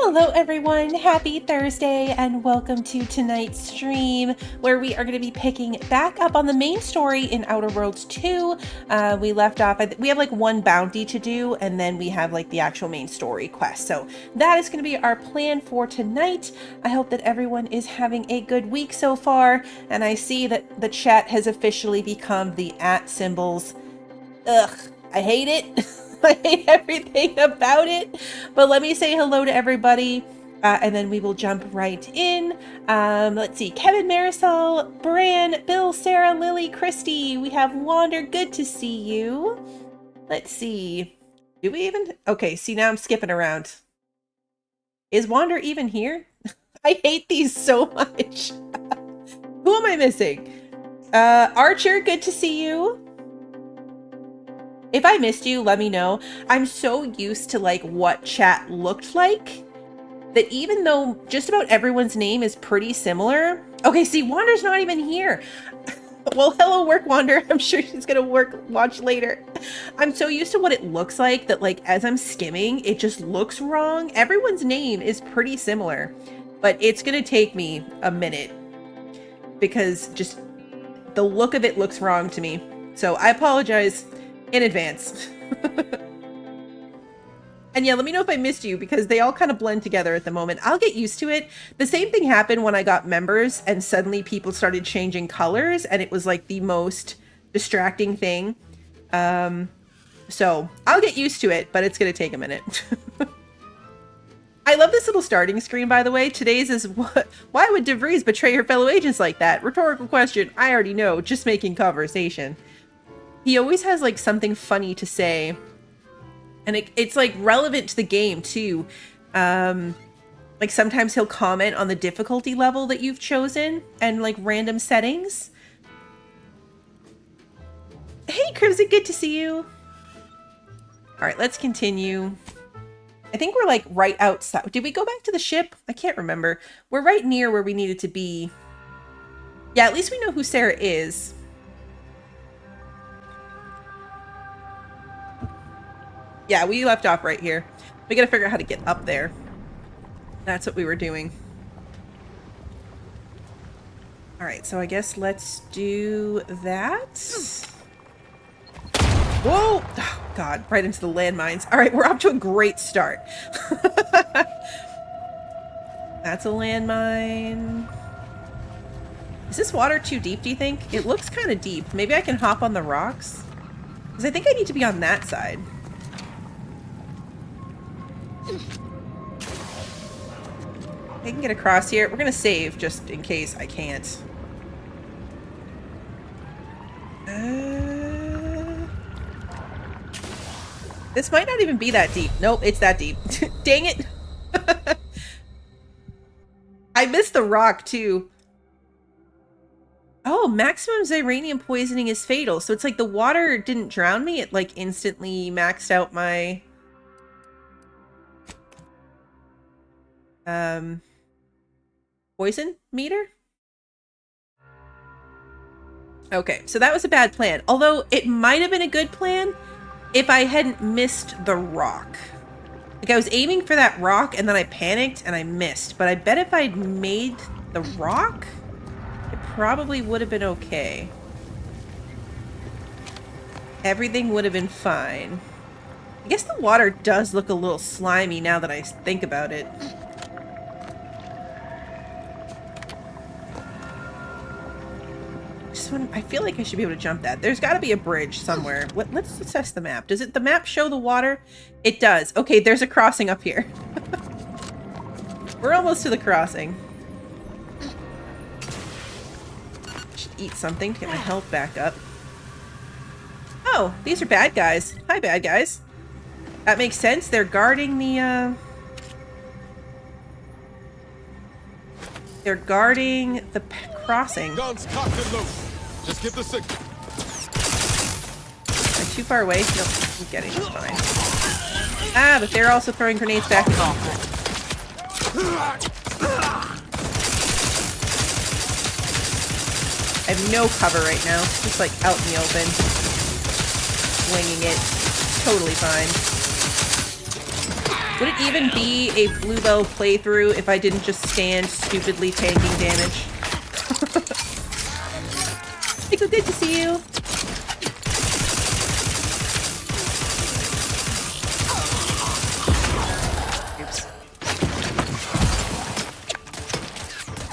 Hello everyone, happy Thursday and welcome to tonight's stream where we are going to be picking back up on the main story in Outer Worlds 2. We left off, we have like one bounty to do and then we have like the actual main story quest. So that is going to be our plan for tonight. I hope that everyone is having a good week so far, and I see that the chat has officially become the @ symbols. Ugh, I hate it. I hate everything about it, but let me say hello to everybody, and then we will jump right in. Let's see, Kevin, Marisol, Bran, Bill, Sarah, Lily, Christy. We have Wander. Good to see you. Let's see. Do we even? Okay, see, now I'm skipping around. Is Wander even here? I hate these so much. Who am I missing? Archer, good to see you. If I missed you, let me know. I'm so used to like what chat looked like that even though just about everyone's name is pretty similar. Okay, see, Wander's not even here. Well, hello, work Wander. I'm sure she's gonna watch later. I'm so used to what it looks like that like as I'm skimming, it just looks wrong. Everyone's name is pretty similar, but it's gonna take me a minute because just the look of it looks wrong to me. So I apologize in advance. And yeah, let me know if I missed you because they all kind of blend together at the moment. I'll get used to it. The same thing happened when I got members and suddenly people started changing colors and it was like the most distracting thing. So I'll get used to it, but it's going to take a minute. I love this little starting screen, by the way. Today's is why would DeVries betray her fellow agents like that? Rhetorical question. I already know. Just making conversation. He always has like something funny to say, and it's like relevant to the game too. Like sometimes he'll comment on the difficulty level that you've chosen and like random settings. Hey Crimson, good to see you. All right, let's continue. I think we're like right outside. Did we go back to the ship? I can't remember. We're right near where we needed to be. Yeah, at least we know who Sarah is. Yeah, we left off right here. We gotta figure out how to get up there. That's what we were doing. Alright, so I guess let's do that. Whoa! Oh, God, right into the landmines. Alright, we're off to a great start. That's a landmine. Is this water too deep, do you think? It looks kind of deep. Maybe I can hop on the rocks? Because I think I need to be on that side. I can get across here. We're gonna save just in case I can't. This might not even be that deep. Nope, it's that deep. Dang it. I missed the rock too. Oh, maximum Xyranium poisoning is fatal. So it's like the water didn't drown me. It like instantly maxed out my poison meter? Okay, so that was a bad plan. Although it might have been a good plan if I hadn't missed the rock. Like I was aiming for that rock and then I panicked and I missed. But I bet if I'd made the rock, it probably would have been okay. Everything would have been fine. I guess the water does look a little slimy now that I think about it. I feel like I should be able to jump that. There's got to be a bridge somewhere. Let's assess the map. Does the map show the water? It does. Okay, there's a crossing up here. We're almost to the crossing. Should eat something to get my health back up. Oh, these are bad guys. Hi, bad guys. That makes sense. They're guarding the, They're guarding the crossing. Guns cocked and loaded. Just give the signal. Am I too far away? Nope, I'm getting it. Fine. Ah, but they're also throwing grenades back at me. I have no cover right now. Just like out in the open. Winging it. Totally fine. Would it even be a Bluebell playthrough if I didn't just stand stupidly tanking damage? Pickle, good to see you. Oops.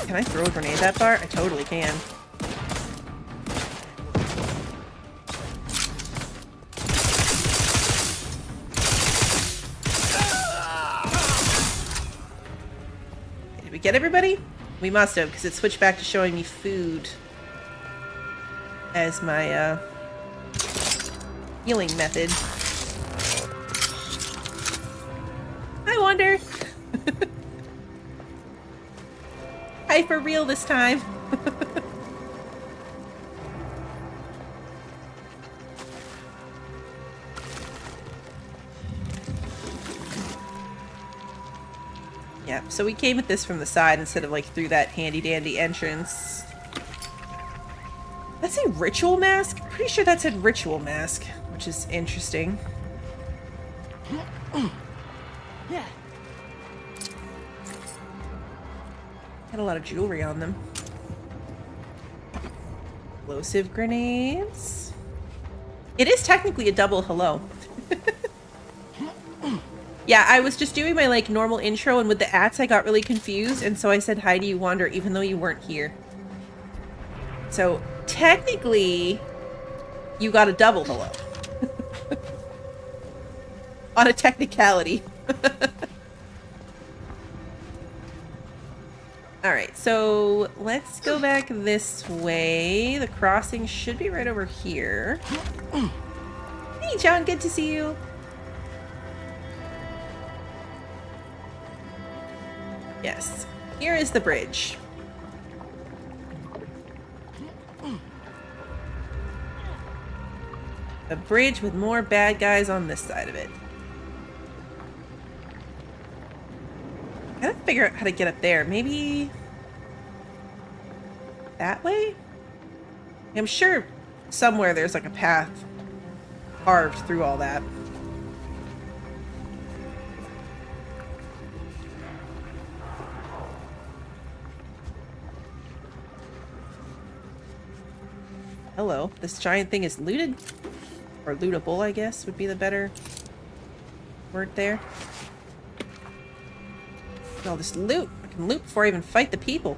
Can I throw a grenade that far? I totally can. Did we get everybody? We must have, because it switched back to showing me food as my healing method. I wonder. Hi for real this time. Yeah, so we came at this from the side instead of like through that handy dandy entrance. That's a ritual mask? Pretty sure that said ritual mask, which is interesting. Yeah. Had a lot of jewelry on them. Explosive grenades. It is technically a double hello. Yeah, I was just doing my like normal intro, and with the ats I got really confused, and so I said hi to you, Wander, even though you weren't here. So technically, you got a double hello. On a technicality. Alright, so let's go back this way. The crossing should be right over here. Hey, John, good to see you. Yes, here is the bridge. A bridge with more bad guys on this side of it. Gotta figure out how to get up there. Maybe that way? I'm sure somewhere there's like a path carved through all that. Hello. This giant thing is looted? Or lootable, I guess, would be the better word there. All this loot. I can loot before I even fight the people.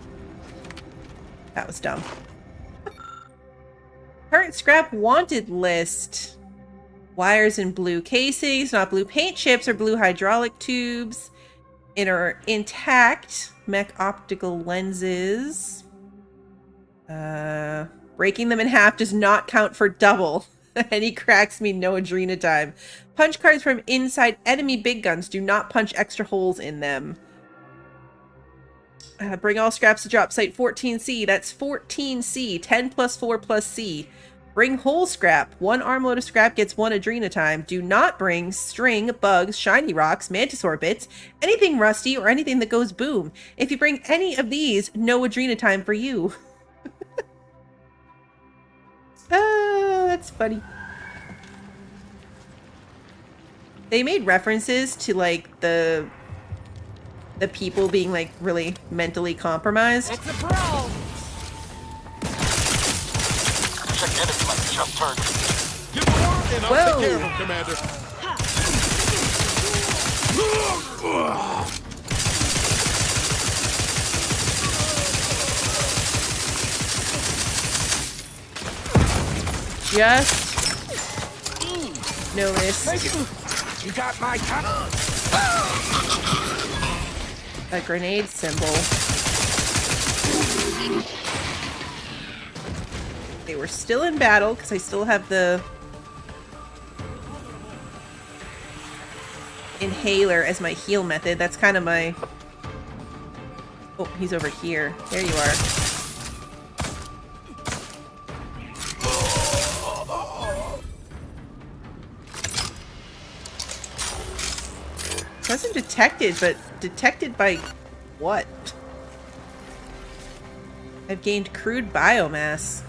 That was dumb. Current scrap wanted list. Wires in blue casings, not blue paint chips or blue hydraulic tubes. Inner intact. Mech optical lenses. Breaking them in half does not count for double. Any cracks mean no Adrena time. Punch cards from inside enemy big guns. Do not punch extra holes in them. Bring all scraps to drop site 14C. That's 14C. 10 plus 4 plus C. Bring whole scrap. 1 armload of scrap gets 1 Adrena time. Do not bring string, bugs, shiny rocks, mantisaur bits, anything rusty, or anything that goes boom. If you bring any of these, no Adrena time for you. Oh, that's funny. They made references to like the people being like really mentally compromised. It's a pro. Check enemy like jump target. Give the word and I'll Whoa. take care of him, Commander. Just noticed You got my gun. a grenade symbol. They were still in battle because I still have the inhaler as my heal method. That's kind of my... Oh, he's over here. There you are. Wasn't detected, but detected by what? I've gained crude biomass.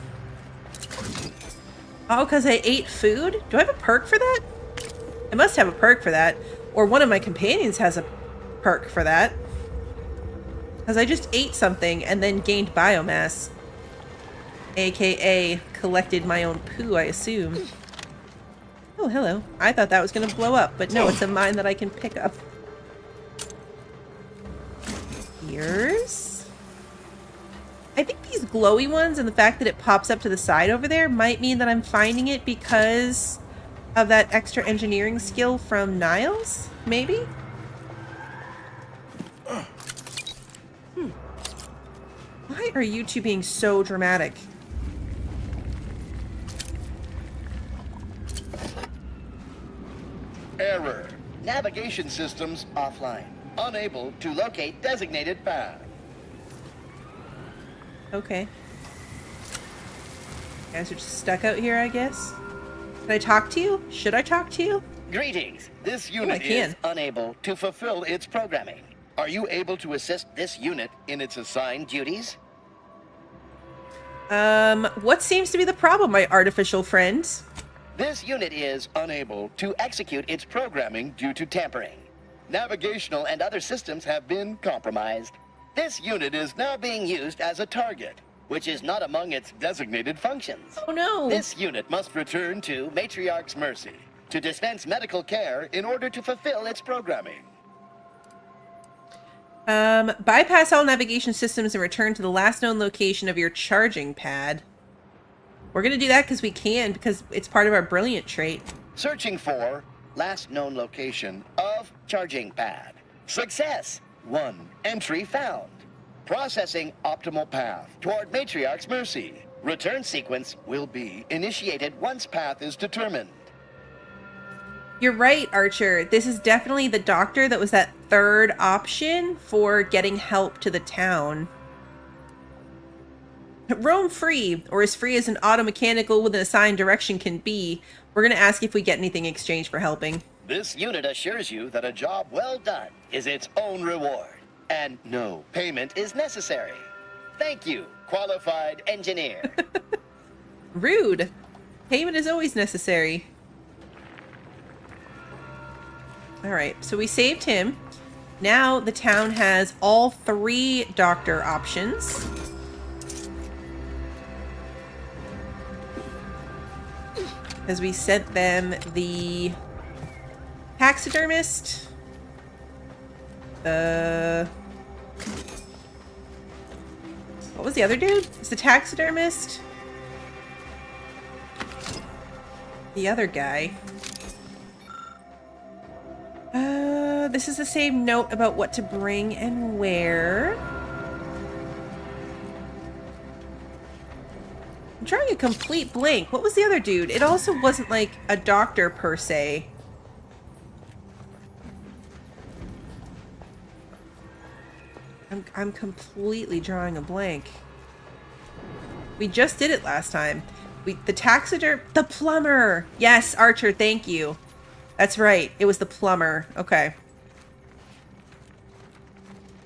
Oh, because I ate food? Do I have a perk for that? I must have a perk for that. Or one of my companions has a perk for that. Because I just ate something and then gained biomass. AKA collected my own poo, I assume. Oh, hello. I thought that was going to blow up, but no, it's a mine that I can pick up. Here's... I think these glowy ones and the fact that it pops up to the side over there might mean that I'm finding it because of that extra engineering skill from Niles, maybe? Why are you two being so dramatic? Error. Navigation systems offline. Unable to locate designated path. Okay. You guys are just stuck out here, I guess? Can I talk to you? Should I talk to you? Greetings. This I unit can. is unable to fulfill its programming. Are you able to assist this unit in its assigned duties? What seems to be the problem, my artificial friend? This unit is unable to execute its programming due to tampering. Navigational and other systems have been compromised. This unit is now being used as a target, which is not among its designated functions. Oh no! This unit must return to Matriarch's Mercy to dispense medical care in order to fulfill its programming. Bypass all navigation systems and return to the last known location of your charging pad. We're gonna do that because we can, because it's part of our brilliant trait. Searching for last known location of charging pad. Success! 1 entry found. Processing optimal path toward Matriarch's Mercy. Return sequence will be initiated once path is determined. You're right, Archer. This is definitely the doctor that was that third option for getting help to the town. Roam free, or as free as an automechanical with an assigned direction can be. We're going to ask if we get anything in exchange for helping. This unit assures you that a job well done is its own reward, and no payment is necessary. Thank you, qualified engineer. Rude. Payment is always necessary. Alright, so we saved him. Now the town has all 3 doctor options. Because we sent them the taxidermist. What was the other dude? It's the taxidermist. The other guy. This is the same note about what to bring and where. I'm drawing a complete blank. What was the other dude? It also wasn't like a doctor per se. I'm completely drawing a blank. We just did it last time. The plumber. Yes, Archer, thank you. That's right. It was the plumber. Okay.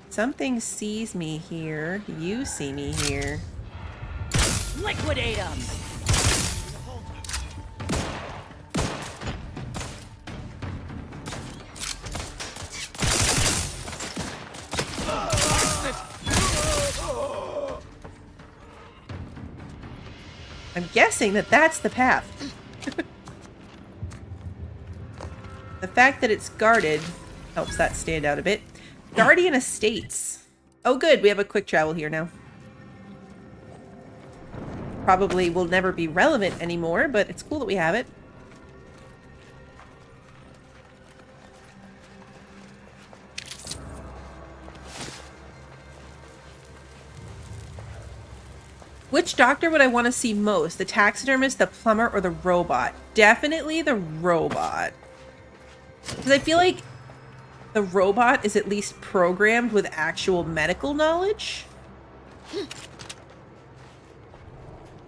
Something sees me here. You see me here. Liquidate them! I'm guessing that that's the path. The fact that it's guarded helps that stand out a bit. Guardian Estates. Oh good, we have a quick travel here now. Probably will never be relevant anymore, but it's cool that we have it. Which doctor would I want to see most? The taxidermist, the plumber, or the robot? Definitely the robot. Because I feel like the robot is at least programmed with actual medical knowledge.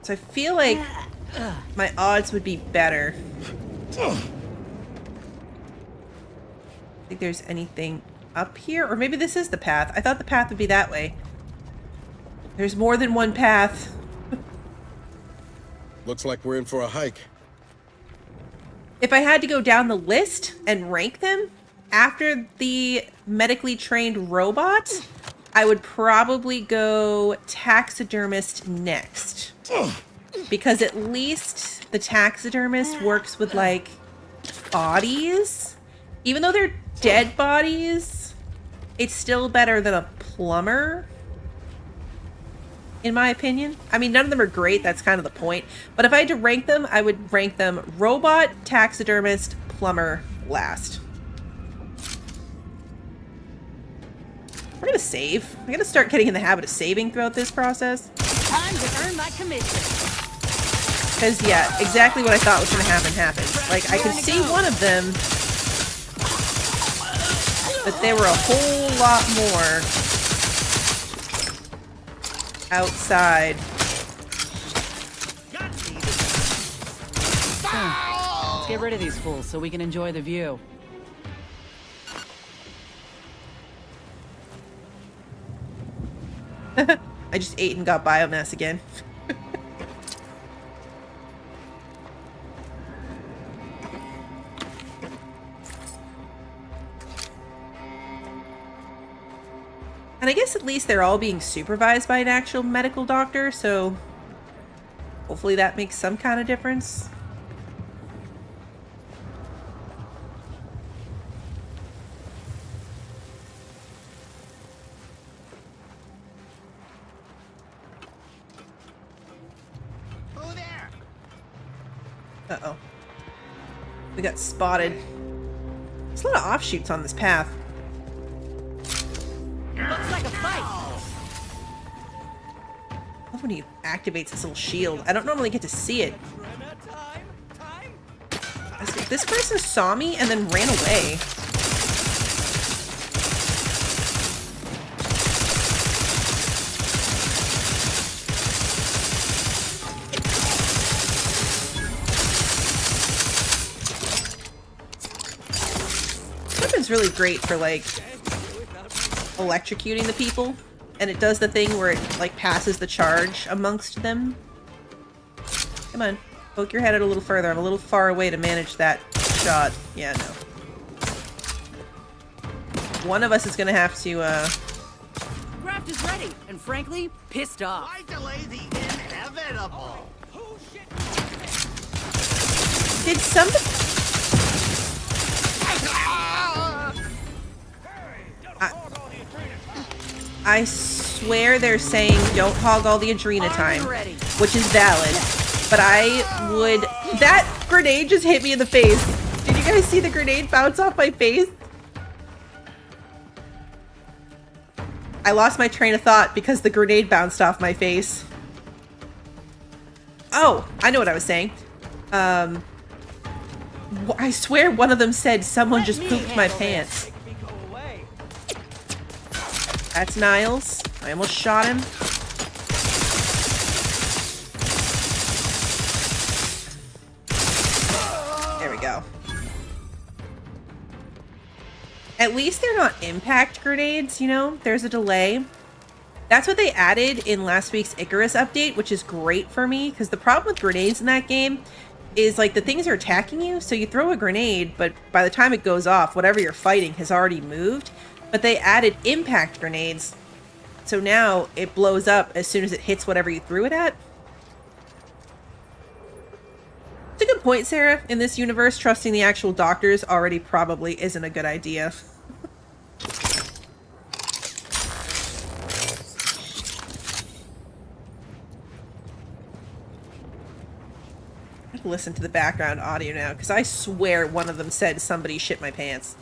So I feel like my odds would be better. I think there's anything up here? Or maybe this is the path. I thought the path would be that way. There's more than one path. Looks like we're in for a hike. If I had to go down the list and rank them, after the medically trained robot, I would probably go taxidermist next. Because at least the taxidermist works with, like, bodies. Even though they're dead bodies, it's still better than a plumber, in my opinion. I mean, none of them are great, that's kind of the point. But if I had to rank them, I would rank them robot, taxidermist, plumber, last. We're gonna save. I'm gonna start getting in the habit of saving throughout this process. Time to earn my commission. Because, yeah, exactly what I thought was gonna happen happened. Like, I could see one of them, but there were a whole lot more outside. Let's get rid of these fools so we can enjoy the view. I just ate and got biomass again. And I guess at least they're all being supervised by an actual medical doctor, so hopefully that makes some kind of difference. Who there? Uh-oh. We got spotted. There's a lot of offshoots on this path. Looks like a fight. I love when he activates this little shield. I don't normally get to see it. This person saw me and then ran away. This weapon's really great for, like, electrocuting the people, and it does the thing where it, like, passes the charge amongst them. Come on, poke your head out a little further. I'm a little far away to manage that shot. Yeah, no. One of us is gonna have to, Graft is ready, and frankly, pissed off. Why delay the inevitable? Did somebody... I swear they're saying don't hog all the Adrena time, which is valid, but I would... That grenade just hit me in the face. Did you guys see the grenade bounce off my face? I lost my train of thought because the grenade bounced off my face. Oh, I know what I was saying. I swear one of them said someone just pooped my pants. That's Niles. I almost shot him. There we go. At least they're not impact grenades, you know? There's a delay. That's what they added in last week's Icarus update, which is great for me, because the problem with grenades in that game is, like, the things are attacking you, so you throw a grenade, but by the time it goes off, whatever you're fighting has already moved. But they added impact grenades, so now it blows up as soon as it hits whatever you threw it at. It's a good point, Sarah. In this universe, trusting the actual doctors already probably isn't a good idea. I have to listen to the background audio now, because I swear one of them said somebody shit my pants.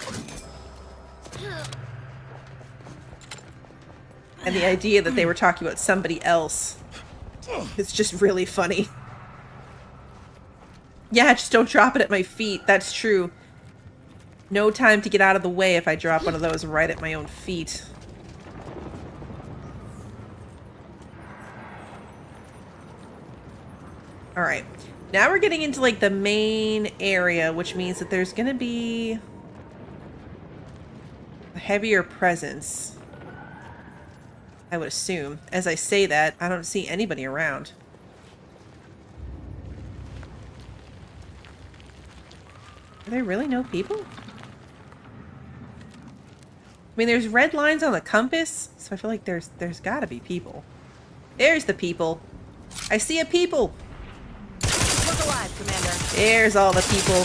And the idea that they were talking about somebody else is just really funny. Yeah, just don't drop it at my feet. That's true. No time to get out of the way if I drop one of those right at my own feet. Alright. Now we're getting into, like, the main area, which means that there's gonna be a heavier presence. I would assume. As I say that, I don't see anybody around. Are there really no people? I mean, there's red lines on the compass, so I feel like there's gotta be people. There's the people. I see a people. Look alive, Commander. There's all the people.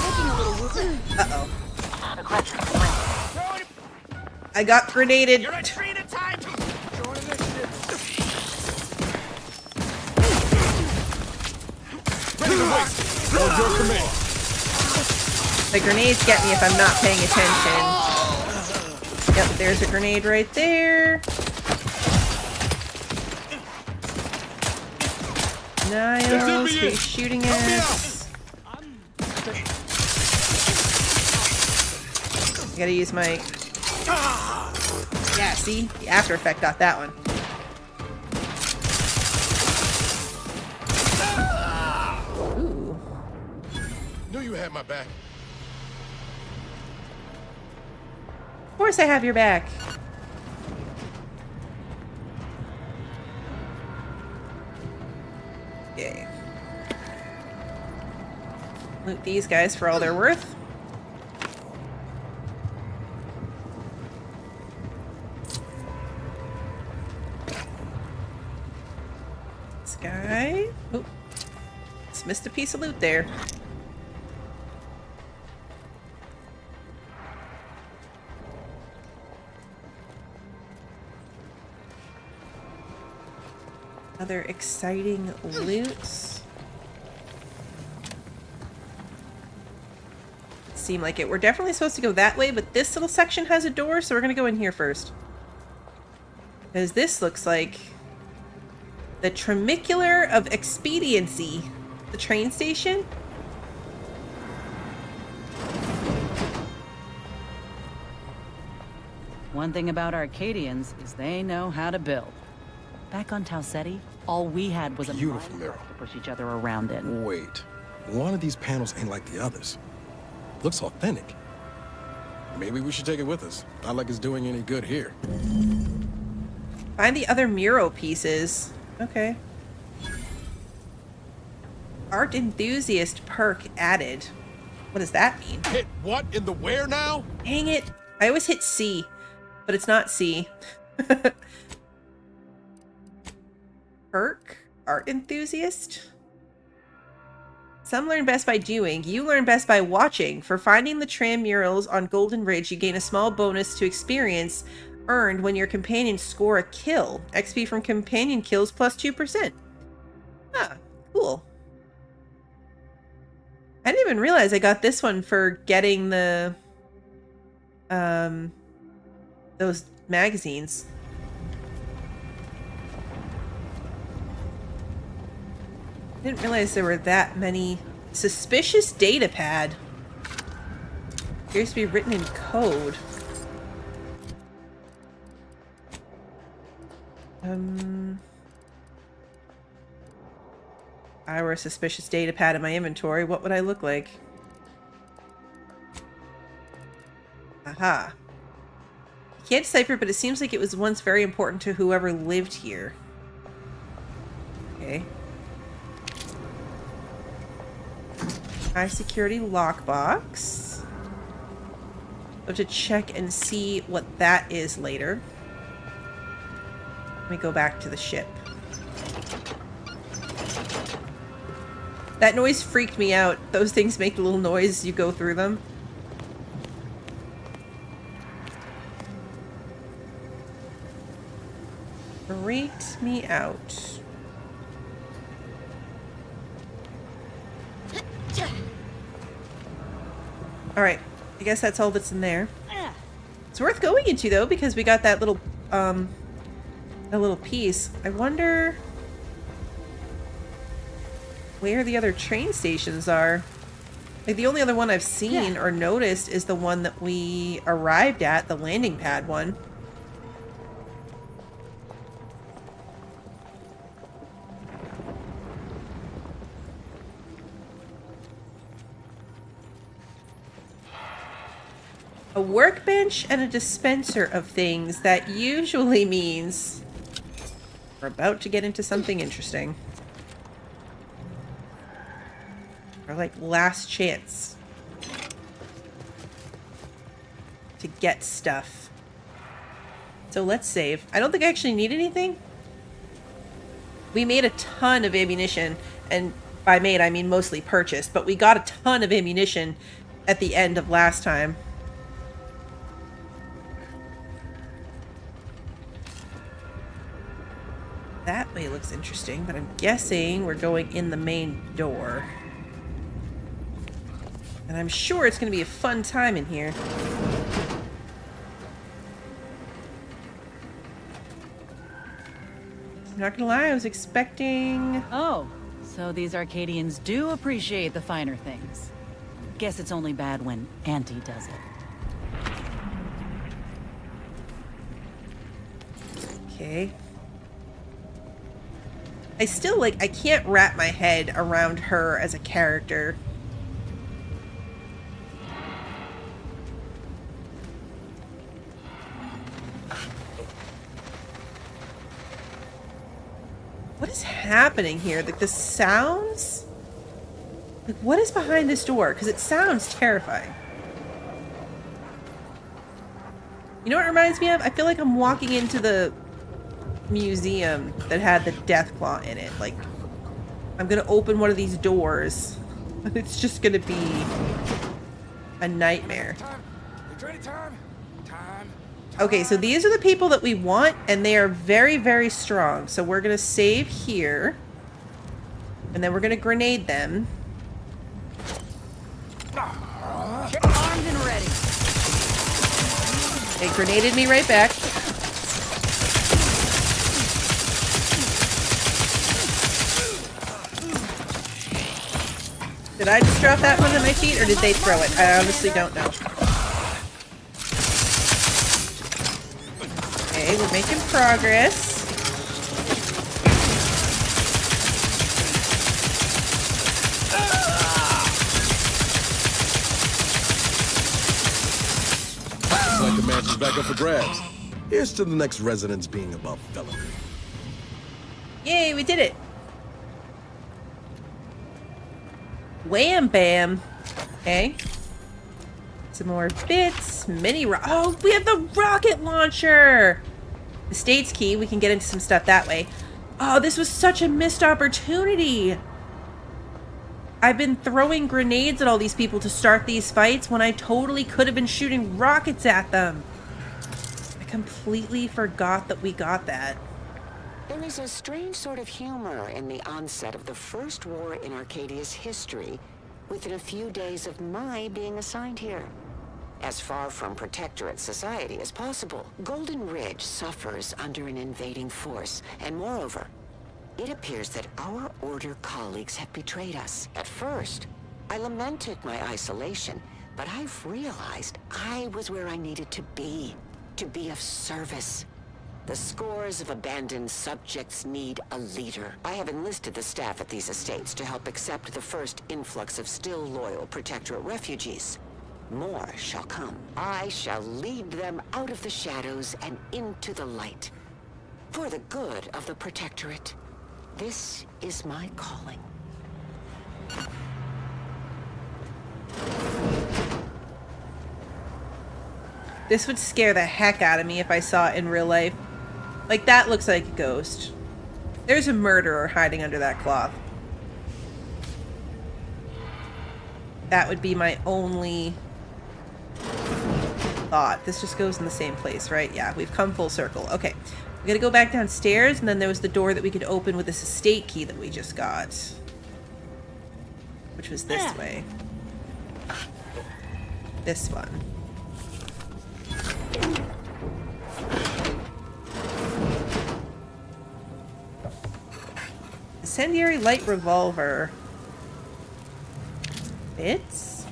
Taking a little whooping. Uh-oh. I got grenaded. You're a tree at a time. Join initiative. Ready to waste. Hold your command. The grenades get me if I'm not paying attention. Yep, there's a grenade right there. Niles, he's shooting us. I gotta use my... Yeah, see? The after effect got that one. Ooh. Knew you had my back. Of course I have your back. Yay. Loot these guys for all they're worth. This guy. Oop. Just missed a piece of loot there. Other exciting loots. Seem like it. We're definitely supposed to go that way, but this little section has a door, so we're gonna go in here first. Because this looks like the Tramicular of Expediency. The train station? One thing about Arcadians is they know how to build. Back on Tau Ceti, all we had was a Beautiful mine mural. to push each other around in. Wait, one of these panels ain't like the others. Looks authentic. Maybe we should take it with us. Not like it's doing any good here. Find the other mural pieces. Okay. Art enthusiast perk added. What does that mean? Hit what in the where now? Dang it. I always hit C, but it's not C. Perk? Art enthusiast? Some learn best by doing. You learn best by watching. For finding the tram murals on Golden Ridge, you gain a small bonus to experience earned when your companions score a kill. XP from companion kills plus 2%. Ah, cool. I didn't even realize I got this one for getting the those magazines. Didn't realize there were that many. Suspicious data pad. Appears to be written in code. If I were a suspicious data pad in my inventory, what would I look like? Aha. I can't decipher, but it seems like it was once very important to whoever lived here. Okay. High security lockbox. I'll have to check and see what that is later. Let me go back to the ship. That noise freaked me out. Those things make a little noise as you go through them. Freaked me out. Alright, I guess that's all that's in there. It's worth going into though, because we got that little piece. I wonder where the other train stations are. Like the only other one I've seen or noticed is the one that we arrived at, the landing pad one. A workbench and a dispenser of things. That usually means we're about to get into something interesting. Or like last chance. to get stuff. So let's save. I don't think I actually need anything. We made a ton of ammunition, and by made I mean mostly purchased, but we got a ton of ammunition at the end of last time. That way looks interesting, but I'm guessing we're going in the main door. And I'm sure it's going to be a fun time in here. I'm not gonna lie, I was expecting... Oh, so these Arcadians do appreciate the finer things. Guess it's only bad when Auntie does it. Okay. I still, like, I can't wrap my head around her as a character. What is happening here? Like, the sounds? Like, what is behind this door? Because it sounds terrifying. You know what it reminds me of? I feel like I'm walking into the museum that had the death claw in it. Like, I'm gonna open one of these doors and it's just gonna be a nightmare. Okay, so these are the people that we want, and they are very, very strong. So we're gonna save here, and then we're gonna grenade them. Armed and ready. They grenaded me right back. Did I just drop that one at my feet, or did they throw it? I honestly don't know. Okay, we're making progress. Looks like the mansion's back up for grabs. Here's to the next residents being above felony. Yay, we did it. Wham bam. Okay. Some more bits. Oh, we have the rocket launcher. The state's key. We can get into some stuff that way. Oh, this was such a missed opportunity. I've been throwing grenades at all these people to start these fights when I totally could have been shooting rockets at them. I completely forgot that we got that. There is a strange sort of humor in the onset of the first war in Arcadia's history, within a few days of my being assigned here. As far from protectorate society as possible, Golden Ridge suffers under an invading force, and moreover, it appears that our Order colleagues have betrayed us. At first, I lamented my isolation, but I've realized I was where I needed to be of service. The scores of abandoned subjects need a leader. I have enlisted the staff at these estates to help accept the first influx of still loyal Protectorate refugees. More shall come. I shall lead them out of the shadows and into the light. For the good of the Protectorate. This is my calling. This would scare the heck out of me if I saw it in real life. Like, that looks like a ghost. There's a murderer hiding under that cloth. That would be my only thought. This just goes in the same place, right? Yeah, we've come full circle. Okay. We gotta go back downstairs, and then there was the door that we could open with this estate key that we just got. Which was this way. This one. Incendiary light revolver. Bits?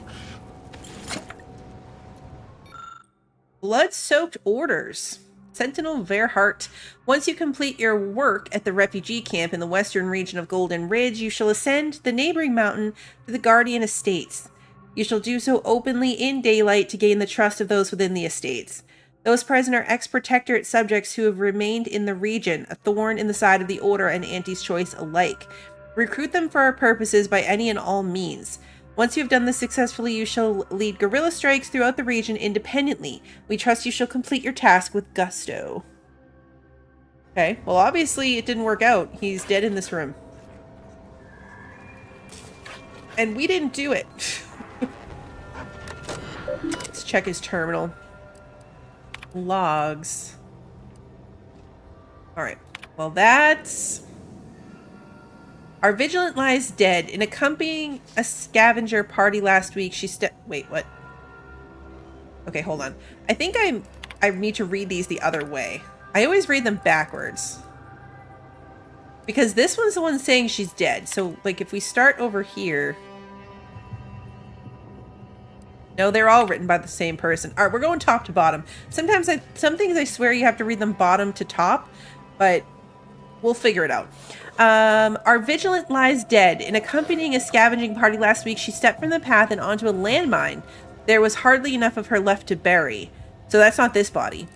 Blood-soaked orders. Sentinel Verhart. Once you complete your work at the refugee camp in the western region of Golden Ridge, you shall ascend the neighboring mountain to the Guardian Estates. You shall do so openly in daylight to gain the trust of those within the estates. Those present are ex-Protectorate subjects who have remained in the region, a thorn in the side of the Order and Auntie's choice alike. Recruit them for our purposes by any and all means. Once you have done this successfully, you shall lead guerrilla strikes throughout the region independently. We trust you shall complete your task with gusto. Okay, well obviously it didn't work out. He's dead in this room. And we didn't do it. Let's check his terminal. Logs. Alright, well that's... Our vigilant lies dead. In accompanying a scavenger party last week, she wait, what? Okay, hold on. I think I need to read these the other way. I always read them backwards. Because this one's the one saying she's dead. So, like, if we start over here... No, they're all written by the same person. Alright, we're going top to bottom. Sometimes some things I swear you have to read them bottom to top, but we'll figure it out. Our vigilant lies dead. In accompanying a scavenging party last week, she stepped from the path and onto a landmine. There was hardly enough of her left to bury. So that's not this body.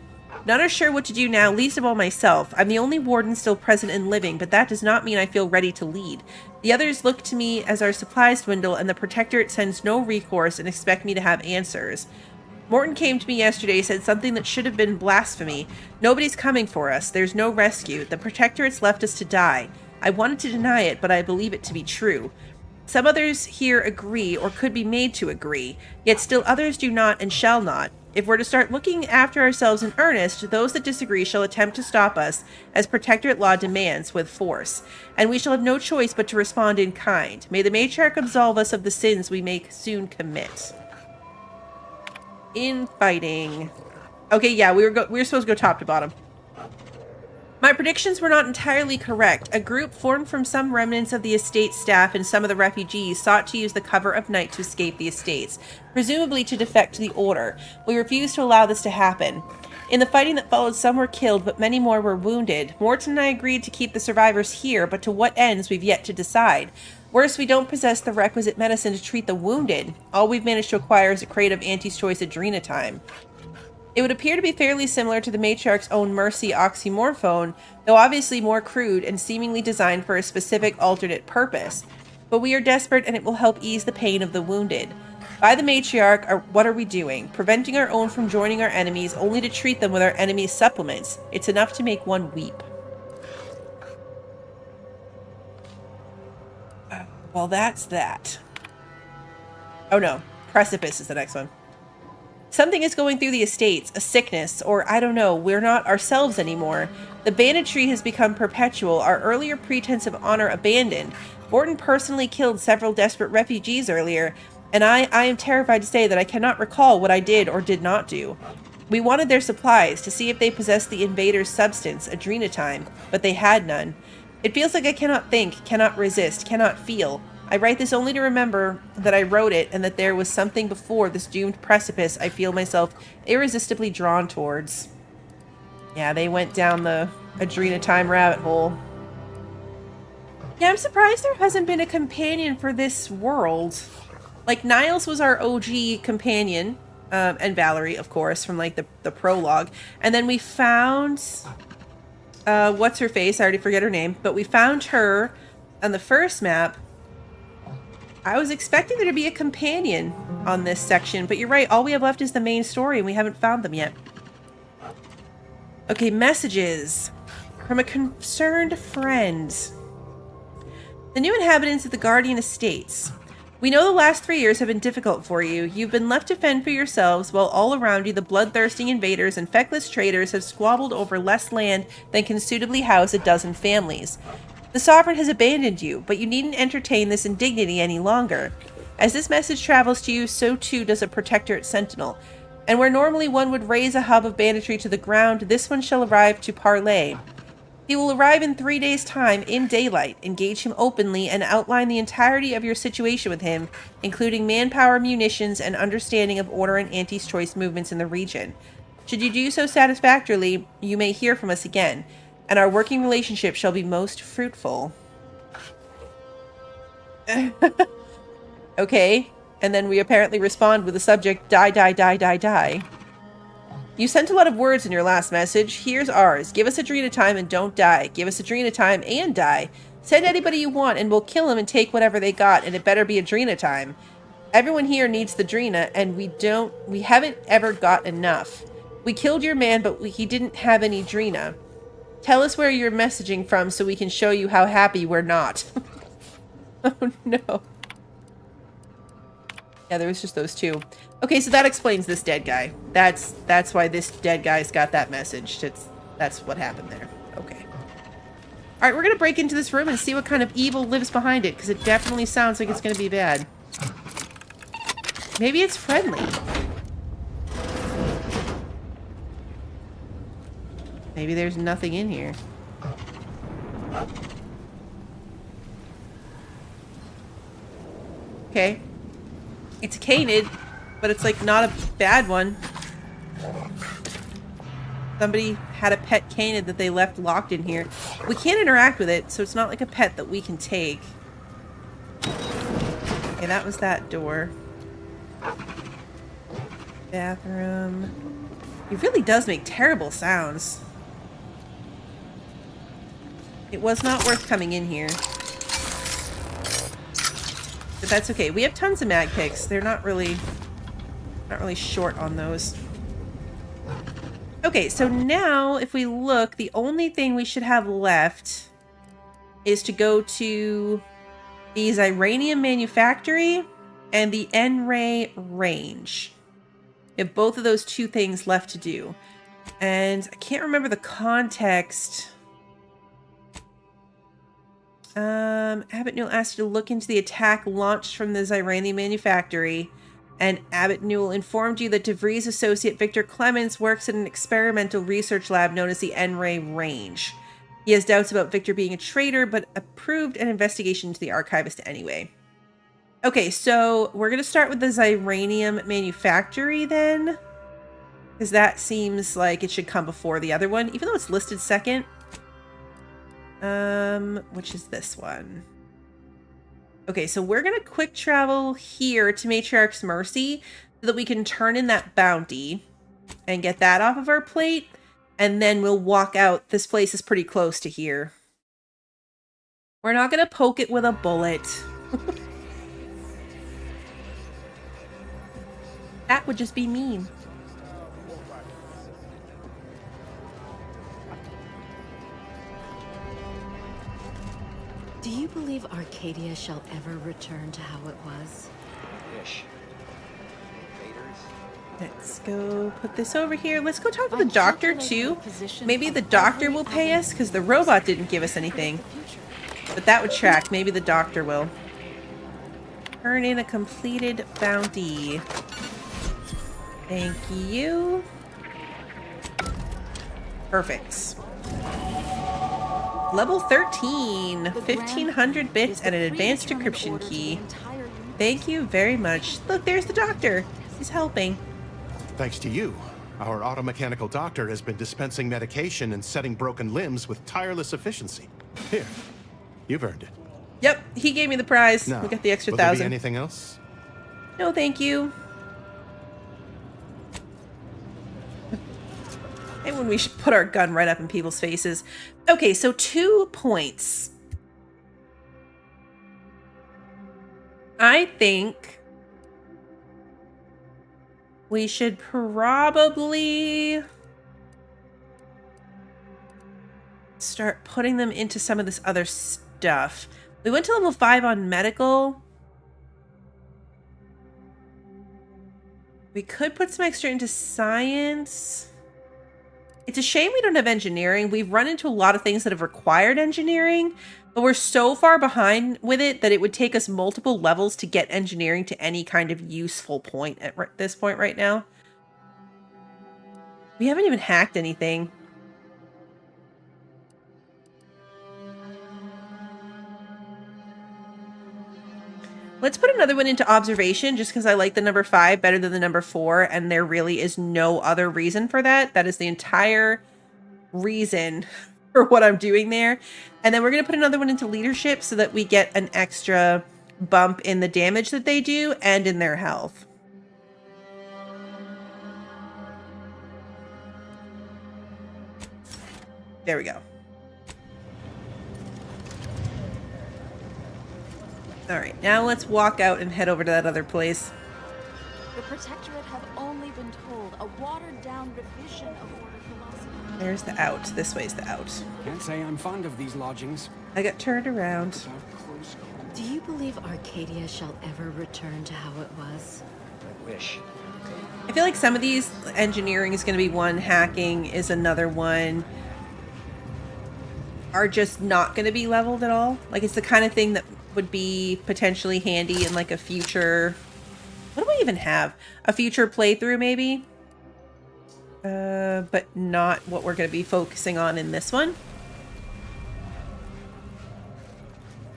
None are sure what to do now, least of all myself. I'm the only warden still present and living, but that does not mean I feel ready to lead. The others look to me as our supplies dwindle, and the Protectorate sends no recourse and expect me to have answers. Morton came to me yesterday, said something that should have been blasphemy. Nobody's coming for us. There's no rescue. The Protectorate's left us to die. I wanted to deny it, but I believe it to be true. Some others here agree, or could be made to agree, yet still others do not and shall not. If we're to start looking after ourselves in earnest, those that disagree shall attempt to stop us, as Protectorate law demands, with force, and we shall have no choice but to respond in kind. May the Matriarch absolve us of the sins we may soon commit. Infighting. Okay, yeah, we were supposed to go top to bottom. My predictions were not entirely correct. A group formed from some remnants of the estate staff and some of the refugees sought to use the cover of night to escape the estates, presumably to defect to the Order. We refused to allow this to happen. In the fighting that followed, some were killed, but many more were wounded. Morton and I agreed to keep the survivors here, but to what ends we've yet to decide. Worse, we don't possess the requisite medicine to treat the wounded. All we've managed to acquire is a crate of Auntie's Choice Adrenatime. It would appear to be fairly similar to the Matriarch's own Mercy oxymorphone, though obviously more crude and seemingly designed for a specific alternate purpose. But we are desperate and it will help ease the pain of the wounded. By the Matriarch, what are we doing? Preventing our own from joining our enemies only to treat them with our enemies' supplements. It's enough to make one weep. Well, that's that. Oh no, Precipice is the next one. Something is going through the estates, a sickness, or I don't know, we're not ourselves anymore. The banditry has become perpetual, our earlier pretense of honor abandoned. Morton personally killed several desperate refugees earlier, and I am terrified to say that I cannot recall what I did or did not do. We wanted their supplies to see if they possessed the invader's substance, Adrenatime, but they had none. It feels like I cannot think, cannot resist, cannot feel. I write this only to remember that I wrote it and that there was something before this doomed precipice I feel myself irresistibly drawn towards. Yeah, they went down the Adrenatime rabbit hole. Yeah, I'm surprised there hasn't been a companion for this world. Like, Niles was our OG companion, and Valerie, of course, from, like, the prologue. And then we found... what's-her-face? I already forget her name. But we found her on the first map. I was expecting there to be a companion on this section, but you're right, all we have left is the main story, and we haven't found them yet. Okay, messages. From a concerned friend. The new inhabitants of the Guardian Estates. We know the last 3 years have been difficult for you. You've been left to fend for yourselves, while all around you the bloodthirsting invaders and feckless traders have squabbled over less land than can suitably house a dozen families. The Sovereign has abandoned you, but you needn't entertain this indignity any longer. As this message travels to you, so too does a Protectorate sentinel. And where normally one would raise a hub of banditry to the ground, this one shall arrive to parley. He will arrive in 3 days' time, in daylight. Engage him openly and outline the entirety of your situation with him, including manpower, munitions, and understanding of Order and Auntie's Choice movements in the region. Should you do so satisfactorily, you may hear from us again, and our working relationship shall be most fruitful. Okay, and then we apparently respond with the subject, die, die, die, die, die. You sent a lot of words in your last message. Here's ours. Give us Adrenatime and don't die. Give us Adrenatime and die. Send anybody you want and we'll kill them and take whatever they got, and it better be Adrenatime. Everyone here needs the Drina, and we haven't ever got enough. We killed your man, but he didn't have any Drina. Tell us where you're messaging from so we can show you how happy we're not. Oh no. Yeah, there was just those two. Okay, so that explains this dead guy. That's why this dead guy's got that message. That's what happened there. Okay. Alright, we're gonna break into this room and see what kind of evil lives behind it, because it definitely sounds like it's gonna be bad. Maybe it's friendly. Maybe there's nothing in here. Okay. It's a canid, but it's like not a bad one. Somebody had a pet canid that they left locked in here. We can't interact with it, so it's not like a pet that we can take. Okay, that was that door. Bathroom. It really does make terrible sounds. It was not worth coming in here. But that's okay. We have tons of mag picks. They're not really short on those. Okay, so now if we look, the only thing we should have left is to go to the Xyranium Manufactory and the N-Ray Range. We have both of those two things left to do. And I can't remember the context. Abbott Newell asked you to look into the attack launched from the Xyranium Manufactory, and Abbott Newell informed you that DeVries' associate Victor Clemens works at an experimental research lab known as the N-Ray Range. He has doubts about Victor being a traitor, but approved an investigation into the archivist anyway. Okay, so we're going to start with the Xyranium Manufactory then, because that seems like it should come before the other one, even though it's listed second. Which is this one? Okay, so we're gonna quick travel here to Matriarch's Mercy so that we can turn in that bounty and get that off of our plate, and then we'll walk out. This place is pretty close to here. We're not gonna poke it with a bullet. That would just be mean. Do you believe Arcadia shall ever return to how it was? Ish. Let's go put this over here. Let's go talk to the doctor too. Maybe the doctor will pay us because the robot didn't give us anything. But that would track. Maybe the doctor will. Turn in a completed bounty. Thank you. Perfect. Level 13, 1500 bits and an advanced decryption key. Thank you very much. Look, there's the doctor. He's helping. Thanks to you, our automechanical doctor has been dispensing medication and setting broken limbs with tireless efficiency. Here, you've earned it. Yep, he gave me the prize. Now, We got the extra will there be 1,000. anything else? No, thank you. And when we should put our gun right up in people's faces. Okay, so 2 points. I think we should probably start putting them into some of this other stuff. We went to level 5 on medical. We could put some extra into science. It's a shame we don't have engineering. We've run into a lot of things that have required engineering, but we're so far behind with it that it would take us multiple levels to get engineering to any kind of useful point at this point right now. We haven't even hacked anything. Let's put another one into observation just because I like the number 5 better than the number 4, and there really is no other reason for that. That is the entire reason for what I'm doing there. And then we're going to put another one into leadership so that we get an extra bump in the damage that they do and in their health. There we go. Alright, now let's walk out and head over to that other place. The Protectorate have only been told a watered-down revision of Order philosophy. There's the out. This way's the out. Can't say I'm fond of these lodgings. I got turned around. Do you believe Arcadia shall ever return to how it was? I wish. I feel like some of these, engineering is going to be one, hacking is another one, are just not going to be leveled at all. Like, it's the kind of thing that would be potentially handy in like a future... What do I even have? A future playthrough, maybe? But not what we're going to be focusing on in this one.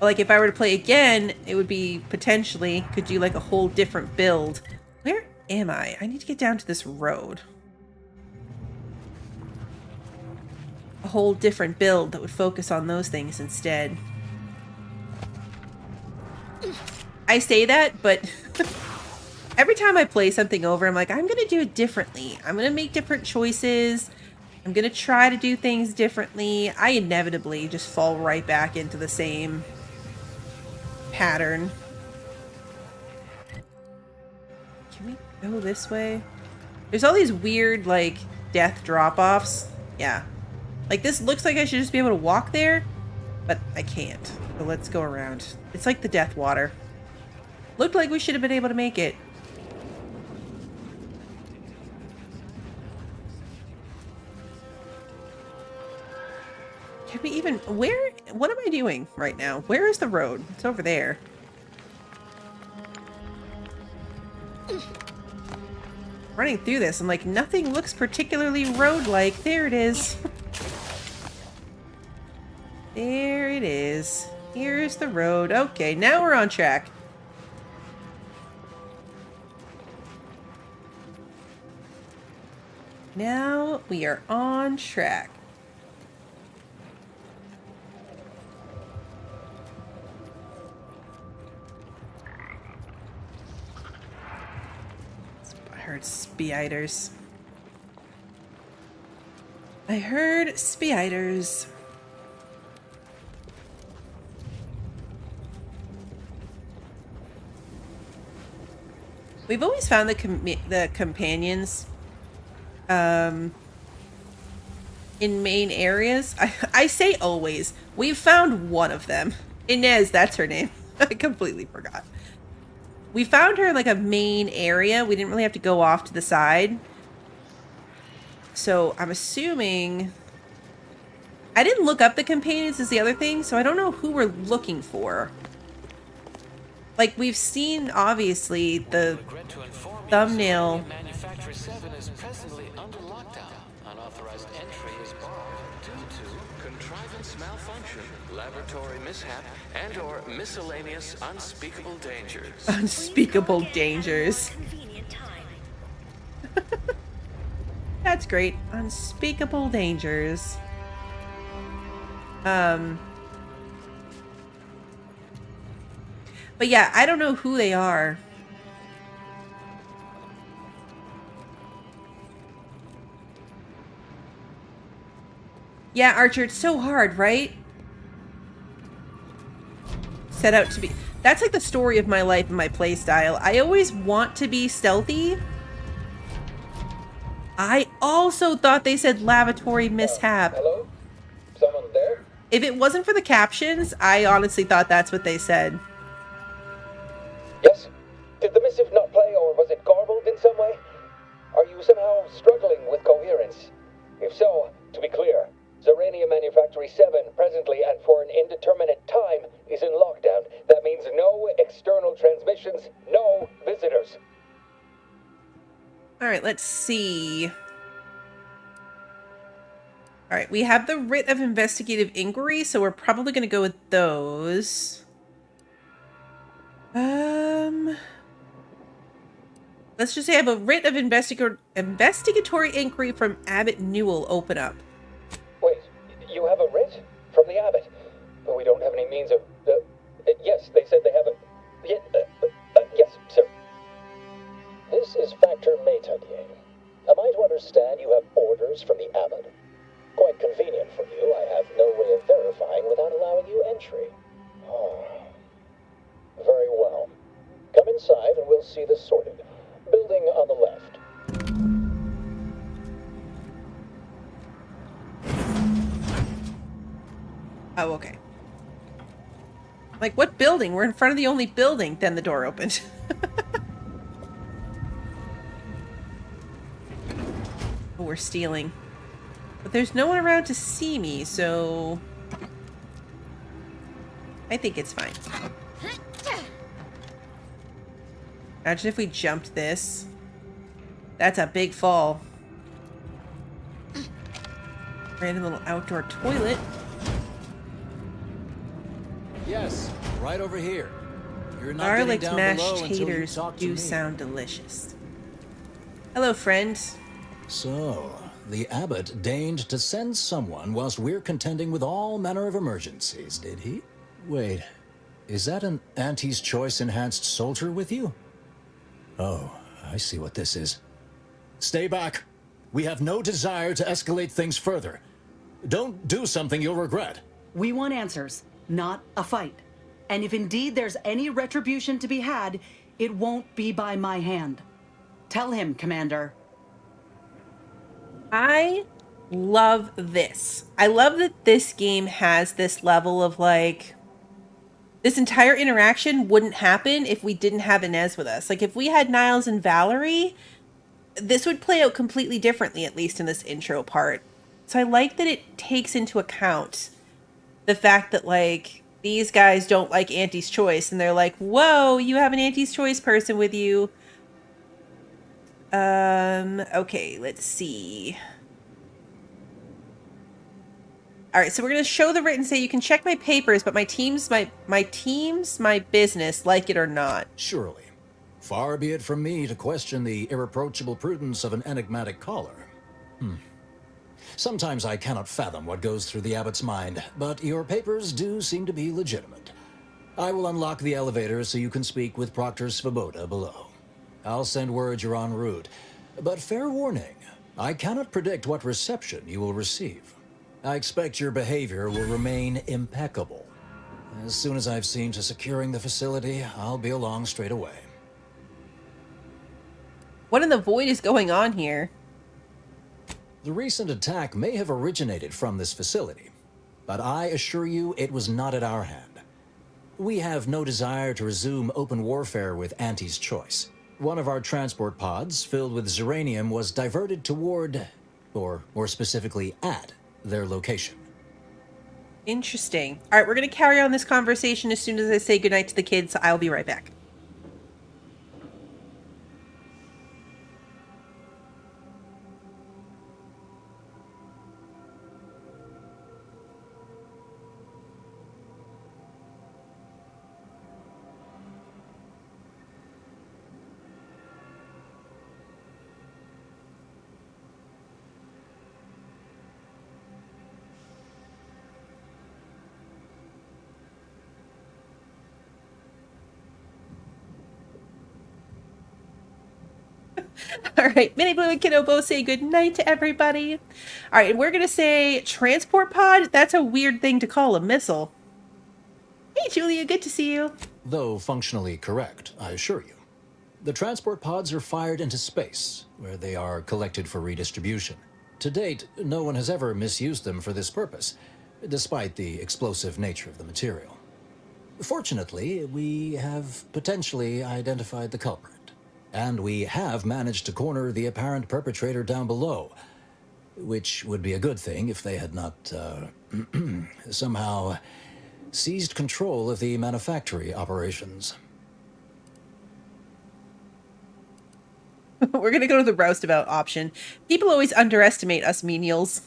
Like, if I were to play again, it would be potentially, could do like a whole different build. Where am I? I need to get down to this road. A whole different build that would focus on those things instead. I say that, but every time I play something over, I'm like, I'm going to do it differently. I'm going to make different choices. I'm going to try to do things differently. I inevitably just fall right back into the same pattern. Can we go this way? There's all these weird, like, death drop-offs. Yeah. Like, this looks like I should just be able to walk there, but I can't. So let's go around. It's like the death water. Looked like we should have been able to make it. Can we even... Where... What am I doing right now? Where is the road? It's over there. Running through this, I'm like, nothing looks particularly road-like. There it is. There it is. Here's the road. Okay, now we're on track. Now we are on track. I heard spiders. I heard spiders. We've always found the companions in main areas. I say always. We've found one of them. Inez, that's her name. I completely forgot. We found her in like a main area. We didn't really have to go off to the side. So I'm assuming... I didn't look up the companions is the other thing, so I don't know who we're looking for. Like, we've seen, obviously, the thumbnail. Manufacturer 7 is presently under lockdown. Unauthorized entry is barred due to contrivance malfunction, laboratory mishap, and/or miscellaneous unspeakable dangers. Unspeakable dangers. That's great. Unspeakable dangers. But yeah, I don't know who they are. Yeah, Archer, it's so hard, right? Set out to be... That's like the story of my life and my playstyle. I always want to be stealthy. I also thought they said lavatory mishap. Hello? Someone there? If it wasn't for the captions, I honestly thought that's what they said. Yes? Did the missive not play, or was it garbled in some way? Are you somehow struggling with coherence? If so, to be clear, Zerania Manufactory 7 presently and for an indeterminate time is in lockdown. That means no external transmissions, no visitors. Alright, let's see. Alright, we have the writ of investigative inquiry, so we're probably going to go with those. Let's just say I have a writ of investigatory inquiry from Abbot Newell open up. Wait, you have a writ? From the Abbot? But we don't have any means of... yes, they said they have a... yes, sir. This is Factor Métadier. Am I to understand you have orders from the Abbot? Quite convenient for you. I have no way of verifying without allowing you entry. Oh. Very well. Come inside and we'll see this sorted. Building on the left. Oh, okay. Like, what building? We're in front of the only building. Then the door opened. Oh, we're stealing. But there's no one around to see me, so... I think it's fine. Imagine if we jumped this. That's a big fall. Random little outdoor toilet. Yes, right over here. You're not Garlic getting down mashed below until you taters talk to do me. sound delicious. Hello, friend. So, the abbot deigned to send someone whilst we're contending with all manner of emergencies, did he? Wait, is that an Auntie's Choice enhanced soldier with you? Oh, I see what this is. Stay back. We have no desire to escalate things further. Don't do something you'll regret. We want answers, not a fight. And if indeed there's any retribution to be had, it won't be by my hand. Tell him, Commander. I love this. I love that this game has this level of, like... This entire interaction wouldn't happen if we didn't have Inez with us. Like, if we had Niles and Valerie, this would play out completely differently, at least in this intro part. So I like that it takes into account the fact that, like, these guys don't like Auntie's Choice, and they're like, whoa, you have an Auntie's Choice person with you. Okay, let's see. All right, so we're going to show the written say you can check my papers, but my team's my business, like it or not. Surely. Far be it from me to question the irreproachable prudence of an enigmatic caller. Sometimes I cannot fathom what goes through the abbot's mind, but your papers do seem to be legitimate. I will unlock the elevator so you can speak with Proctor Svoboda below. I'll send word you're en route, but fair warning, I cannot predict what reception you will receive. I expect your behavior will remain impeccable. As soon as I've seen to securing the facility, I'll be along straight away. What in the void is going on here? The recent attack may have originated from this facility, but I assure you it was not at our hand. We have no desire to resume open warfare with Auntie's Choice. One of our transport pods filled with Zeranium was diverted toward, or more specifically at, their location. Interesting. All right, we're going to carry on this conversation as soon as I say goodnight to the kids, so I'll be right back. All right, Minnie Blue and Kiddo both say good night to everybody. All right, and we're going to say transport pod. That's a weird thing to call a missile. Hey, Julia, good to see you. Though functionally correct, I assure you. The transport pods are fired into space, where they are collected for redistribution. To date, no one has ever misused them for this purpose, despite the explosive nature of the material. Fortunately, we have potentially identified the culprit. And we have managed to corner the apparent perpetrator down below, which would be a good thing if they had not, somehow seized control of the manufactory operations. We're going to go to the roustabout option. People always underestimate us menials.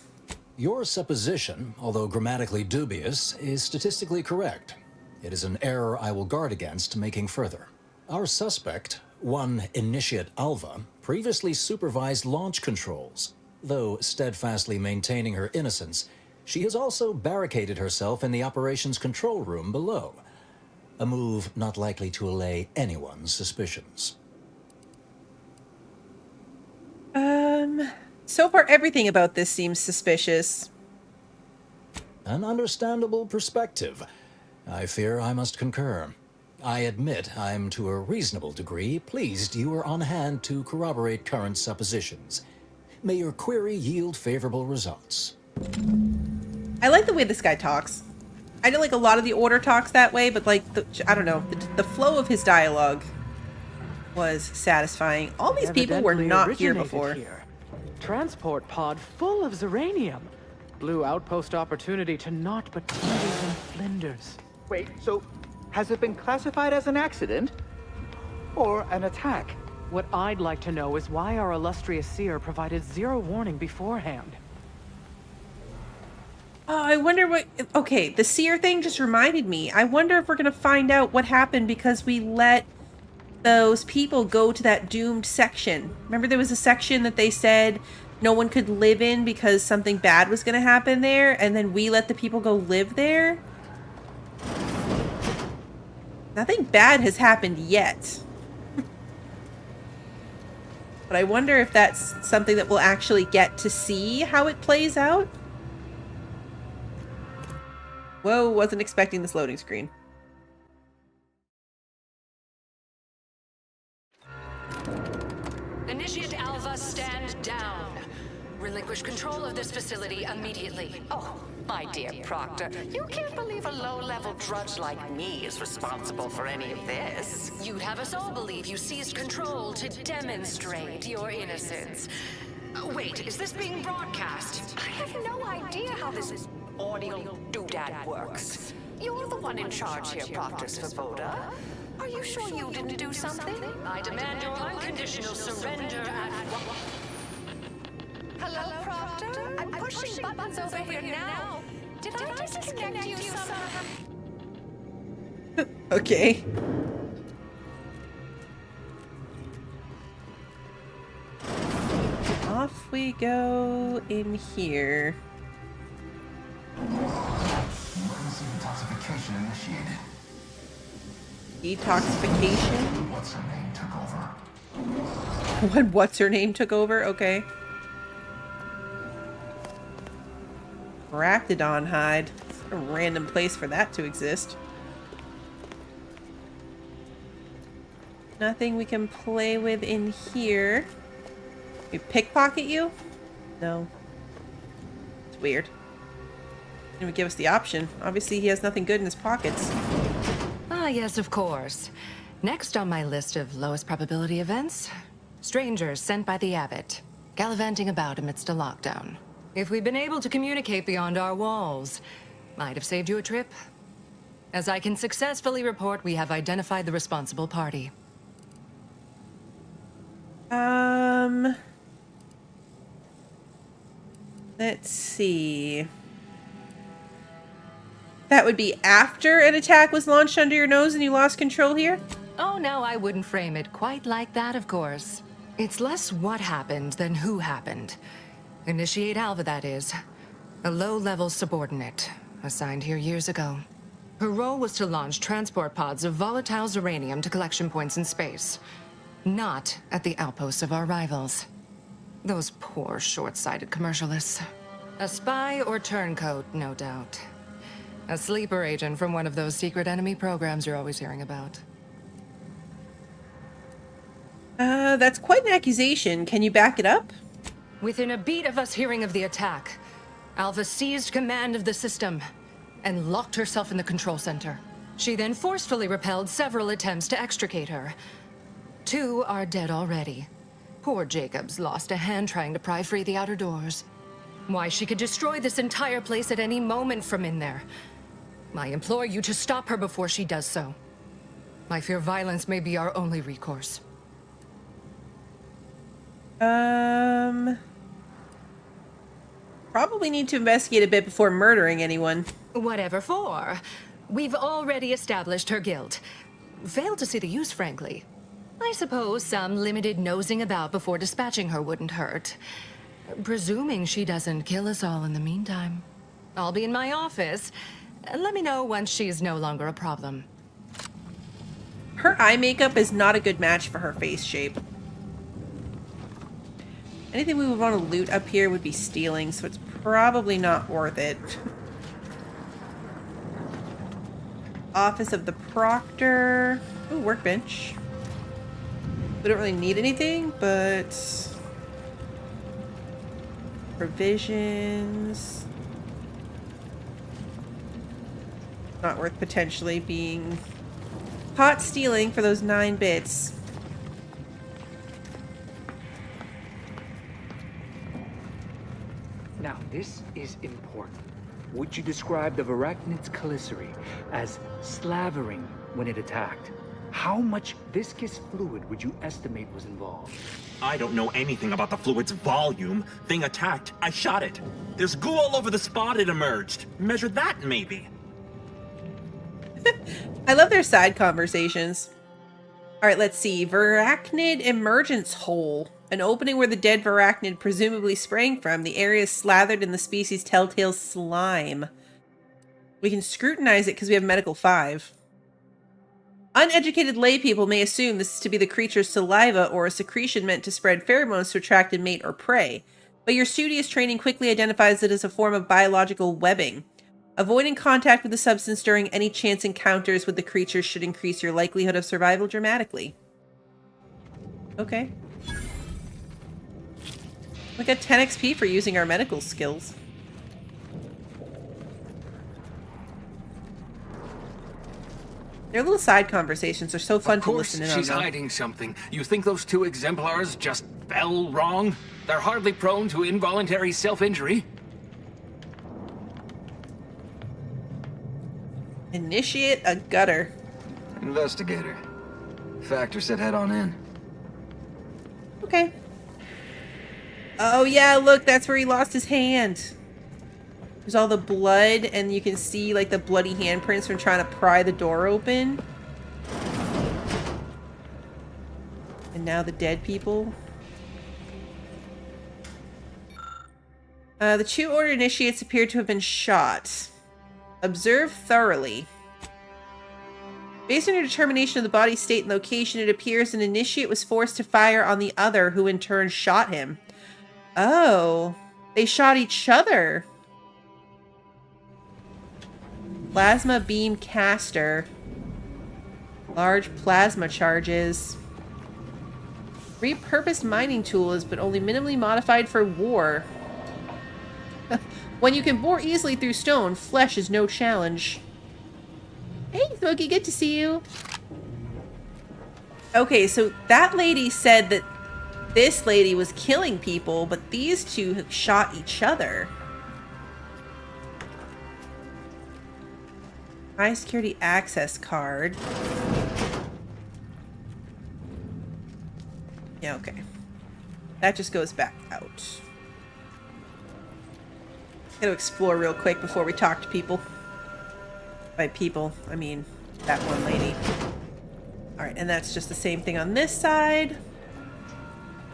Your supposition, although grammatically dubious, is statistically correct. It is an error I will guard against making further. Our suspect, one Initiate Alva, previously supervised launch controls. Though steadfastly maintaining her innocence, she has also barricaded herself in the operations control room below. A move not likely to allay anyone's suspicions. So far everything about this seems suspicious. An understandable perspective. I fear I must concur. I admit I'm to a reasonable degree pleased you are on hand to corroborate current suppositions. May your query yield favorable results. I like the way this guy talks. I know like a lot of the Order talks that way, but like, I don't know, the flow of his dialogue was satisfying. All these people were not here before. Transport pod full of Zeranium. Blue outpost opportunity to naught but flinders and flinders. Wait, so has it been classified as an accident? Or an attack? What I'd like to know is why our illustrious seer provided zero warning beforehand. I wonder what... Okay, the seer thing just reminded me. I wonder if we're going to find out what happened because we let those people go to that doomed section. Remember there was a section that they said no one could live in because something bad was going to happen there, and then we let the people go live there? Nothing bad has happened yet. But I wonder if that's something that we'll actually get to see how it plays out. Whoa, wasn't expecting this loading screen. Initiate Alva, stand down. Relinquish control of this facility immediately. Oh, my dear Proctor, you can't believe a low-level drudge like me is responsible for any of this. You'd have us all believe you seized control to demonstrate your innocence. Wait, is this being broadcast? I have no idea how this audio doodad works. You're the one in charge here, Proctor Svoboda. Are you sure you didn't do something? I demand your unconditional surrender at... Hello, Proctor? I'm pushing buttons over here now. Did I disconnect you somehow? Okay. Off we go in here. Emergency detoxification initiated. Detoxification? What's her name took over. When what's her name took over? Okay. Raptidon hide. It's a random place for that to exist. Nothing we can play with in here. We pickpocket you? No. It's weird. Didn't even give us the option. Obviously he has nothing good in his pockets. Ah, yes, of course. Next on my list of lowest probability events, strangers sent by the Abbot, gallivanting about amidst a lockdown. If we'd been able to communicate beyond our walls, might have saved you a trip. As I can successfully report, we have identified the responsible party. Let's see. That would be after an attack was launched under your nose and you lost control here? Oh, no, I wouldn't frame it quite like that, of course. It's less what happened than who happened. Initiate Alva, that is. A low-level subordinate, assigned here years ago. Her role was to launch transport pods of volatile Zeranium to collection points in space. Not at the outposts of our rivals. Those poor, short-sighted commercialists. A spy or turncoat, no doubt. A sleeper agent from one of those secret enemy programs you're always hearing about. That's quite an accusation. Can you back it up? Within a beat of us hearing of the attack, Alva seized command of the system and locked herself in the control center. She then forcefully repelled several attempts to extricate her. 2 are dead already. Poor Jacobs lost a hand trying to pry free the outer doors. Why, she could destroy this entire place at any moment from in there. I implore you to stop her before she does so. I fear violence may be our only recourse. Probably need to investigate a bit before murdering anyone. Whatever for. We've already established her guilt. Failed to see the use, frankly. I suppose some limited nosing about before dispatching her wouldn't hurt. Presuming she doesn't kill us all in the meantime. I'll be in my office. Let me know once she's no longer a problem. Her eye makeup is not a good match for her face shape. Anything we would want to loot up here would be stealing, so it's probably not worth it. office of the proctor. Ooh, workbench. We don't really need anything, but provisions. Not worth potentially being caught stealing for those 9 bits. Now, this is important. Would you describe the Varachnid's Calicity as slavering when it attacked? How much viscous fluid would you estimate was involved? I don't know anything about the fluid's volume. Thing attacked, I shot it. There's goo all over the spot it emerged. Measure that, maybe. I love their side conversations. Alright, let's see. Varachnid emergence hole. An opening where the dead Varachnid presumably sprang from. The area is slathered in the species' telltale slime. We can scrutinize it because we have medical 5. Uneducated laypeople may assume this is to be the creature's saliva or a secretion meant to spread pheromones to attract a mate or prey. But your studious training quickly identifies it as a form of biological webbing. Avoiding contact with the substance during any chance encounters with the creature should increase your likelihood of survival dramatically. Okay. We got 10 XP for using our medical skills. Their little side conversations are so fun to listen in on. She's hiding something. You think those 2 exemplars just fell wrong? They're hardly prone to involuntary self-injury. Initiate a gutter. Investigator. Factor said head on in. Okay. Oh yeah, look, that's where he lost his hand. There's all the blood, and you can see like the bloody handprints from trying to pry the door open. And now the dead people. The 2 order initiates appear to have been shot. Observe thoroughly. Based on your determination of the body's state and location, it appears an initiate was forced to fire on the other, who in turn shot him. Oh, they shot each other. Plasma beam caster. Large plasma charges. Repurposed mining tool has been only minimally modified for war. When you can bore easily through stone, flesh is no challenge. Hey, Smokey, good to see you. Okay, so that lady said that this lady was killing people, but these 2 have shot each other. High security access card. Yeah, okay. That just goes back out. Gotta explore real quick before we talk to people. By people, I mean that one lady. Alright, and that's just the same thing on this side.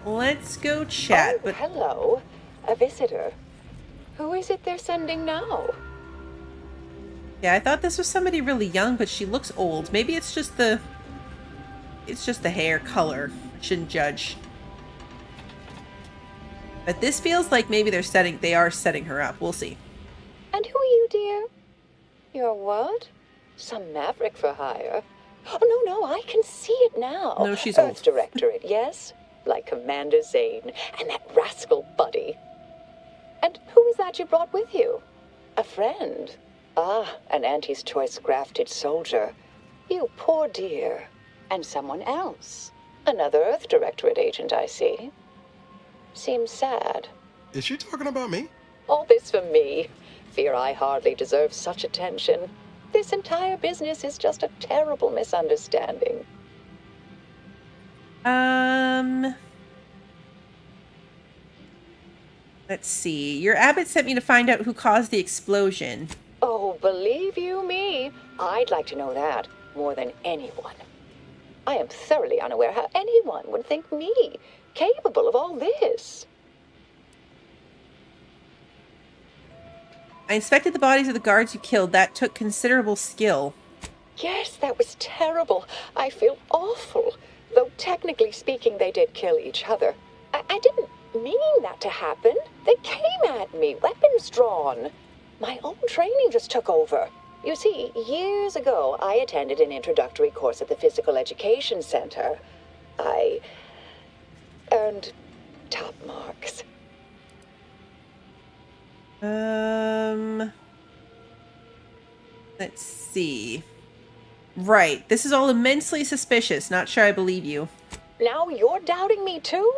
Let's go chat. Oh, hello. A visitor. Who is it they're sending now? Yeah, I thought this was somebody really young, but she looks old. Maybe it's just the... It's just the hair color. Shouldn't judge. But this feels like maybe they are setting her up. We'll see. And who are you, dear? You're what? Some maverick for hire? Oh, no, I can see it now. No, she's Earth old. Directorate, yes? Like Commander Zane and that rascal Buddy. And who is that you brought with you? A friend? Ah, an Auntie's Choice grafted soldier. You poor dear. And someone else. Another Earth Directorate agent, I see. Seems sad. Is she talking about me? All this for me. Fear I hardly deserve such attention. This entire business is just a terrible misunderstanding. Let's see. Your abbot sent me to find out who caused the explosion. Oh, believe you me, I'd like to know that more than anyone. I am thoroughly unaware how anyone would think me capable of all this. I inspected the bodies of the guards you killed. That took considerable skill. Yes, that was terrible. I feel awful. Though technically speaking, they did kill each other. I didn't mean that to happen. They came at me, weapons drawn. My own training just took over. You see, years ago, I attended an introductory course at the Physical Education Center. I earned top marks. Let's see. Right. This is all immensely suspicious. Not sure I believe you. Now you're doubting me too?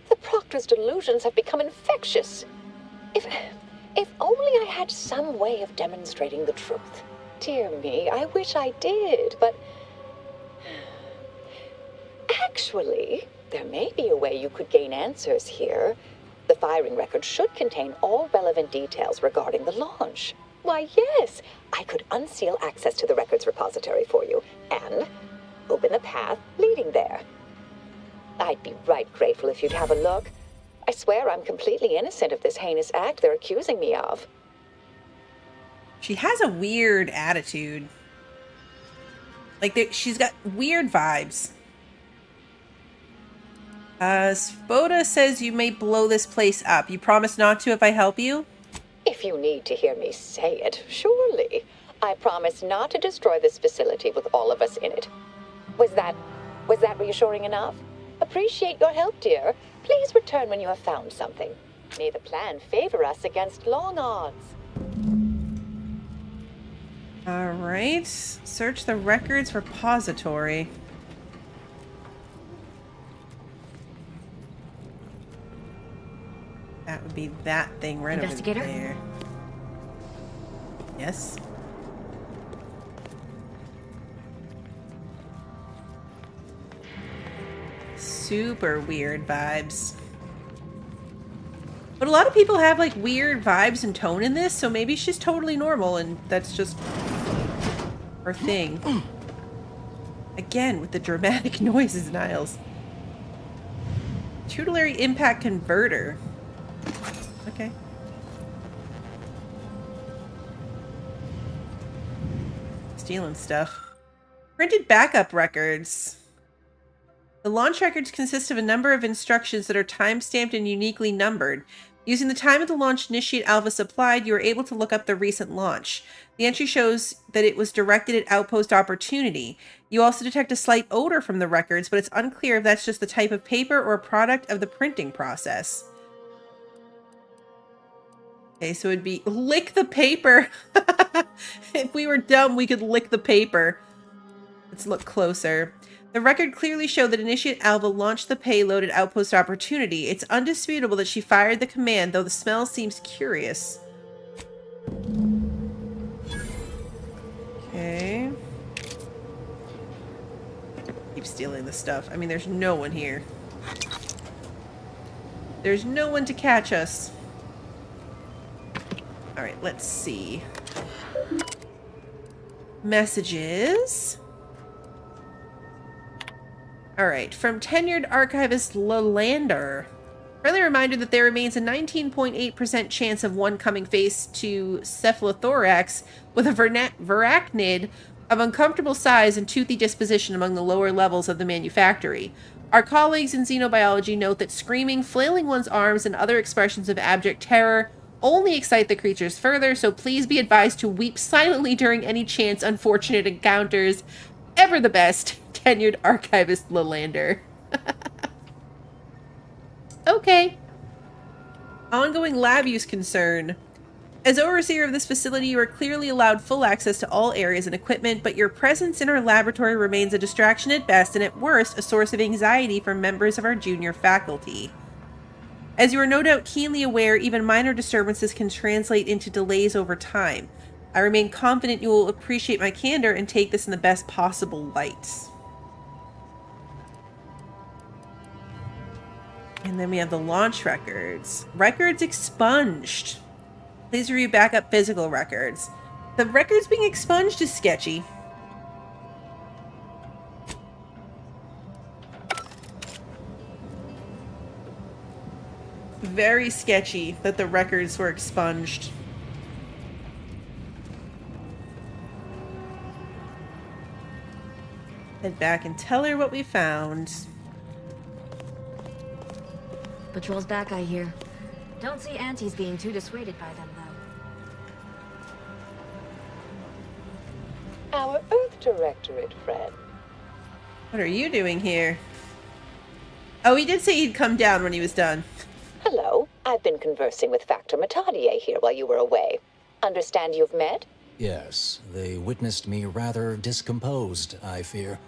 The Proctor's delusions have become infectious. If only I had some way of demonstrating the truth. Dear me, I wish I did, but... Actually, there may be a way you could gain answers here. The firing record should contain all relevant details regarding the launch. Why, yes, I could unseal access to the records repository for you, and open the path leading there. I'd be right grateful if you'd have a look. I swear I'm completely innocent of this heinous act they're accusing me of. She has a weird attitude. Like, she's got weird vibes. Spoda says you may blow this place up. You promise not to if I help you? If you need to hear me say it, surely. I promise not to destroy this facility with all of us in it. Was that reassuring enough? Appreciate your help, dear. Please return when you have found something. May the plan favor us against long odds. All right. Search the records repository. That would be that thing right over there. Yes. Super weird vibes. But a lot of people have like weird vibes and tone in this, so maybe she's totally normal and that's just her thing. Again, with the dramatic noises, Niles. Tutelary impact converter. Okay. Stealing stuff. Printed backup records. The launch records consist of a number of instructions that are time-stamped and uniquely numbered. Using the time of the launch initiate alpha supplied, you are able to look up the recent launch. The entry shows that it was directed at Outpost Opportunity. You also detect a slight odor from the records, but it's unclear if that's just the type of paper or a product of the printing process. Okay, so it'd be lick the paper. If we were dumb, we could lick the paper. Let's look closer. The record clearly showed that Initiate Alva launched the payload at Outpost Opportunity. It's undisputable that she fired the command, though the smell seems curious. Okay. Keep stealing the stuff. I mean, there's no one here. There's no one to catch us. Alright, let's see. Messages. Alright, from tenured archivist Lalander. Friendly reminder that there remains a 19.8% chance of one coming face to cephalothorax with a varachnid of uncomfortable size and toothy disposition among the lower levels of the manufactory. Our colleagues in xenobiology note that screaming, flailing one's arms, and other expressions of abject terror only excite the creatures further, so please be advised to weep silently during any chance unfortunate encounters. Ever the best, tenured archivist Lalander. Okay. Ongoing lab use concern. As overseer of this facility, you are clearly allowed full access to all areas and equipment, but your presence in our laboratory remains a distraction at best and at worst a source of anxiety for members of our junior faculty. As you are no doubt keenly aware, even minor disturbances can translate into delays over time. I remain confident you will appreciate my candor and take this in the best possible light. And then we have the launch records. Records expunged. Please review backup physical records. The records being expunged is sketchy. Very sketchy that the records were expunged. Head back and tell her what we found. Patrol's back, I hear. Don't see Auntie's being too dissuaded by them, though. Our Earth Directorate friend. What are you doing here? Oh, he did say he'd come down when he was done. Hello. I've been conversing with Factor Matadier here while you were away. Understand you've met? Yes, they witnessed me rather discomposed, I fear.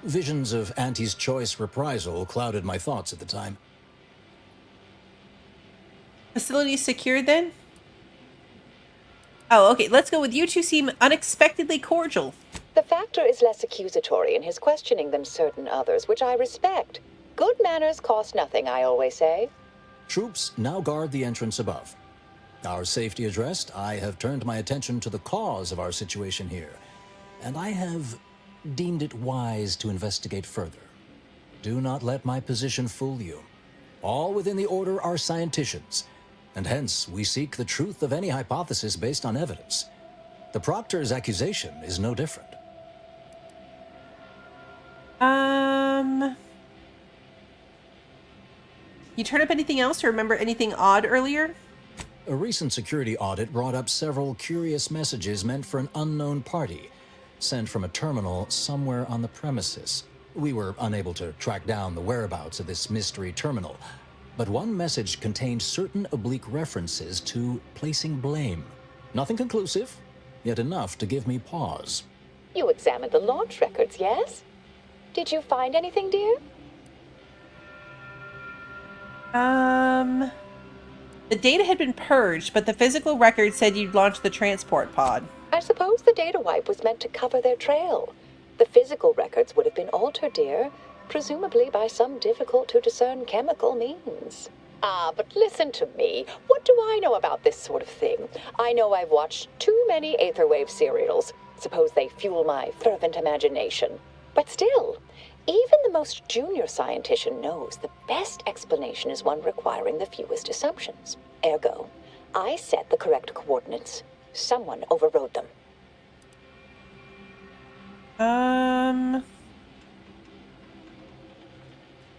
Visions of Auntie's choice reprisal clouded my thoughts at the time. Facility secured then? Oh, okay, let's go with you two seem unexpectedly cordial. The Factor is less accusatory in his questioning than certain others, which I respect. Good manners cost nothing, I always say. Troops now guard the entrance above. Our safety addressed, I have turned my attention to the cause of our situation here, and I have deemed it wise to investigate further. Do not let my position fool you. All within the Order are scienticians, and hence we seek the truth of any hypothesis based on evidence. The Proctor's accusation is no different. You turn up anything else or remember anything odd earlier? A recent security audit brought up several curious messages meant for an unknown party, sent from a terminal somewhere on the premises. We were unable to track down the whereabouts of this mystery terminal, but one message contained certain oblique references to placing blame. Nothing conclusive, yet enough to give me pause. You examined the launch records, yes? Did you find anything, dear? The data had been purged, but the physical record said you'd launched the transport pod. I suppose the data wipe was meant to cover their trail. The physical records would have been altered, dear, presumably by some difficult-to-discern chemical means. Ah, but listen to me. What do I know about this sort of thing? I know I've watched too many Aetherwave serials. Suppose they fuel my fervent imagination. But still, even the most junior scientician knows the best explanation is one requiring the fewest assumptions. Ergo, I set the correct coordinates. Someone overrode them.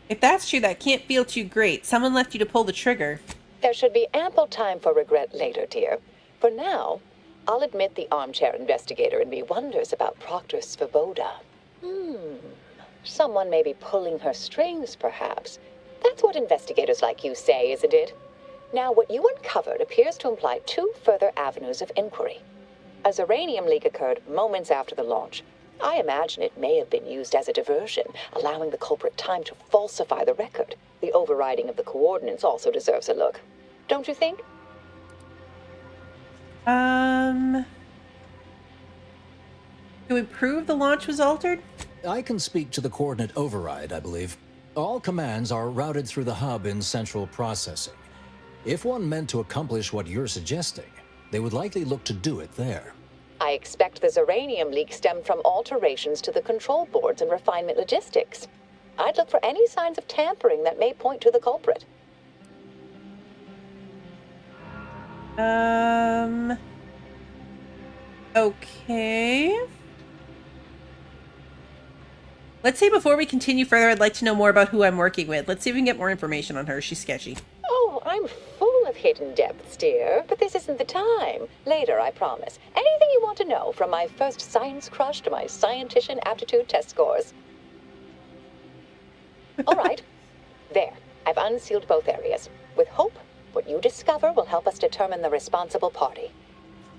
If that's true, that can't feel too great. Someone left you to pull the trigger. There should be ample time for regret later, dear. For now, I'll admit the armchair investigator in me wonders about Proctor Svoboda. Someone may be pulling her strings, perhaps. That's what investigators like you say, isn't it? Now, what you uncovered appears to imply two further avenues of inquiry. A uranium leak occurred moments after the launch. I imagine it may have been used as a diversion, allowing the culprit time to falsify the record. The overriding of the coordinates also deserves a look. Don't you think? Can we prove the launch was altered? I can speak to the coordinate override, I believe. All commands are routed through the hub in central processing. If one meant to accomplish what you're suggesting, they would likely look to do it there. I expect the uranium leak stemmed from alterations to the control boards and refinement logistics. I'd look for any signs of tampering that may point to the culprit. Okay. Let's say before we continue further, I'd like to know more about who I'm working with. Let's see if we can get more information on her. She's sketchy. Oh, I'm full of hidden depths, dear, but this isn't the time. Later, I promise. Anything you want to know, from my first science crush to my scientician aptitude test scores. All right. There. I've unsealed both areas. With hope, what you discover will help us determine the responsible party.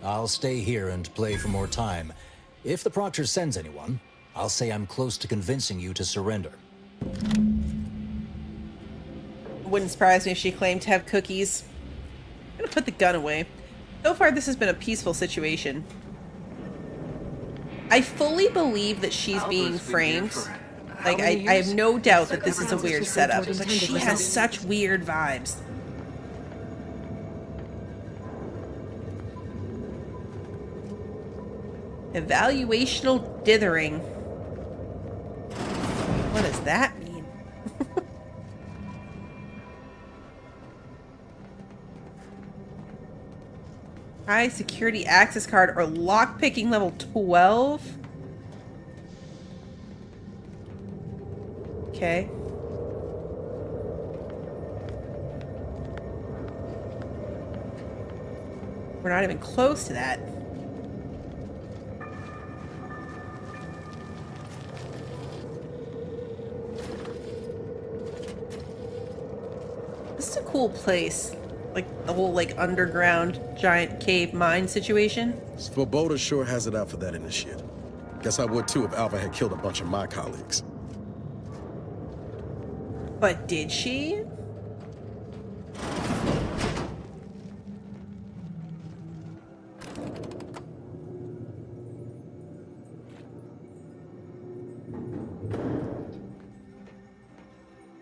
I'll stay here and play for more time. If the Proctor sends anyone, I'll say I'm close to convincing you to surrender. Wouldn't surprise me if she claimed to have cookies. I'm gonna put the gun away. So far, this has been a peaceful situation. I fully believe that she's being framed. Like, I have no doubt that this is a weird setup, but she has such weird vibes. Evaluational dithering. What does that mean? High security access card or lockpicking level 12? Okay. We're not even close to that. cool place. Like the whole like underground giant cave mine situation. Svoboda sure has it out for that initiate. Guess I would too if Alva had killed a bunch of my colleagues. But did she?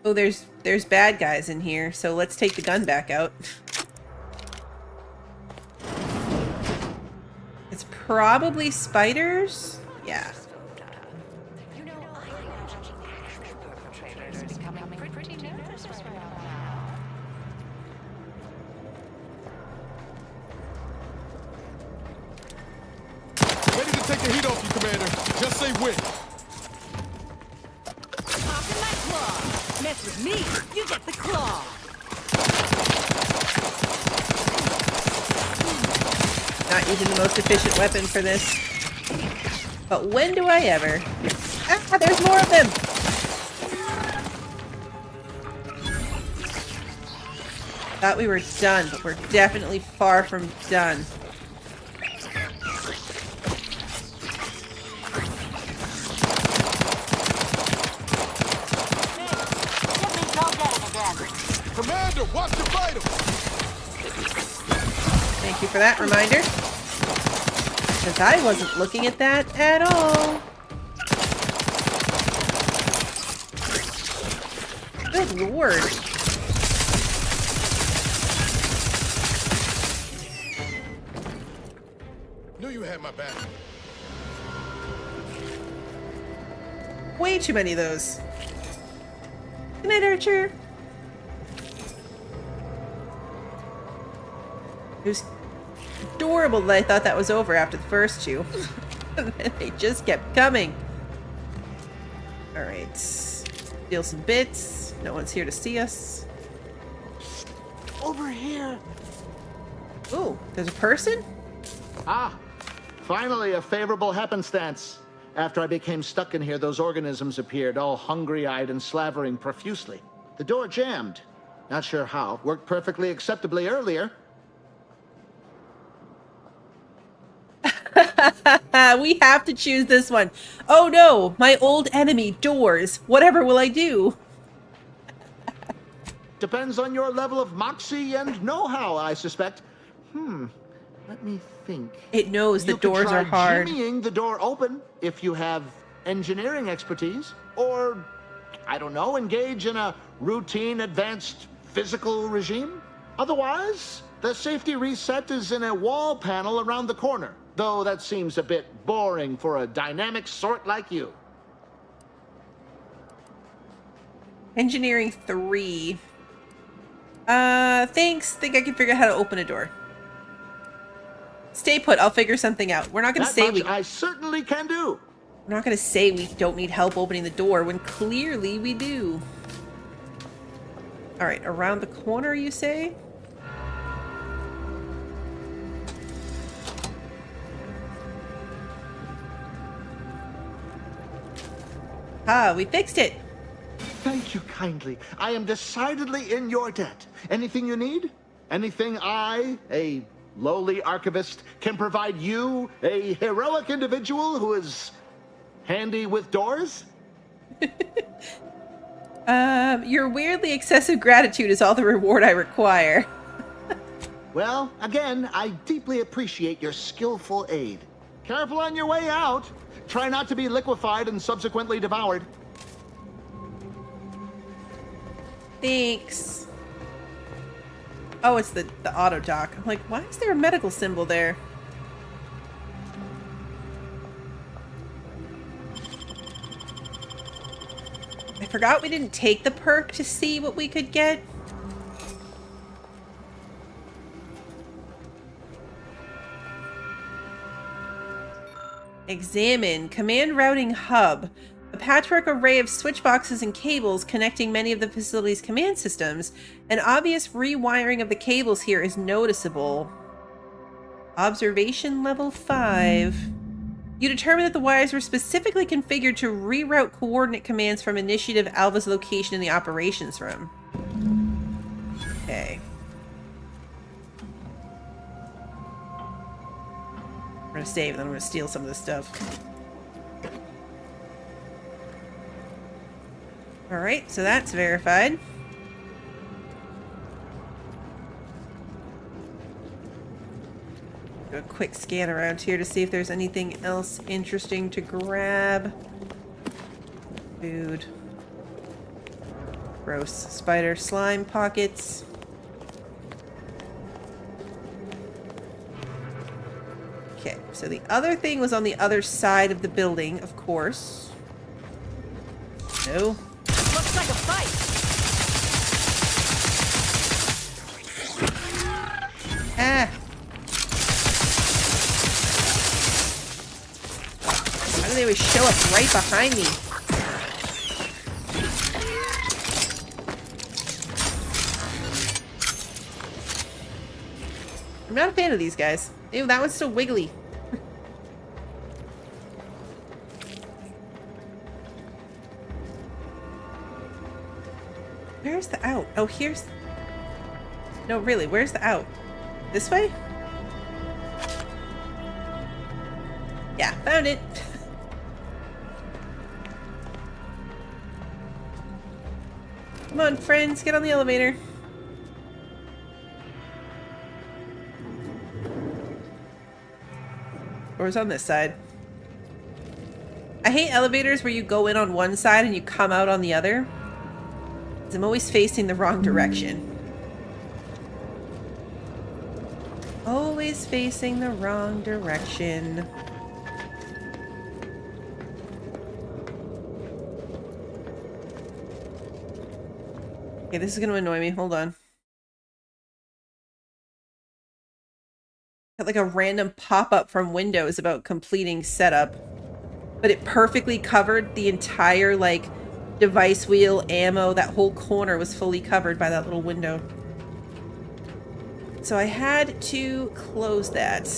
Oh, there's bad guys in here, so let's take the gun back out. It's probably spiders? Yeah. Ready to take the heat off you, Commander. Just say when. Mess with me, you get the claw. Not using the most efficient weapon for this. But when do I ever? Ah, there's more of them! Thought we were done, but we're definitely far from done. Commander, watch your vitals! Thank you for that reminder. Because I wasn't looking at that at all. Good lord. Knew you had my back. Way too many of those. Good night, Archer. It was adorable that I thought that was over after the first two. And then they just kept coming. Alright. Steal some bits. No one's here to see us. Over here. Ooh, there's a person? Ah, finally a favorable happenstance. After I became stuck in here, those organisms appeared, all hungry-eyed and slavering profusely. The door jammed. Not sure how. Worked perfectly acceptably earlier. We have to choose this one. Oh no, my old enemy, doors. Whatever will I do? Depends on your level of moxie and know-how, I suspect. Let me think. It knows the You could doors try are hard. jimmying the door open if you have engineering expertise. Or, I don't know, engage in a routine advanced physical regime. Otherwise, the safety reset is in a wall panel around the corner. Though that seems a bit boring for a dynamic sort like you. Engineering 3. Thanks. Think I can figure out how to open a door. Stay put. I'll figure something out. We're not going to say we... I certainly can do. We're not going to say we don't need help opening the door when clearly we do. All right, around the corner, you say? Ah, we fixed it. Thank you kindly. I am decidedly in your debt. Anything you need? Anything I, a lowly archivist, can provide you, a heroic individual who is handy with doors? Your weirdly excessive gratitude is all the reward I require. Well, again, I deeply appreciate your skillful aid. Careful on your way out. Try not to be liquefied and subsequently devoured. Thanks. Oh, it's the auto dock. I'm like, why is there a medical symbol there? I forgot we didn't take the perk to see what we could get. Examine. Command routing hub. A patchwork array of switch boxes and cables connecting many of the facility's command systems. An obvious rewiring of the cables here is noticeable. Observation level 5. You determine that the wires were specifically configured to reroute coordinate commands from Initiative Alva's location in the operations room. Okay. gonna save and then I'm gonna steal some of this stuff. Alright, so that's verified. Do a quick scan around here to see if there's anything else interesting to grab. Food. Gross. Spider slime pockets. Okay, so the other thing was on the other side of the building, of course. No. Looks like a fight. Ah! Why do they always show up right behind me? I'm not a fan of these guys. Ew, that one's so wiggly. Where's the out? Oh, here's... No, really, where's the out? This way? Yeah, found it. Come on, friends, get on the elevator. Or is it on this side? I hate elevators where you go in on one side and you come out on the other. I'm always facing the wrong direction. Always facing the wrong direction. Okay, this is gonna annoy me. Hold on. Got like a random pop-up from Windows about completing setup. But it perfectly covered the entire, like, device wheel, ammo, that whole corner was fully covered by that little window. So I had to close that.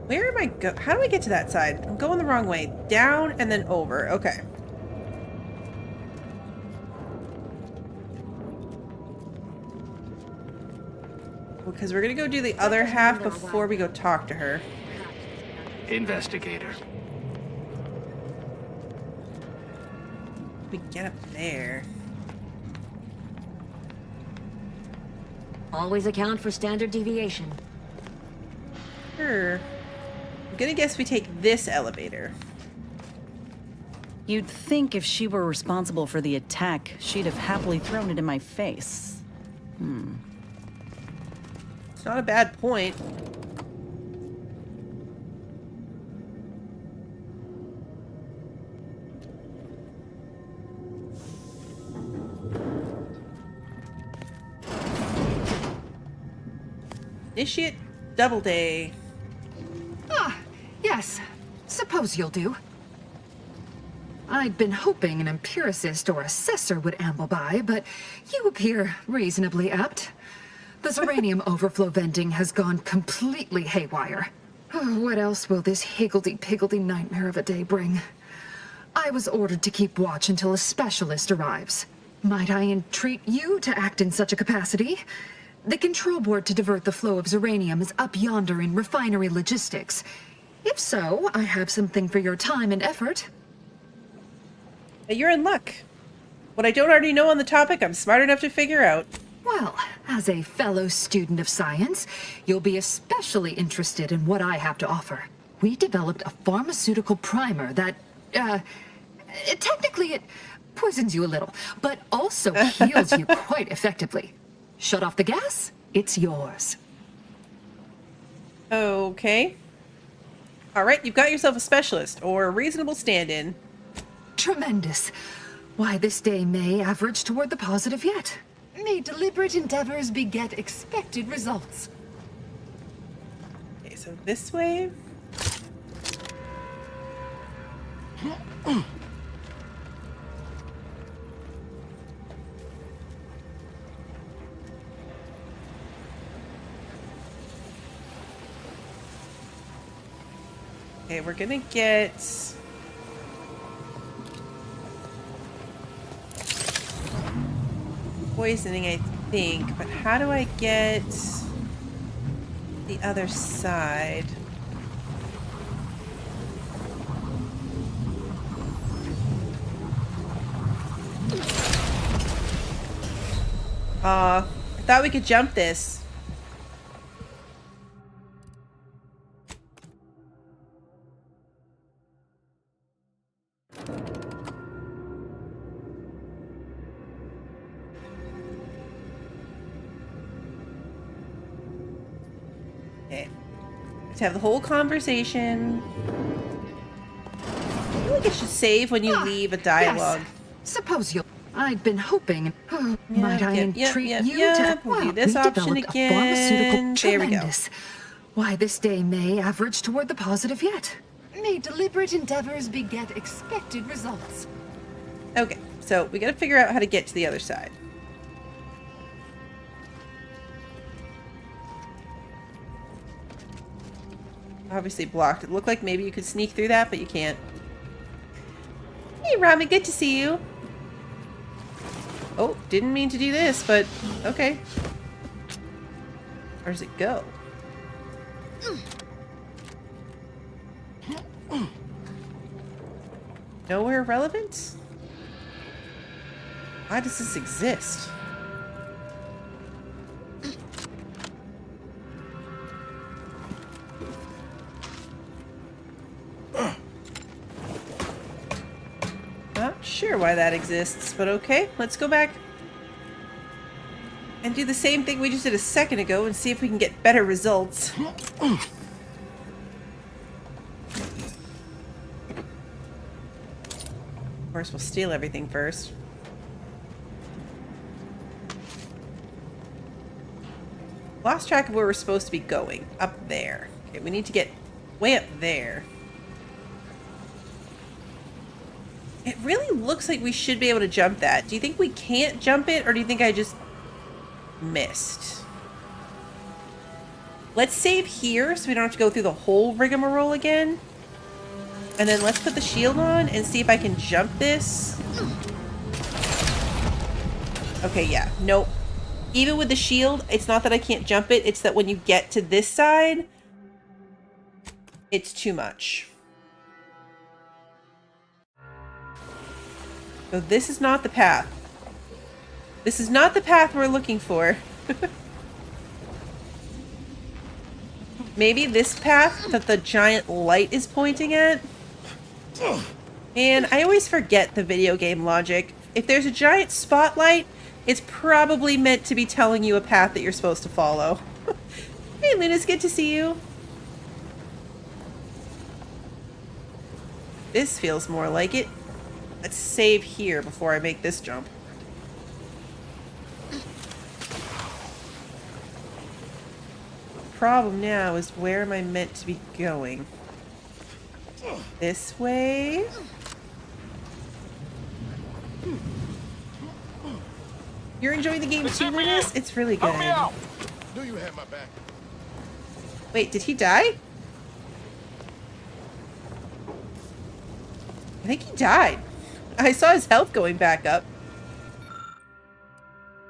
Where am I go? How do I get to that side? I'm going the wrong way. Down and then over. Okay. Because we're gonna go do the other half before we go talk to her. Investigator. We get up there. Always account for standard deviation. Sure. I'm gonna guess we take this elevator. You'd think if she were responsible for the attack, she'd have happily thrown it in my face. It's not a bad point. Initiate Doubleday. Ah, yes. Suppose you'll do. I'd been hoping an empiricist or assessor would amble by, but you appear reasonably apt. The Zeranium overflow vending has gone completely haywire. Oh, what else will this higgledy-piggledy nightmare of a day bring? I was ordered to keep watch until a specialist arrives. Might I entreat you to act in such a capacity? The control board to divert the flow of Zeranium is up yonder in refinery logistics. If so, I have something for your time and effort. You're in luck. What I don't already know on the topic, I'm smart enough to figure out. Well, as a fellow student of science, you'll be especially interested in what I have to offer. We developed a pharmaceutical primer that, technically it poisons you a little, but also heals you quite effectively. Shut off the gas, it's yours. Okay. Alright, you've got yourself a specialist, or a reasonable stand-in. Tremendous. Why, this day may average toward the positive yet. May deliberate endeavors beget expected results. Okay, so this way. Okay, we're gonna get... poisoning, I think, but how do I get the other side? I thought we could jump this. Okay. Let's have the whole conversation. I feel like it should save when you leave a dialogue. Yes. Suppose you'll... I'd been hoping... Oh, Yeah, might I entreat you to... We'll do Well, this we option developed again. a pharmaceutical There we go. tremendous. Why, this day may average toward the positive yet. May deliberate endeavors beget expected results. Okay, so we gotta figure out how to get to the other side. Obviously blocked. It looked like maybe you could sneak through that, but you can't. Hey, Rami, good to see you. Oh, didn't mean to do this, but okay. Where does it go? Nowhere relevant? Why does this exist? Not sure why that exists, but okay. Let's go back and do the same thing we just did a second ago and see if we can get better results. Of course, we'll steal everything first. Lost track of where we're supposed to be going. Up there. Okay, we need to get way up there. It really looks like we should be able to jump that. Do you think we can't jump it, or do you think I just missed? Let's save here so we don't have to go through the whole rigmarole again. And then let's put the shield on and see if I can jump this. Okay, yeah. Nope. Even with the shield, it's not that I can't jump it. It's that when you get to this side, it's too much. So this is not the path. This is not the path we're looking for. Maybe this path that the giant light is pointing at? And I always forget the video game logic. If there's a giant spotlight, it's probably meant to be telling you a path that you're supposed to follow. Hey, Luna's good to see you. This feels more like it. Let's save here before I make this jump. Problem now is, where am I meant to be going? This way? You're enjoying the game too, Newness? It's really good. Do you have my back? Wait, did he die? I think he died. I saw his health going back up.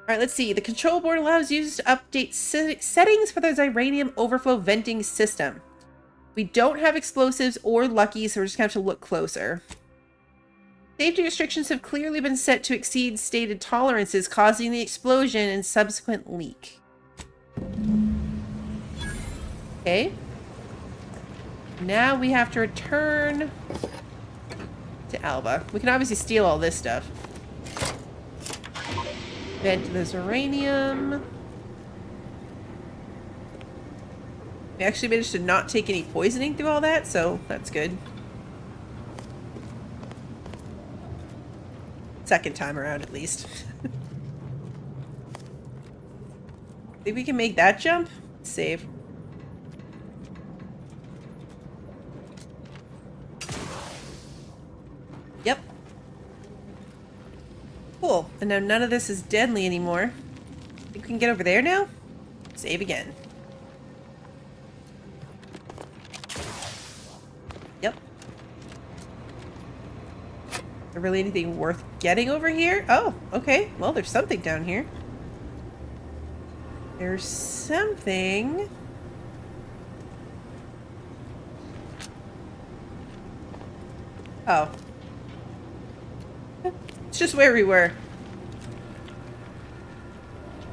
Alright, let's see. The control board allows users to update settings for the Ziranium overflow venting system. We don't have explosives or lucky, so we're just going to have to look closer. Safety restrictions have clearly been set to exceed stated tolerances, causing the explosion and subsequent leak. Okay. Now we have to return to Alba. We can obviously steal all this stuff. Vent the uranium. We actually managed to not take any poisoning through all that, so that's good. Second time around, at least. Think we can make that jump? Save. Yep. Cool. And now none of this is deadly anymore. Think we can get over there now? Save again. Yep. Is there really anything worth getting over here? Oh, okay. Well, there's something down here. There's something. Oh. It's just where we were.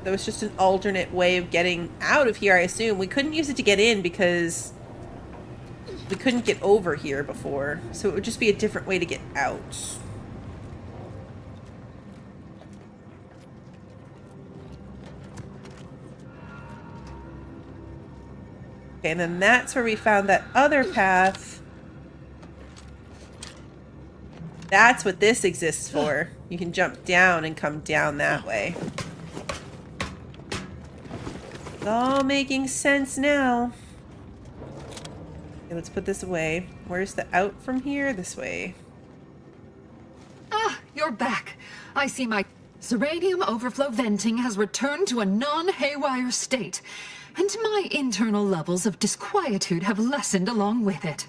There was just an alternate way of getting out of here, I assume. We couldn't use it to get in because we couldn't get over here before. So it would just be a different way to get out. Okay, and then that's where we found that other path. That's what this exists for. You can jump down and come down that way. It's all making sense now. Okay, let's put this away. Where's the out from here? This way. Ah, you're back. I see my Zeranium overflow venting has returned to a non-haywire state, and my internal levels of disquietude have lessened along with it.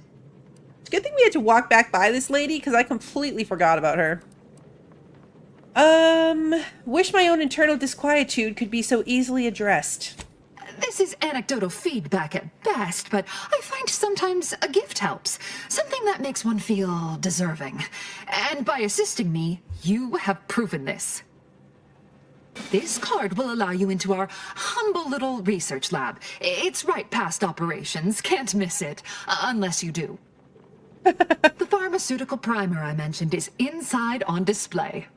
It's a good thing we had to walk back by this lady, because I completely forgot about her. Wish my own internal disquietude could be so easily addressed. This is anecdotal feedback at best, but I find sometimes a gift helps. Something that makes one feel deserving. And by assisting me, you have proven this. This card will allow you into our humble little research lab. It's right past operations, can't miss it, unless you do. The pharmaceutical primer I mentioned is inside on display.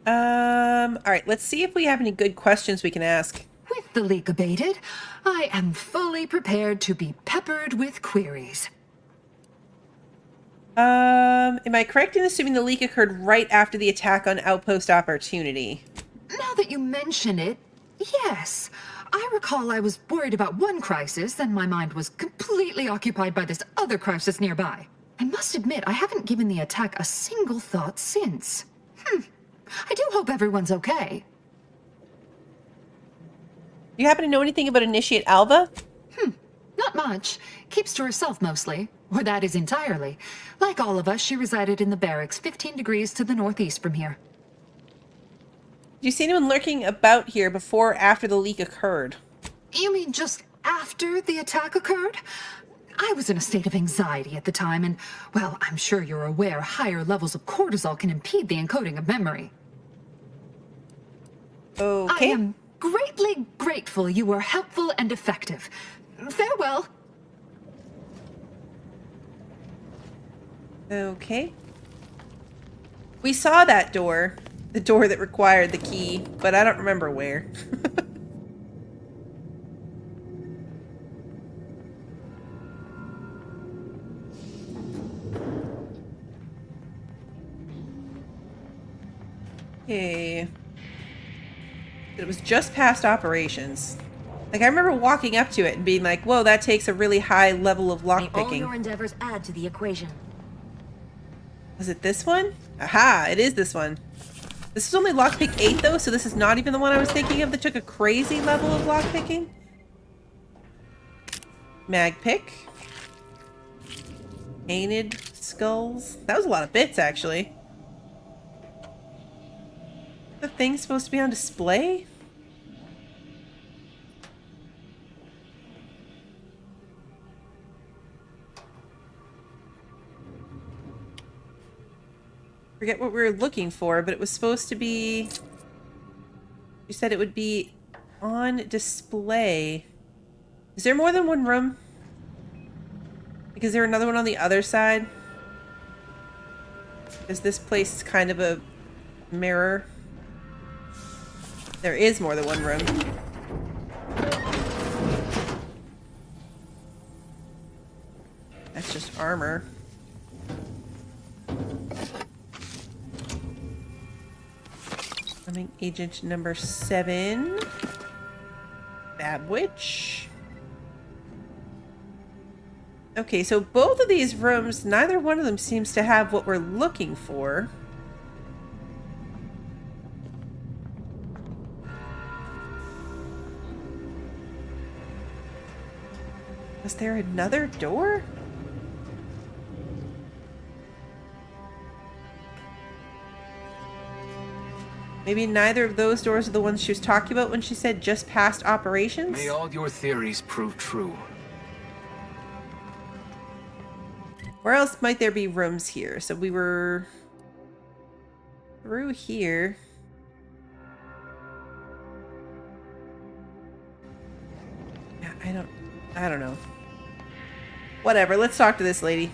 Alright, let's see if we have any good questions we can ask. With the leak abated, I am fully prepared to be peppered with queries. Am I correct in assuming the leak occurred right after the attack on Outpost Opportunity? Now that you mention it, yes. I recall I was worried about one crisis, and my mind was completely occupied by this other crisis nearby. I must admit, I haven't given the attack a single thought since. I do hope everyone's okay. You happen to know anything about Initiate Alva? Not much. Keeps to herself mostly. Or that is entirely. Like all of us, she resided in the barracks 15 degrees to the northeast from here. Did you see anyone lurking about here before or after the leak occurred? You mean just after the attack occurred? I was in a state of anxiety at the time, and, well, I'm sure you're aware higher levels of cortisol can impede the encoding of memory. Okay. I am greatly grateful you were helpful and effective. Farewell. Okay. We saw that door. The door that required the key, but I don't remember where. Okay. It was just past operations. Like, I remember walking up to it and being like, whoa, that takes a really high level of May all lockpicking. your endeavors add to the equation. Was it this one? Aha, it is this one. This is only lockpick 8 though, so this is not even the one I was thinking of that took a crazy level of lockpicking. Mag pick. Painted skulls. That was a lot of bits, actually. The thing's supposed to be on display? Forget what we were looking for, but it was supposed to be... You said it would be on display. Is there more than one room? Like, is there another one on the other side? Is this place kind of a mirror? There is more than one room. That's just armor. Coming agent number 7. Bad Witch. Okay, so both of these rooms, neither one of them seems to have what we're looking for. Was there another door? Maybe neither of those doors are the ones she was talking about when she said just past operations? May all your theories prove true. Where else might there be rooms here? So we were through here. I don't know. Whatever, let's talk to this lady.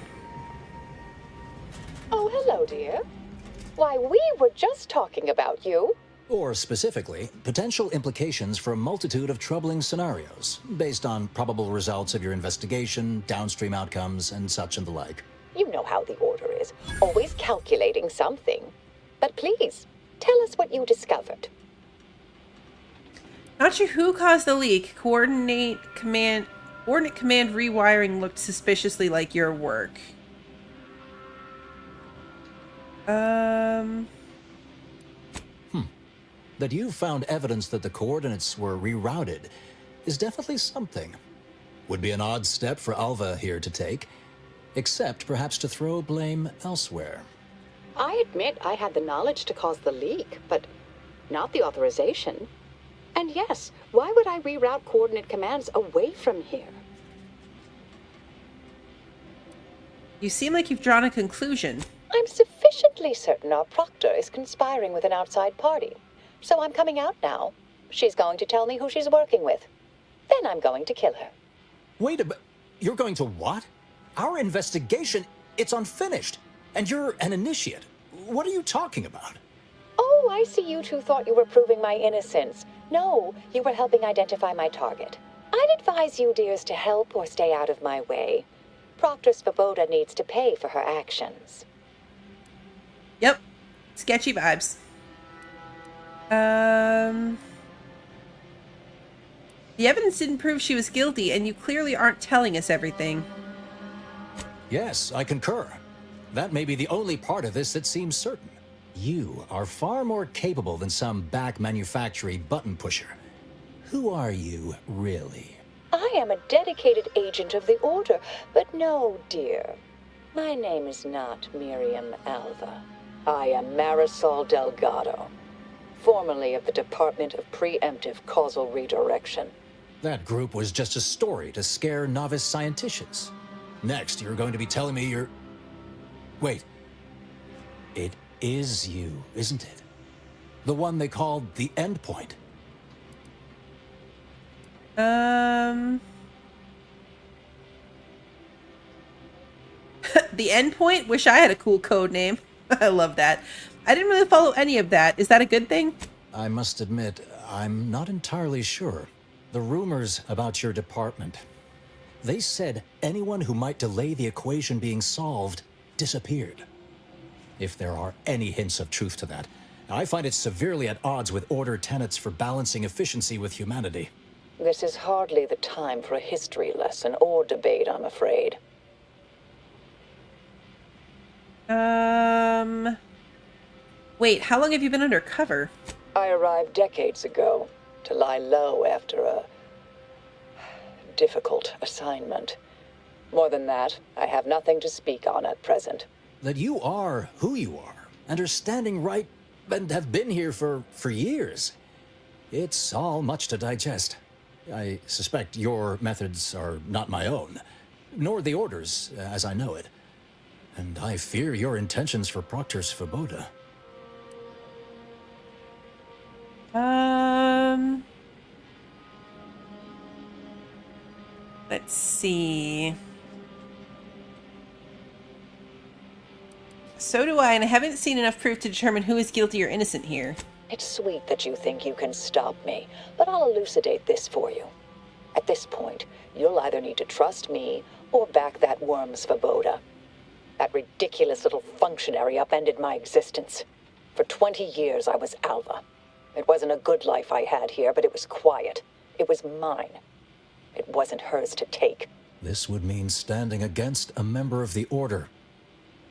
Oh, hello, dear. Why, we were just talking about you. Or specifically, potential implications for a multitude of troubling scenarios, based on probable results of your investigation, downstream outcomes, and such and the like. You know how the Order is, always calculating something. But please, tell us what you discovered. Not sure who caused the leak. Coordinate command rewiring looked suspiciously like your work. That you found evidence that the coordinates were rerouted is definitely something. Would be an odd step for Alva here to take, except perhaps to throw blame elsewhere. I admit I had the knowledge to cause the leak, but not the authorization. And yes, why would I reroute coordinate commands away from here? You seem like you've drawn a conclusion. I'm sufficiently certain our proctor is conspiring with an outside party. So I'm coming out now. She's going to tell me who she's working with. Then I'm going to kill her. Wait a minute. You're going to what? Our investigation, it's unfinished. And you're an initiate. What are you talking about? Oh, I see you two thought you were proving my innocence. No, you were helping identify my target. I'd advise you, dears, to help or stay out of my way. Proctor Svoboda needs to pay for her actions. Yep. Sketchy vibes. The evidence didn't prove she was guilty, and you clearly aren't telling us everything. Yes, I concur. That may be the only part of this that seems certain. You are far more capable than some back manufactory button pusher. Who are you, really? I am a dedicated agent of the Order, but no, dear. My name is not Miriam Alva. I am Marisol Delgado, formerly of the Department of Preemptive Causal Redirection. That group was just a story to scare novice scienticians. Next, you're going to be telling me you're... Wait. It is you, isn't it? The one they called the Endpoint. The Endpoint? Wish I had a cool code name. I love that. I didn't really follow any of that. Is that a good thing? I must admit, I'm not entirely sure. The rumors about your department. They said anyone who might delay the equation being solved disappeared. If there are any hints of truth to that, I find it severely at odds with Order tenets for balancing efficiency with humanity. This is hardly the time for a history lesson or debate, I'm afraid. Wait, how long have you been undercover? I arrived decades ago to lie low after a difficult assignment. More than that, I have nothing to speak on at present. That you are who you are, and are standing right, and have been here for years. It's all much to digest. I suspect your methods are not my own, nor the Order's, as I know it. And I fear your intentions for Proctor Svoboda. Let's see. So do I, and I haven't seen enough proof to determine who is guilty or innocent here. It's sweet that you think you can stop me, but I'll elucidate this for you. At this point, you'll either need to trust me or back that worm Svoboda. That ridiculous little functionary upended my existence. For 20 years, I was Alva. It wasn't a good life I had here, but it was quiet. It was mine. It wasn't hers to take. This would mean standing against a member of the Order.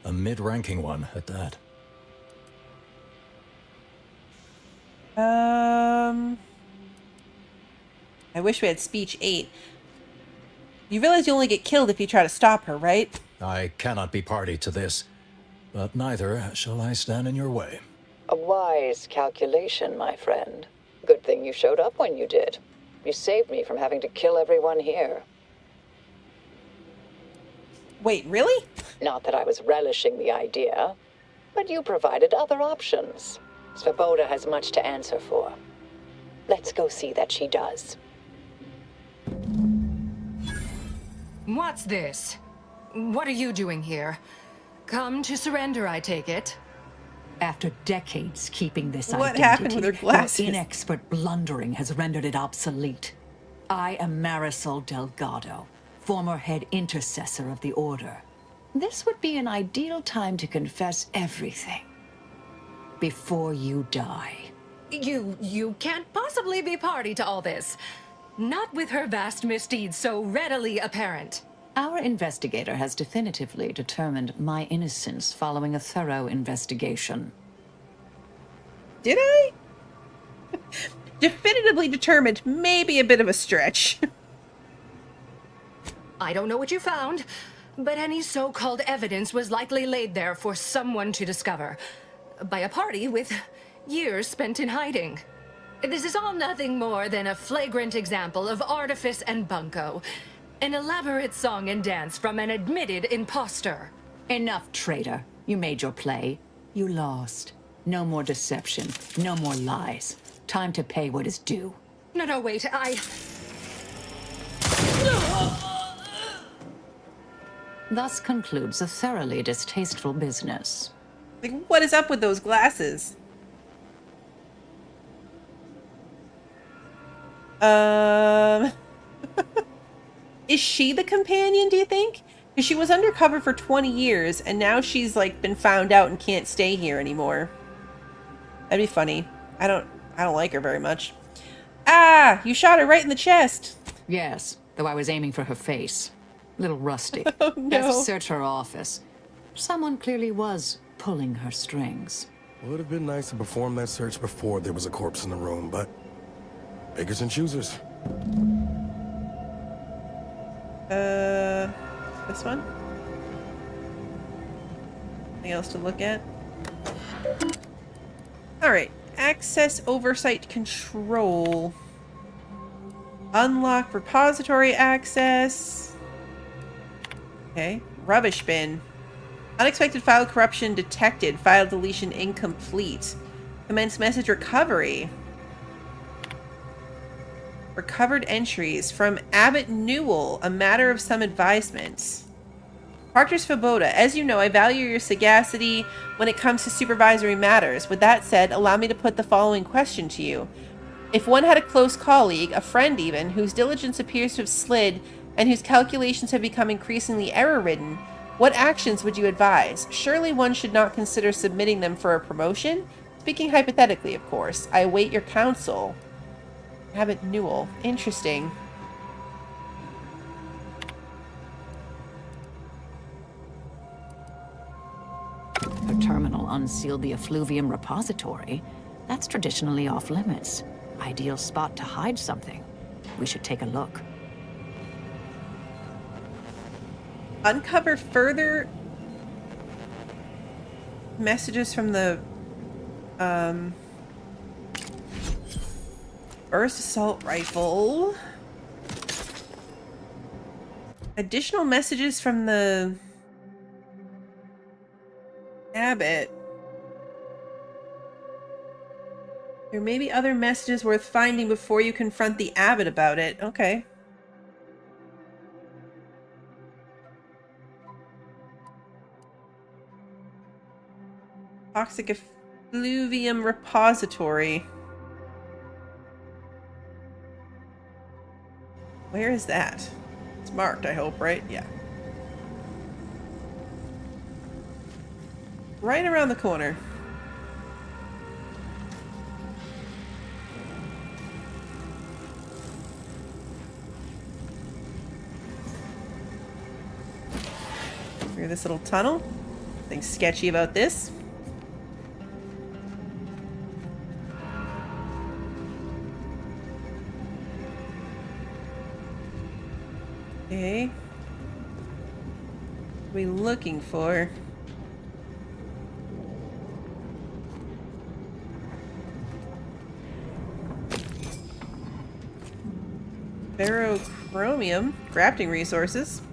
A mid-ranking one, at that. I wish we had speech 8. You realize you only get killed if you try to stop her, right? I cannot be party to this, but neither shall I stand in your way. A wise calculation, my friend. Good thing you showed up when you did. You saved me from having to kill everyone here. Wait, really? Not that I was relishing the idea, but you provided other options. Svoboda has much to answer for. Let's go see that she does. What's this? What are you doing here? Come to surrender, I take it. After decades keeping this What identity, happened with her glasses? your inexpert blundering has rendered it obsolete. I am Marisol Delgado, former head intercessor of the Order. This would be an ideal time to confess everything before you die. You can't possibly be party to all this. Not with her vast misdeeds so readily apparent. Our investigator has definitively determined my innocence following a thorough investigation. Did I? Definitively determined, maybe a bit of a stretch. I don't know what you found, but any so-called evidence was likely laid there for someone to discover. By a party with years spent in hiding. This is all nothing more than a flagrant example of artifice and bunco. An elaborate song and dance from an admitted imposter. Enough, traitor. You made your play. You lost. No more deception. No more lies. Time to pay what is due. No, wait, Thus concludes a thoroughly distasteful business. Like, what is up with those glasses? Is she the companion, do you think? Because she was undercover for 20 years, and now she's, like, been found out and can't stay here anymore. That'd be funny. I don't like her very much. Ah! You shot her right in the chest! Yes, though I was aiming for her face. Little rusty. Oh, no. Let's search her office. Someone clearly was pulling her strings. Would have been nice to perform that search before there was a corpse in the room, but beggars and choosers. This one? Anything else to look at? Alright. Access oversight control. Unlock repository access. Okay. Rubbish bin. Unexpected file corruption detected. File deletion incomplete. Commence message recovery. Recovered entries from Abbot Newell, a matter of some advisement. Partners Svoboda, as you know, I value your sagacity when it comes to supervisory matters. With that said, allow me to put the following question to you. If one had a close colleague, a friend even, whose diligence appears to have slid and whose calculations have become increasingly error-ridden, what actions would you advise? Surely one should not consider submitting them for a promotion? Speaking hypothetically, of course. I await your counsel. Abbot Newell. Interesting. Her terminal unsealed the effluvium repository. That's traditionally off limits. Ideal spot to hide something. We should take a look. Uncover further messages from the burst assault rifle. Additional messages from the Abbot. There may be other messages worth finding before you confront the Abbot about it. Okay. Toxic effluvium repository. Where is that? It's marked, I hope, right? Yeah. Right around the corner. Through this little tunnel. Nothing sketchy about this. Okay. What are we looking for? Ferrochromium. Crafting resources.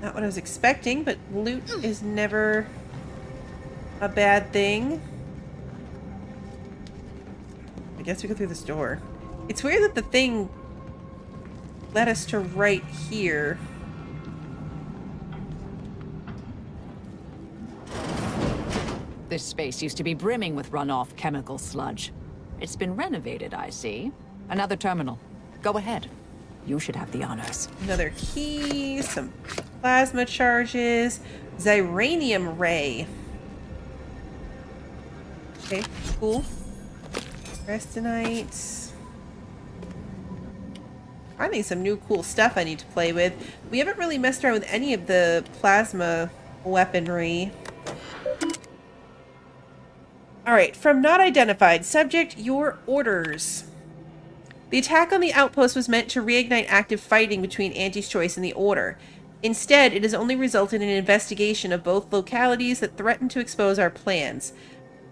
Not what I was expecting, but loot is never a bad thing. I guess we go through this door. It's weird that the thing led us to right here. This space used to be brimming with runoff chemical sludge. It's been renovated, I see. Another terminal. Go ahead. You should have the honors. Another key, some plasma charges, Ziranium ray. Okay, cool. Restonite. Finding some new cool stuff I need to play with. We haven't really messed around with any of the plasma weaponry. Alright, from not identified. Subject, your orders. The attack on the outpost was meant to reignite active fighting between Auntie's Choice and the Order. Instead, it has only resulted in an investigation of both localities that threaten to expose our plans.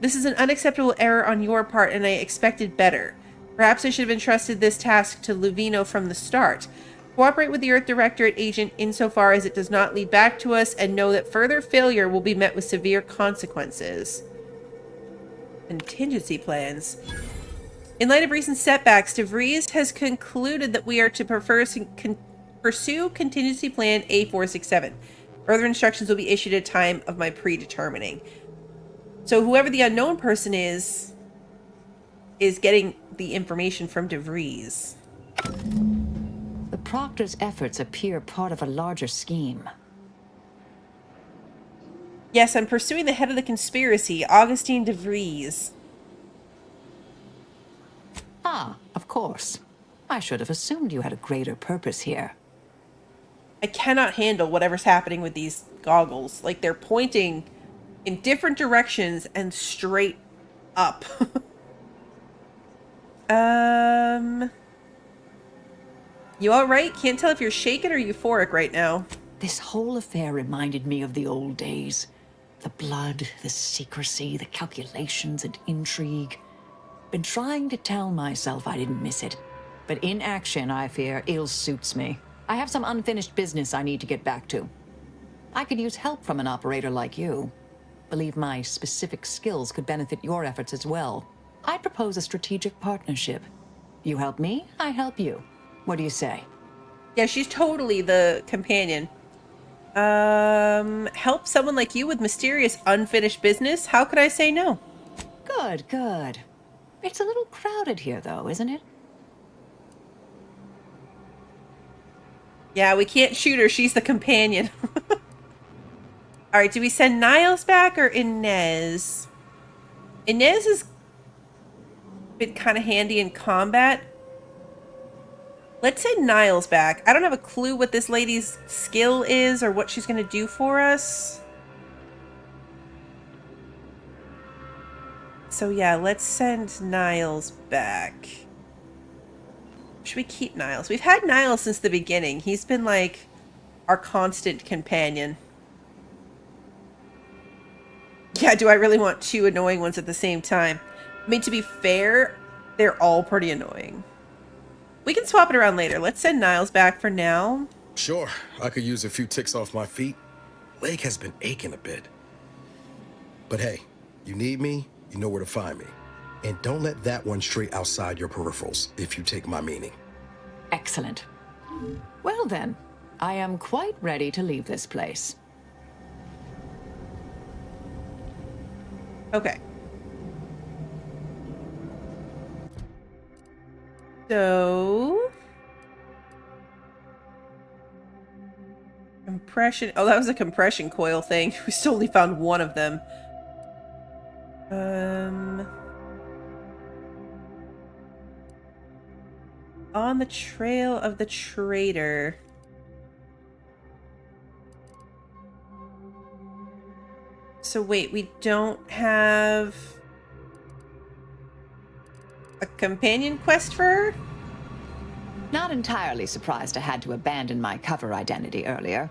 This is an unacceptable error on your part, and I expected better. Perhaps I should have entrusted this task to Luvino from the start. Cooperate with the Earth Directorate agent insofar as it does not lead back to us, and know that further failure will be met with severe consequences. Contingency plans. In light of recent setbacks, DeVries has concluded that we are to pursue contingency plan A467. Further instructions will be issued at a time of my predetermining. So whoever the unknown person is getting the information from DeVries. The Proctor's efforts appear part of a larger scheme. Yes, I'm pursuing the head of the conspiracy, Augustine DeVries. Ah, of course. I should have assumed you had a greater purpose here. I cannot handle whatever's happening with these goggles. Like, they're pointing in different directions and straight up. You alright? Can't tell if you're shaken or euphoric right now. This whole affair reminded me of the old days. The blood, the secrecy, the calculations and intrigue. Been trying to tell myself I didn't miss it. But in action, I fear, ill suits me. I have some unfinished business I need to get back to. I could use help from an operator like you. Believe my specific skills could benefit your efforts as well. I propose a strategic partnership. You help me, I help you. What do you say? Yeah, she's totally the companion. Help someone like you with mysterious unfinished business? How could I say no? Good, good. It's a little crowded here, though, isn't it? Yeah, we can't shoot her. She's the companion. Alright, do we send Niles back or Inez? Inez has been kind of handy in combat. Let's send Niles back. I don't have a clue what this lady's skill is or what she's going to do for us. So yeah, let's send Niles back. Should we keep Niles? We've had Niles since the beginning. He's been like our constant companion. Yeah, do I really want two annoying ones at the same time? I mean, to be fair, they're all pretty annoying. We can swap it around later. Let's send Niles back for now. Sure, I could use a few ticks off my feet. Leg has been aching a bit. But hey, you need me, you know where to find me. And don't let that one stray outside your peripherals, if you take my meaning. Excellent. Well then, I am quite ready to leave this place. Okay. So... compression... Oh, that was a compression coil thing. We still only found one of them. On the trail of the traitor. So wait, we don't have a companion quest for her? Not entirely surprised I had to abandon my cover identity earlier.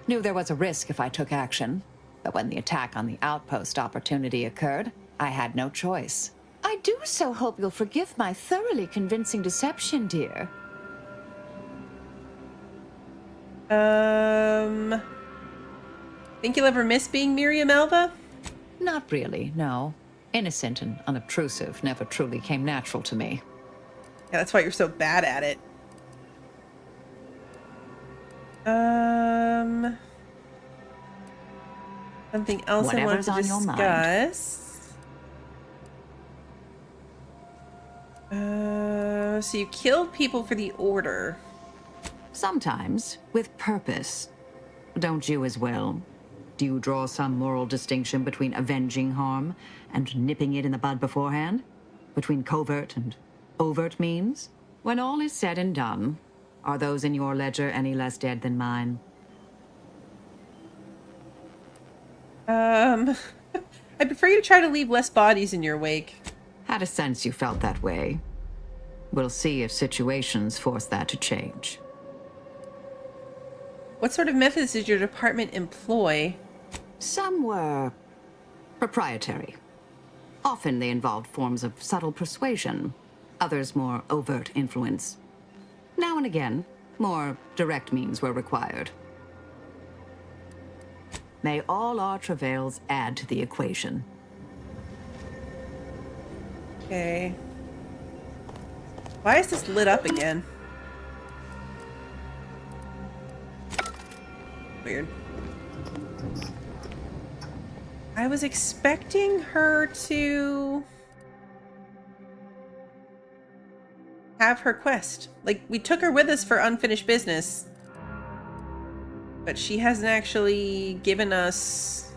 Knew there was a risk if I took action, but when the attack on the outpost opportunity occurred, I had no choice. I do so hope you'll forgive my thoroughly convincing deception, dear. Think you'll ever miss being Miriam Alva? Not really, no. Innocent and unobtrusive never truly came natural to me. Yeah, that's why you're so bad at it. Something else Whatever's I wanted on to your mind. discuss. So you killed people for the Order. Sometimes, with purpose. Don't you as well? Do you draw some moral distinction between avenging harm and nipping it in the bud beforehand? Between covert and overt means? When all is said and done, are those in your ledger any less dead than mine? I prefer you to try to leave less bodies in your wake. Had a sense you felt that way. We'll see if situations force that to change. What sort of methods did your department employ? Some were proprietary. Often they involved forms of subtle persuasion, others more overt influence. Now and again, more direct means were required. May all our travails add to the equation. Okay. Why is this lit up again? Weird. I was expecting her to have her quest. Like, we took her with us for unfinished business. But she hasn't actually given us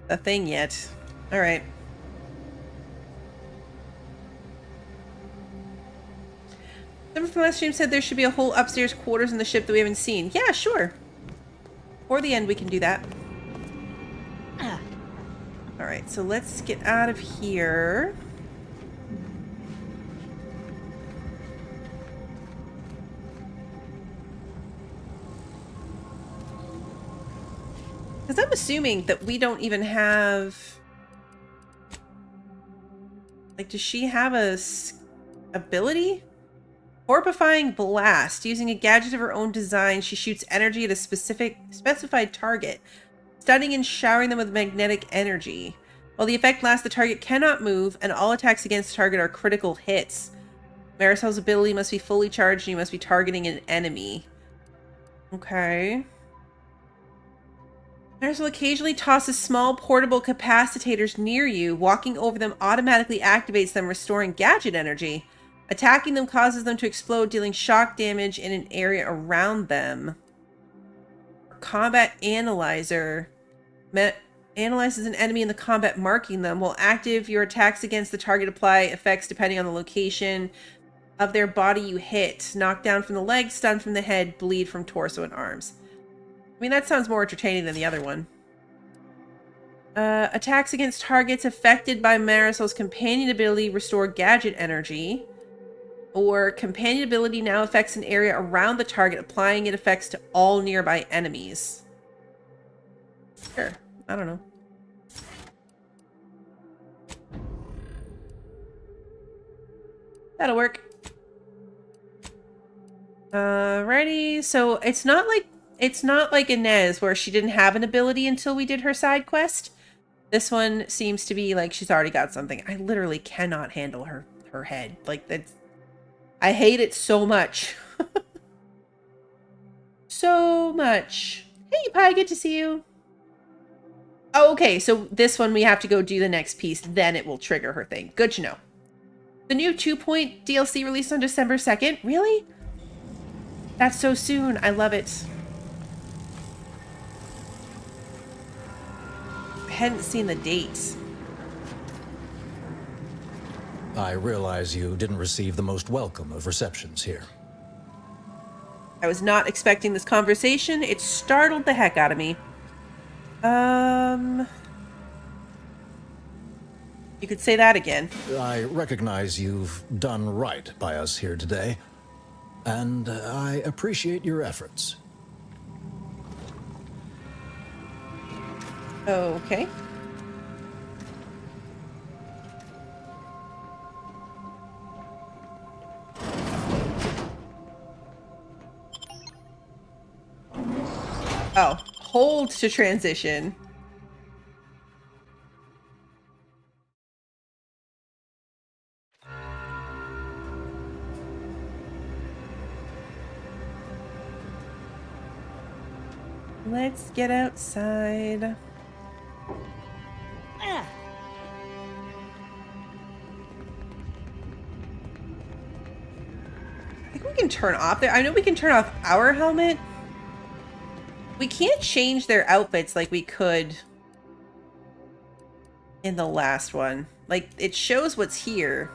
a thing yet. Alright. Someone from last stream said there should be a whole upstairs quarters in the ship that we haven't seen. Yeah, sure. For the end, we can do that. Alright, so let's get out of here. Because I'm assuming that we don't even have... Like, does she have a ability? Horrifying Blast. Using a gadget of her own design, she shoots energy at a specified target, stunning and showering them with magnetic energy. While the effect lasts, the target cannot move, and all attacks against the target are critical hits. Marisol's ability must be fully charged, and you must be targeting an enemy. Okay. Marisol occasionally tosses small portable capacitators near you. Walking over them automatically activates them, restoring gadget energy. Attacking them causes them to explode, dealing shock damage in an area around them. Combat Analyzer. Analyzes an enemy in the combat, marking them. While active, your attacks against the target apply effects depending on the location of their body you hit. Knocked down from the legs, stunned from the head, bleed from torso and arms. I mean, that sounds more entertaining than the other one. Attacks against targets affected by Marisol's companion ability restore gadget energy. Or companion ability now affects an area around the target, applying it effects to all nearby enemies. Sure. I don't know. That'll work. Alrighty. So it's not like Inez where she didn't have an ability until we did her side quest. This one seems to be like she's already got something. I literally cannot handle her head. Like, that's... I hate it so much. So much. Hey, Pie, good to see you. Oh, okay, so this one we have to go do the next piece, then it will trigger her thing. Good to know. The new 2-point DLC released on December 2nd. Really? That's so soon. I love it. I hadn't seen the dates. I realize you didn't receive the most welcome of receptions here. I was not expecting this conversation. It startled the heck out of me. You could say that again. I recognize you've done right by us here today, and I appreciate your efforts. Okay. Oh, hold to transition. Let's get outside. I think we can turn off there. I know we can turn off our helmet. We can't change their outfits like we could in the last one. Like, it shows what's here,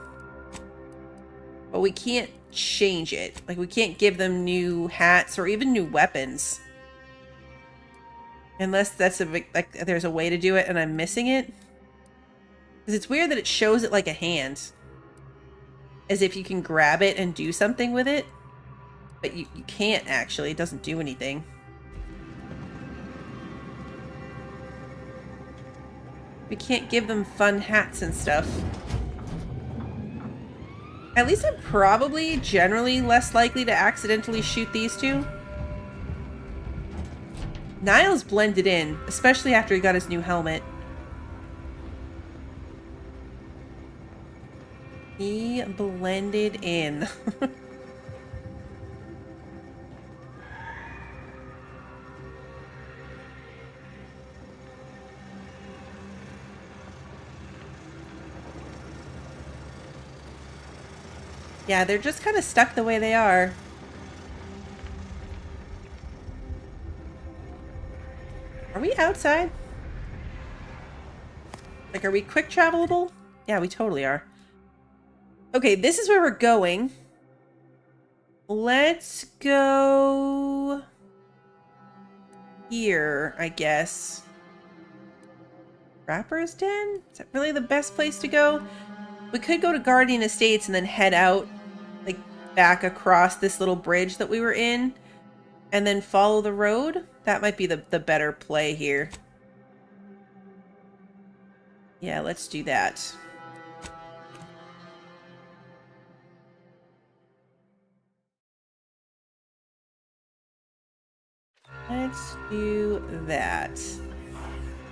but we can't change it. Like, we can't give them new hats or even new weapons. Unless that's like there's a way to do it and I'm missing it. Because it's weird that it shows it like a hand. As if you can grab it and do something with it. But you can't actually. It doesn't do anything. We can't give them fun hats and stuff. At least I'm probably generally less likely to accidentally shoot these two. Niles blended in, especially after he got his new helmet. He blended in. Yeah, they're just kind of stuck the way they are. Are we outside? Like, are we quick travelable? Yeah, we totally are. Okay, this is where we're going. Let's go here, I guess. Rapper's Den? Is that really the best place to go? We could go to Guardian Estates and then head out, like, back across this little bridge that we were in, and then follow the road. That might be the better play here. Yeah, let's do that. Let's do that.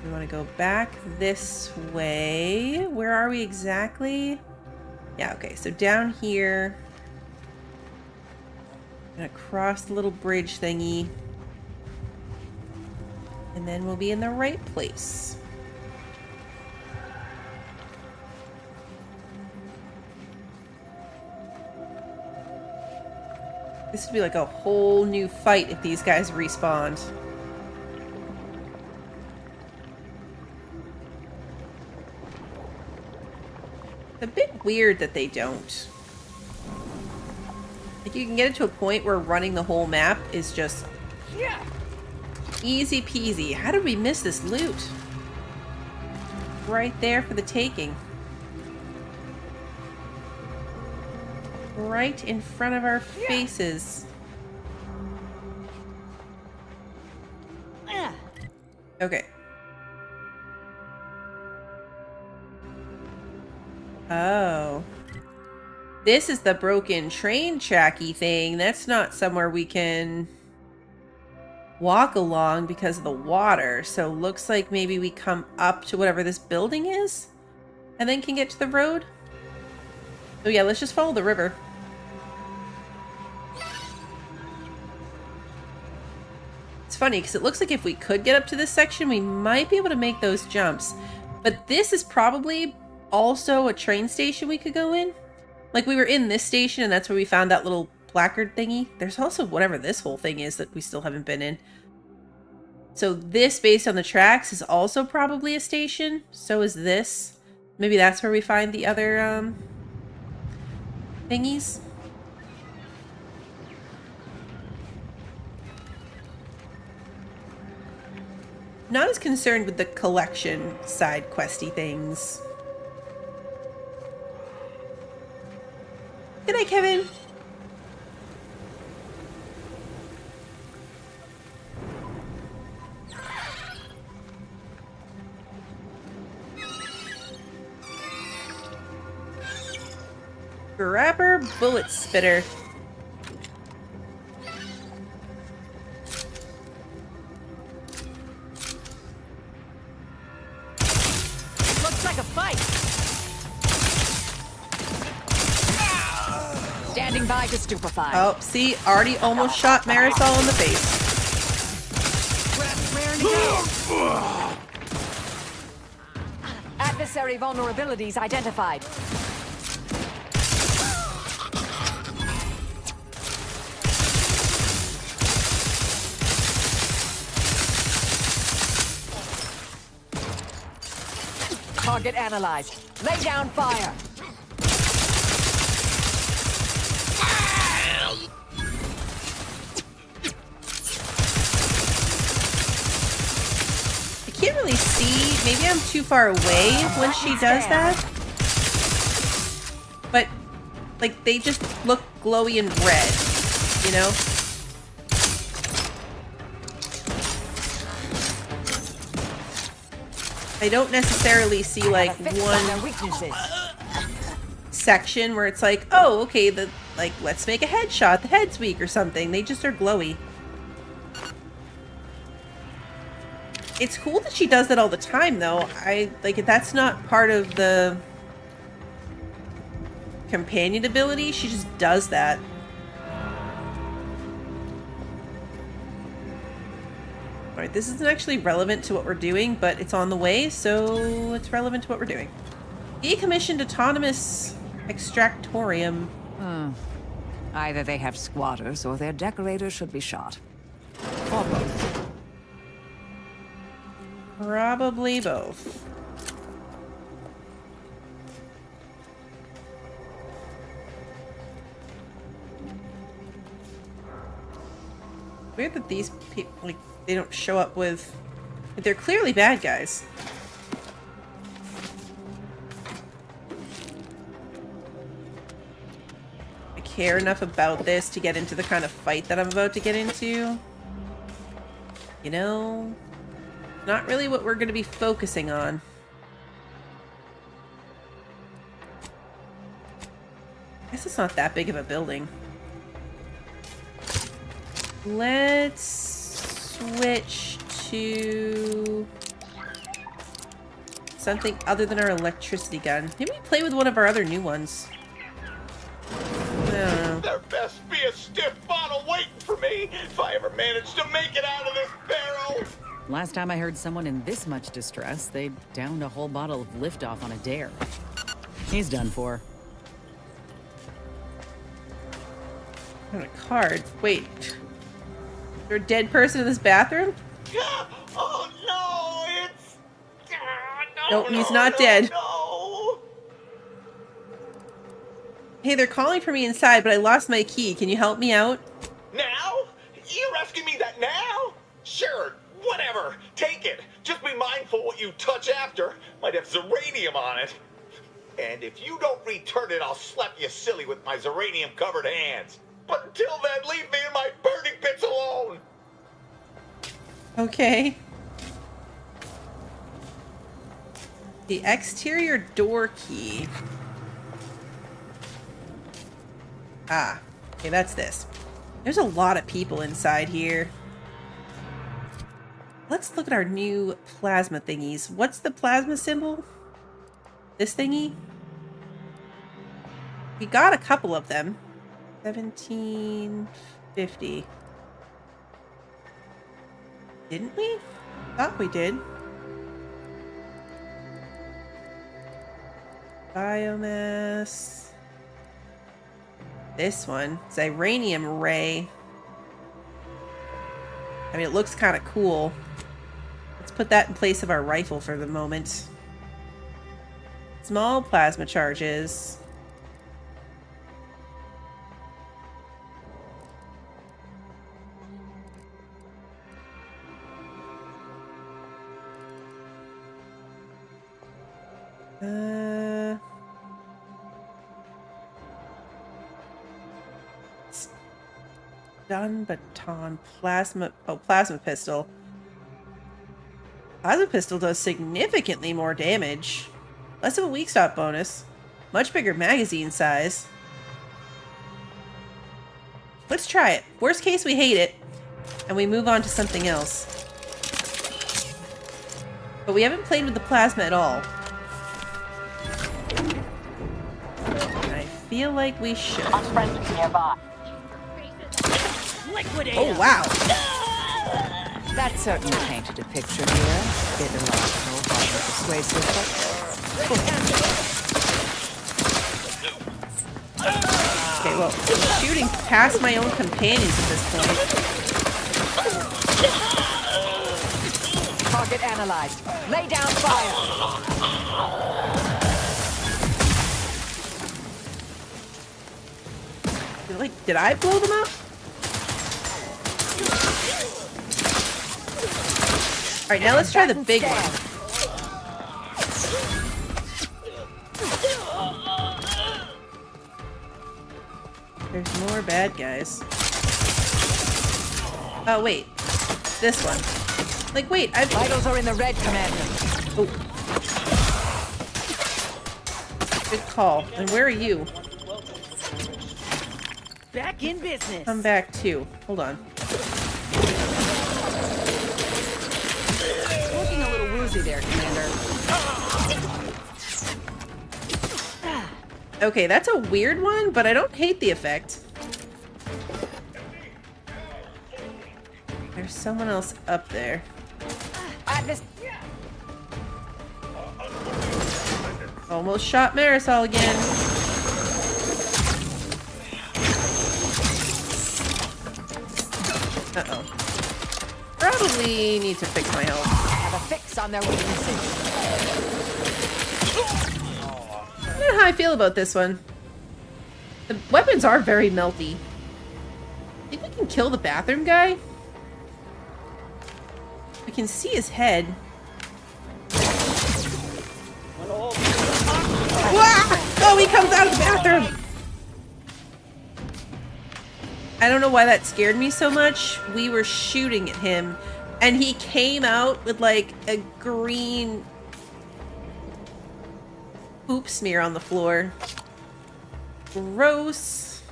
We want to go back this way. Where are we exactly? Yeah, okay, so down here. And across the little bridge thingy. And then we'll be in the right place. This would be like a whole new fight if these guys respawned. It's a bit weird that they don't. Like, you can get it to a point where running the whole map is just easy peasy. How did we miss this loot? Right there for the taking. Right in front of our faces. Okay. Oh. This is the broken train tracky thing. That's not somewhere we can walk along because of the water. So looks like maybe we come up to whatever this building is and then can get to the road. So yeah, let's just follow the river. It's funny because it looks like if we could get up to this section, we might be able to make those jumps. But this is probably also a train station we could go in. Like, we were in this station and that's where we found that little placard thingy. There's also whatever this whole thing is that we still haven't been in. So this, based on the tracks, is also probably a station. So is this. Maybe that's where we find the other thingies. Not as concerned with the collection side questy things. Good night, Kevin. Grabber bullet spitter. Looks like a fight. Standing by to stupefy. Oh, see, already almost shot Marisol in the face. Adversary vulnerabilities identified. Target analyzed. Lay down fire. I can't really see. Maybe I'm too far away when she does that. But, like, they just look glowy and red, you know? I don't necessarily see, like, one section where it's like, oh, okay, let's make a headshot. The head's weak or something. They just are glowy. It's cool that she does that all the time, though. That's not part of the companion ability. She just does that. Alright, this isn't actually relevant to what we're doing, but it's on the way, so it's relevant to what we're doing. Decommissioned autonomous extractorium. Either they have squatters or their decorators should be shot. Or both. Probably both. Weird that these people, like, they don't show up with... They're clearly bad guys. I care enough about this to get into the kind of fight that I'm about to get into. You know? Not really what we're going to be focusing on. I guess it's not that big of a building. Let's switch to something other than our electricity gun. Maybe play with one of our other new ones. I don't know. There best be a stiff bottle waiting for me if I ever manage to make it out of this barrel. Last time I heard someone in this much distress, they downed a whole bottle of liftoff on a dare. He's done for. On a card. Wait. There's a dead person in this bathroom? Oh no, it's... Nope, he's not dead. Hey, they're calling for me inside, but I lost my key. Can you help me out? Now? You're asking me that now? Sure, whatever. Take it. Just be mindful what you touch after. Might have zeranium on it. And if you don't return it, I'll slap you silly with my zeranium-covered hands. But until then, leave me in my burning pits alone! Okay. The exterior door key. Ah. Okay, that's this. There's a lot of people inside here. Let's look at our new plasma thingies. What's the plasma symbol? This thingy? We got a couple of them. 1750. Didn't we? Thought we did. Biomass. This one. Ziranium ray. I mean, it looks kind of cool. Let's put that in place of our rifle for the moment. Small plasma charges. Stun baton, plasma pistol. Plasma pistol does significantly more damage. Less of a weak stop bonus. Much bigger magazine size. Let's try it. Worst case, we hate it, and we move on to something else. But we haven't played with the plasma at all. And I feel like we should. Nearby. Oh, wow. That certainly painted a picture here. Bit illogical, but persuasive. Okay, well, I'm shooting past my own companions at this point. Target analyzed. Lay down fire. Did I blow them up? Alright, now let's try the big one. There's more bad guys. Oh, wait. This one. Like, wait, Vitals are in the red, Commander. Oh. Good call. And where are you? Back in business. I'm back too. Hold on. Looking a little woozy there, Commander. Okay, that's a weird one, but I don't hate the effect. There's someone else up there. Almost shot Marisol again. Uh-oh. Probably need to fix my health. Have a fix on their weaknesses. I don't know how I feel about this one. The weapons are very melty. I think we can kill the bathroom guy. We can see his head. Oh, he comes out of the bathroom! I don't know why that scared me so much. We were shooting at him, and he came out with like a green poop smear on the floor. Gross.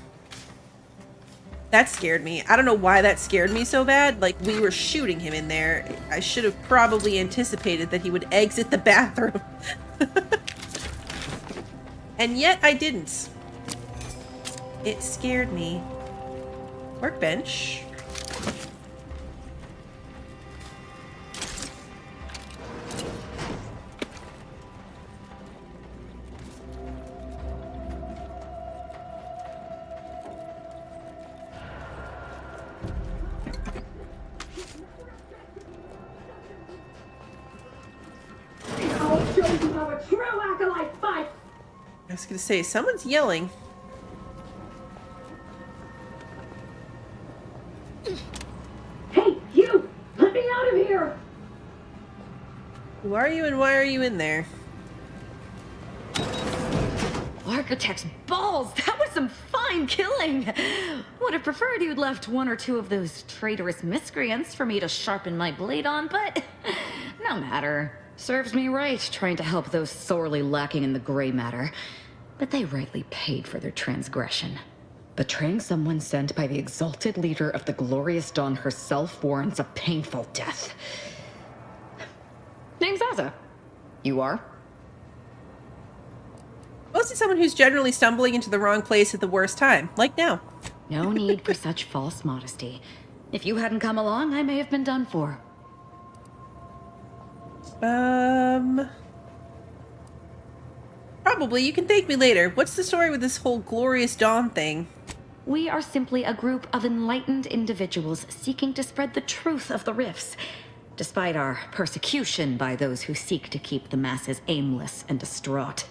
That scared me. I don't know why that scared me so bad. Like, we were shooting him in there. I should have probably anticipated that he would exit the bathroom. And yet I didn't. It scared me. Workbench. I'll show you how a true acolyte fights. I was gonna say, someone's yelling. Hey, you! Let me out of here! Who are you and why are you in there? Architect's balls! That was some fine killing! Would have preferred you'd left one or two of those traitorous miscreants for me to sharpen my blade on, but no matter. Serves me right, trying to help those sorely lacking in the gray matter. But they rightly paid for their transgression. Betraying someone sent by the exalted leader of the glorious dawn herself warrants a painful death. Name's Azza. You are? Mostly someone who's generally stumbling into the wrong place at the worst time, like now. No need for such false modesty. If you hadn't come along, I may have been done for. Probably. You can thank me later. What's the story with this whole Glorious Dawn thing? We are simply a group of enlightened individuals seeking to spread the truth of the rifts, despite our persecution by those who seek to keep the masses aimless and distraught.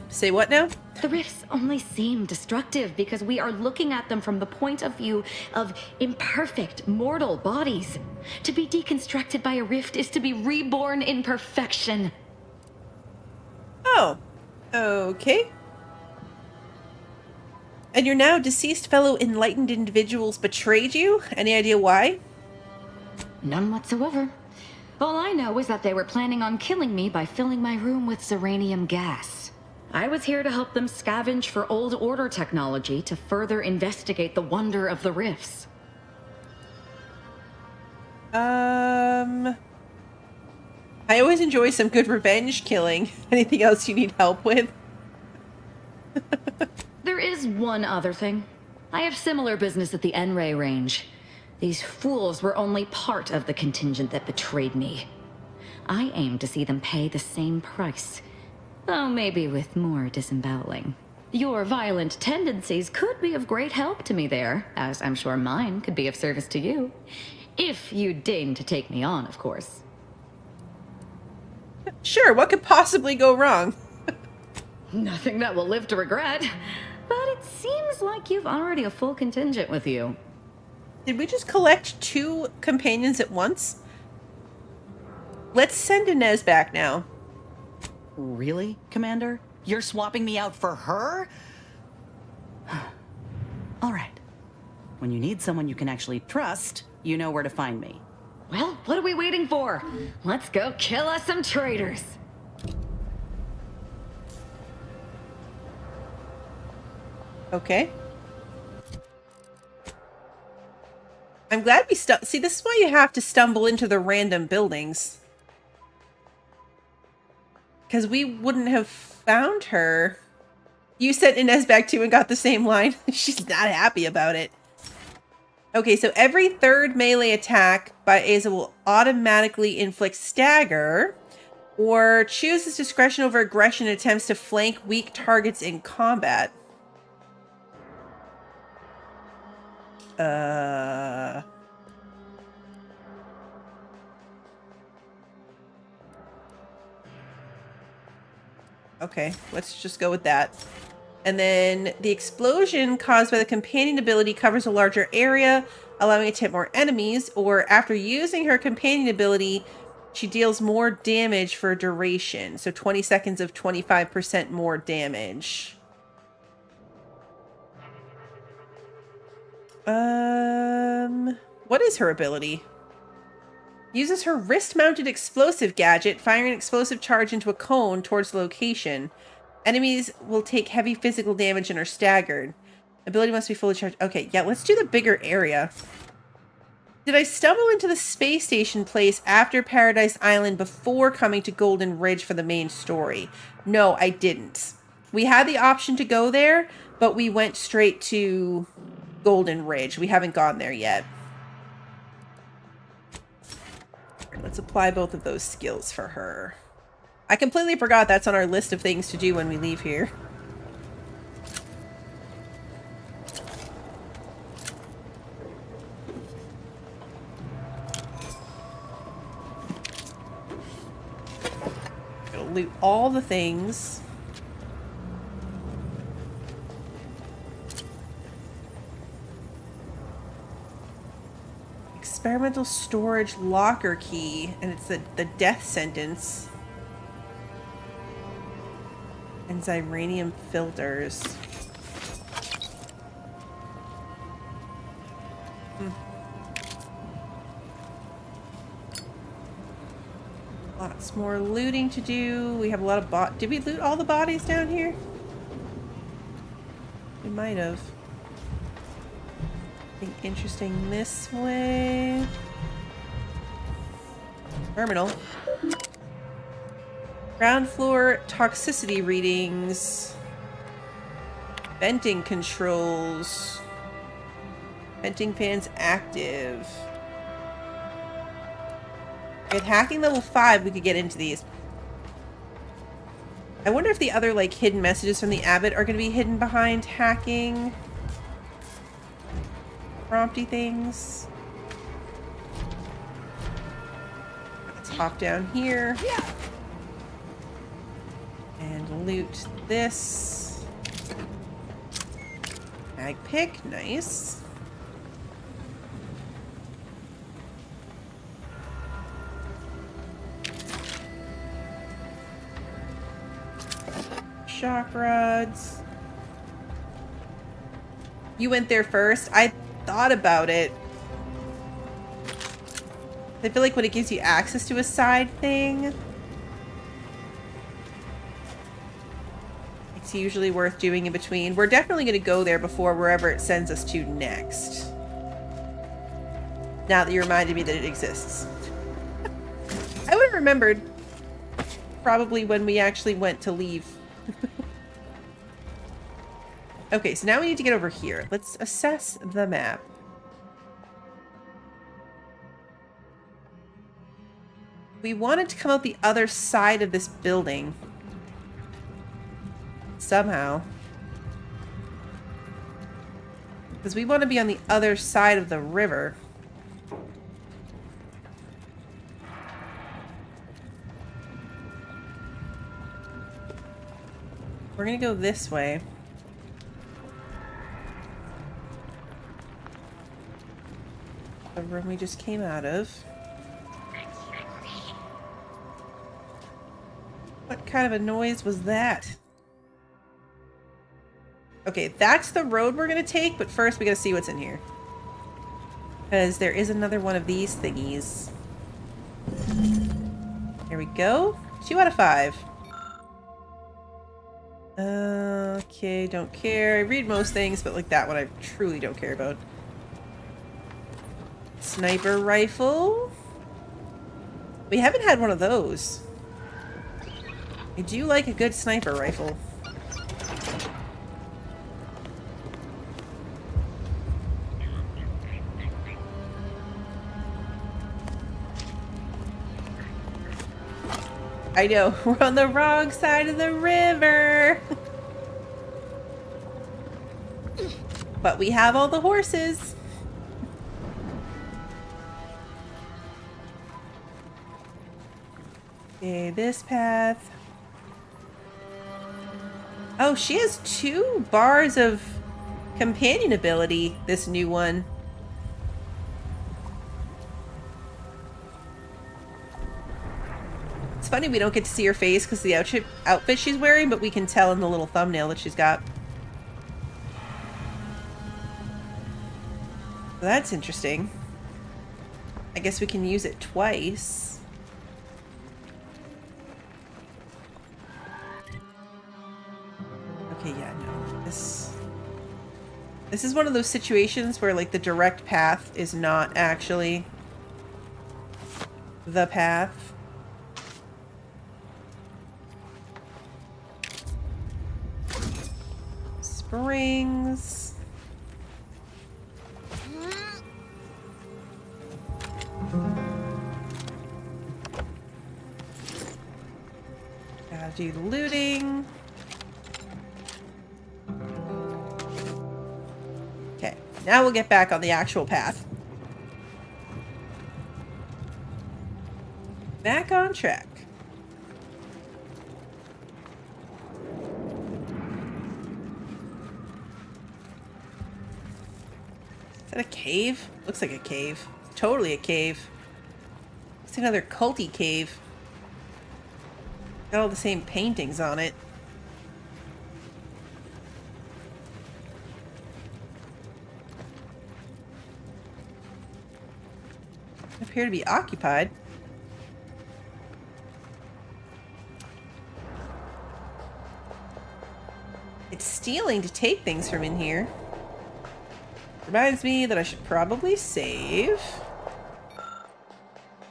Say what now? The rifts only seem destructive because we are looking at them from the point of view of imperfect, mortal bodies. To be deconstructed by a rift is to be reborn in perfection. Oh, okay. And your now deceased fellow enlightened individuals betrayed you? Any idea why? None whatsoever. All I know is that they were planning on killing me by filling my room with uranium gas. I was here to help them scavenge for old order technology to further investigate the wonder of the rifts. I always enjoy some good revenge killing. Anything else you need help with? There is one other thing. I have similar business at the N-Ray range. These fools were only part of the contingent that betrayed me. I aim to see them pay the same price, though maybe with more disemboweling. Your violent tendencies could be of great help to me there, as I'm sure mine could be of service to you. If you deign to take me on, of course. Sure, what could possibly go wrong? Nothing that will live to regret. But it seems like you've already a full contingent with you. Did we just collect 2 companions at once? Let's send Inez back now. Really, Commander? You're swapping me out for her? All right. When you need someone you can actually trust, you know where to find me. Well, what are we waiting for? Let's go kill us some traitors. Okay. I'm glad we see, this is why you have to stumble into the random buildings. Because we wouldn't have found her. You sent Inez back too and got the same line. She's not happy about it. Okay, so every 3rd melee attack by Aza will automatically inflict stagger, or chooses discretion over aggression and attempts to flank weak targets in combat. Okay, let's just go with that. And then the explosion caused by the companion ability covers a larger area, allowing it to hit more enemies, or after using her companion ability, she deals more damage for a duration. So 20 seconds of 25% more damage. What is her ability? Uses her wrist-mounted explosive gadget, firing an explosive charge into a cone towards the location. Enemies will take heavy physical damage and are staggered. Ability must be fully charged. Okay, yeah, let's do the bigger area. Did I stumble into the space station place after Paradise Island before coming to Golden Ridge for the main story? No, I didn't. We had the option to go there, but we went straight to Golden Ridge. We haven't gone there yet. Let's apply both of those skills for her. I completely forgot that's on our list of things to do when we leave here. Gonna loot all the things. Experimental storage locker key, and it's the death sentence. And Xyranium filters. Lots more looting to do. We have a lot of Did we loot all the bodies down here? We might have. Something interesting this way. Terminal. Ground floor toxicity readings. Venting controls. Venting fans active. At hacking level 5, we could get into these. I wonder if the other, like, hidden messages from the Abbot are going to be hidden behind hacking. Prompty things. Let's hop down here. And loot this. Mag pick, nice. Shock rods. You went there first. I thought about it. I feel like when it gives you access to a side thing, it's usually worth doing in between. We're definitely going to go there before wherever it sends us to next. Now that you reminded me that it exists. I would have remembered probably when we actually went to leave. Okay, so now we need to get over here. Let's assess the map. We wanted to come out the other side of this building. Somehow. Because we want to be on the other side of the river. We're gonna go this way. The room we just came out of. What kind of a noise was that? Okay, that's the road we're gonna take, but first we gotta see what's in here. Because there is another one of these thingies. There we go. 2 out of 5. Okay, don't care. I read most things, but like that one I truly don't care about. Sniper rifle. We haven't had one of those. I do like a good sniper rifle. I know, we're on the wrong side of the river. But we have all the horses. Okay, this path. Oh, she has 2 bars of companion ability, this new one. It's funny we don't get to see her face because of the outfit she's wearing, but we can tell in the little thumbnail that she's got. Well, that's interesting. I guess we can use it twice. Okay, yeah, no. This is one of those situations where like the direct path is not actually the path. Springs. Gotta do the looting. Okay, now we'll get back on the actual path. Back on track. Is that a cave? Looks like a cave. Totally a cave. It's another culty cave. Got all the same paintings on it. Appear to be occupied. It's stealing to take things from in here. Reminds me that I should probably save.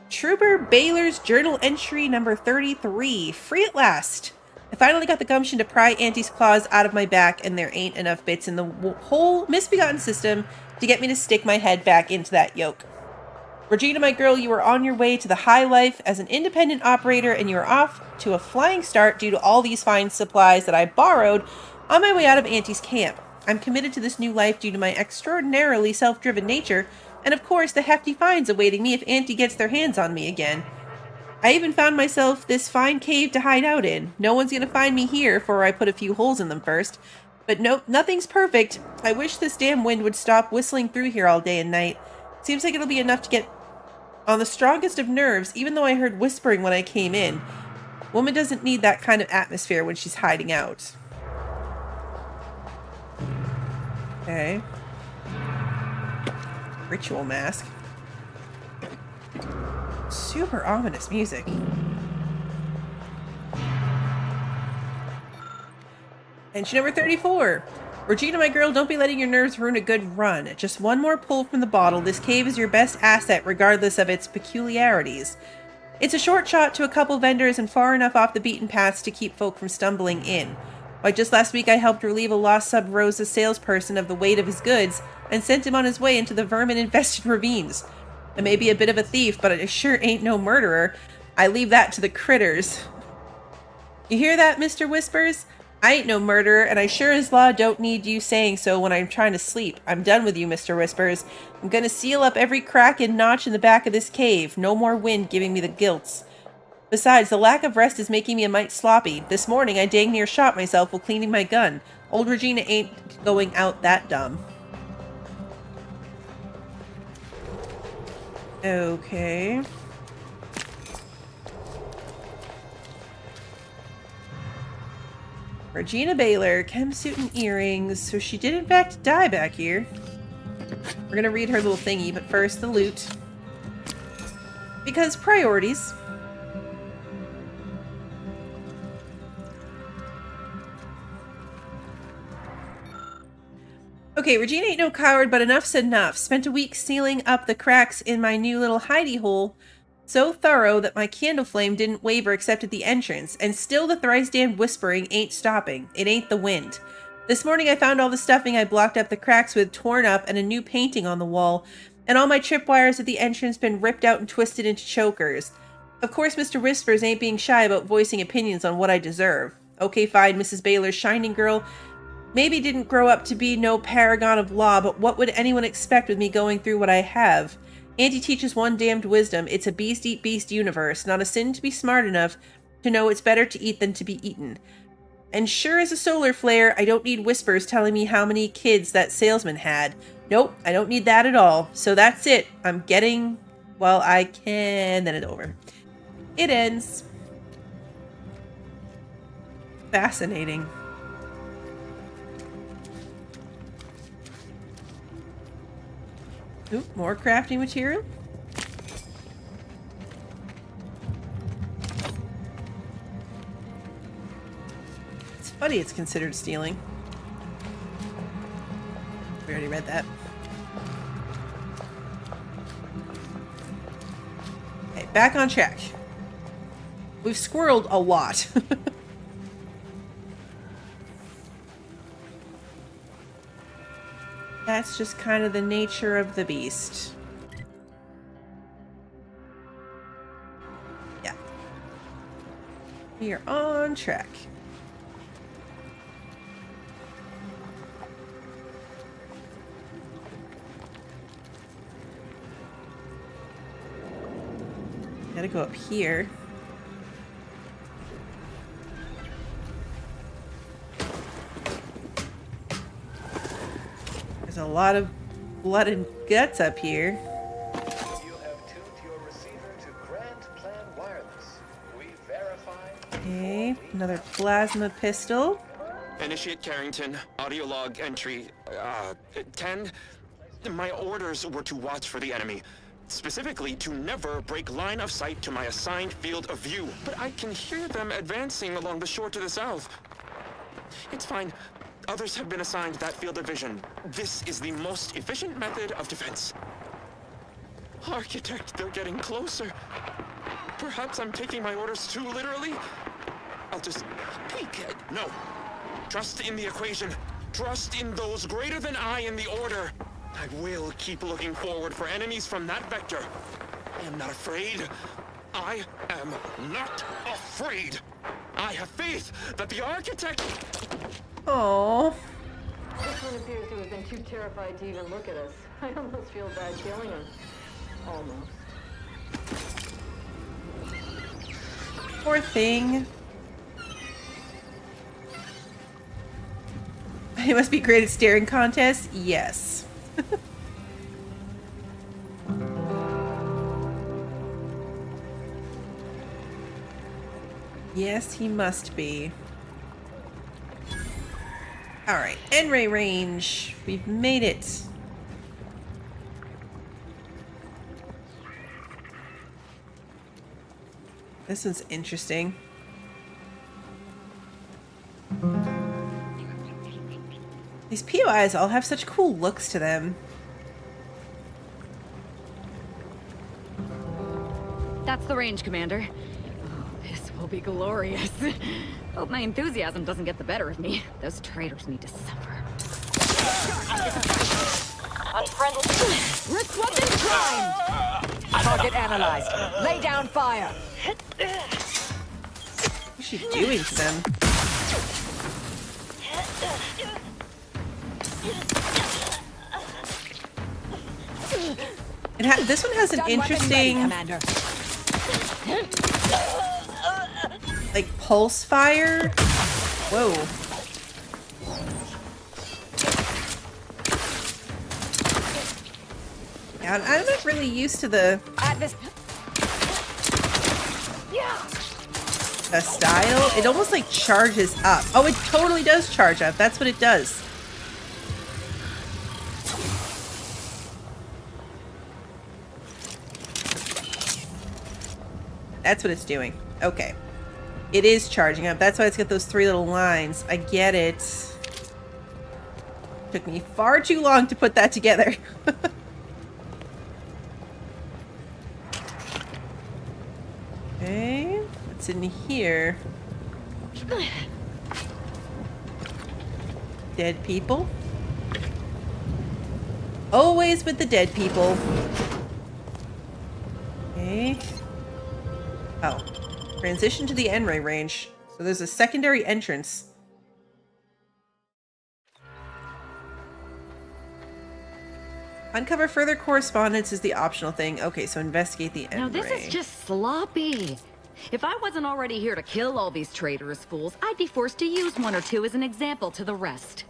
Trooper Baylor's journal entry number 33. Free at last. I finally got the gumption to pry Auntie's claws out of my back, and there ain't enough bits in the whole misbegotten system to get me to stick my head back into that yoke. Regina, my girl, you are on your way to the high life as an independent operator, and you are off to a flying start due to all these fine supplies that I borrowed on my way out of Auntie's camp. I'm committed to this new life due to my extraordinarily self-driven nature, and of course the hefty fines awaiting me if Auntie gets their hands on me again. I even found myself this fine cave to hide out in. No one's gonna find me here, for I put a few holes in them first. But nope, nothing's perfect. I wish this damn wind would stop whistling through here all day and night. Seems like it'll be enough to get on the strongest of nerves, even though I heard whispering when I came in. Woman doesn't need that kind of atmosphere when she's hiding out. Okay. Ritual mask. Super ominous music. Entry number 34. Regina, my girl, don't be letting your nerves ruin a good run. Just one more pull from the bottle. This cave is your best asset, regardless of its peculiarities. It's a short shot to a couple vendors and far enough off the beaten paths to keep folk from stumbling in. Why, just last week I helped relieve a lost Sub-Rosa salesperson of the weight of his goods and sent him on his way into the vermin-infested ravines. I may be a bit of a thief, but I sure ain't no murderer. I leave that to the critters. You hear that, Mr. Whispers? I ain't no murderer, and I sure as law don't need you saying so when I'm trying to sleep. I'm done with you, Mr. Whispers. I'm gonna seal up every crack and notch in the back of this cave. No more wind giving me the gilts. Besides, the lack of rest is making me a mite sloppy. This morning, I dang near shot myself while cleaning my gun. Old Regina ain't going out that dumb. Okay. Regina Baylor, chem suit and earrings. So she did in fact die back here. We're gonna read her little thingy, but first the loot. Because priorities. Okay, Regina ain't no coward, but enough's enough. Spent a week sealing up the cracks in my new little hidey hole so thorough that my candle flame didn't waver except at the entrance, and still the thrice-damned whispering ain't stopping. It ain't the wind. This morning I found all the stuffing I blocked up the cracks with torn up and a new painting on the wall, and all my tripwires at the entrance been ripped out and twisted into chokers. Of course, Mr. Whispers ain't being shy about voicing opinions on what I deserve. Okay, fine, Mrs. Baylor's shining girl maybe didn't grow up to be no paragon of law, but what would anyone expect with me going through what I have? Auntie teaches one damned wisdom. It's a beast eat beast universe. Not a sin to be smart enough to know it's better to eat than to be eaten. And sure as a solar flare, I don't need whispers telling me how many kids that salesman had. Nope, I don't need that at all. So that's it. I'm getting, well, I can, then it's over. It ends. Fascinating. Ooh, more crafting material. It's funny it's considered stealing. We already read that. Okay, back on track. We've squirreled a lot. That's just kind of the nature of the beast. Yeah. We are on track. Gotta go up here. There's a lot of blood and guts up here. You have tuned your receiver to Grand Plan Wireless. We verify. Okay, another plasma pistol. Initiate Carrington. Audio log entry 10. My orders were to watch for the enemy. Specifically, to never break line of sight to my assigned field of view. But I can hear them advancing along the shore to the south. It's fine. Others have been assigned that field of vision. This is the most efficient method of defense. Architect, they're getting closer. Perhaps I'm taking my orders too literally. I'll just peek. No. Trust in the equation. Trust in those greater than I in the order. I will keep looking forward for enemies from that vector. I am not afraid. I am not afraid. I have faith that the architect... Aww. This one appears to have been too terrified to even look at us. I almost feel bad killing him. Almost. Poor thing. It must be great at staring contests? Yes. Yes, he must be. Alright, N-ray range. We've made it. This one's interesting. These POIs all have such cool looks to them. That's the range, Commander. Oh, this will be glorious. Hope my enthusiasm doesn't get the better of me. Those traitors need to suffer. Unfriendly. Risk weapon prime. Target analyzed. Lay down fire. What's she doing to them? This one has an interesting, like, pulse fire. Whoa. Yeah, I'm not really used to the style. It almost like charges up. Oh, it totally does charge up. That's what it does. That's what it's doing. Okay. It is charging up. That's why it's got those 3 little lines. I get it. Took me far too long to put that together. Okay. What's in here? Dead people. Always with the dead people. Okay. Oh. Transition to the N-ray range. So there's a secondary entrance. Uncover further correspondence is the optional thing. Okay, so investigate the N-ray. Now this is just sloppy. If I wasn't already here to kill all these traitorous fools, I'd be forced to use 1 or 2 as an example to the rest.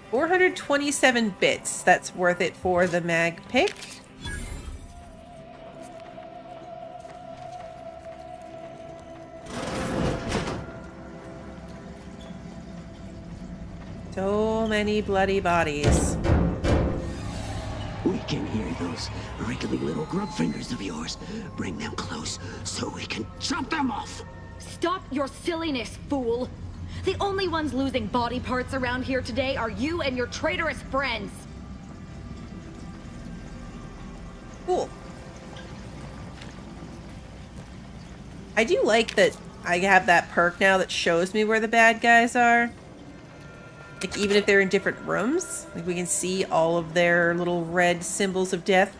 427 bits. That's worth it for the mag pick. So many bloody bodies. We can hear those wriggly little grub fingers of yours. Bring them close so we can chop them off. Stop your silliness, fool! The only ones losing body parts around here today are you and your traitorous friends. Cool. I do like that I have that perk now that shows me where the bad guys are. Like, even if they're in different rooms, like, we can see all of their little red symbols of death.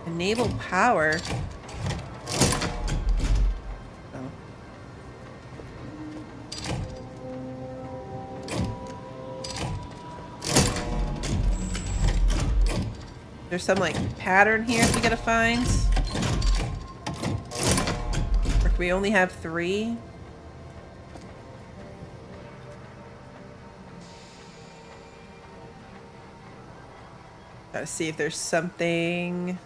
Enable power. Oh. There's some, like, pattern here that we gotta find. Or can we only have 3? Gotta see if there's something.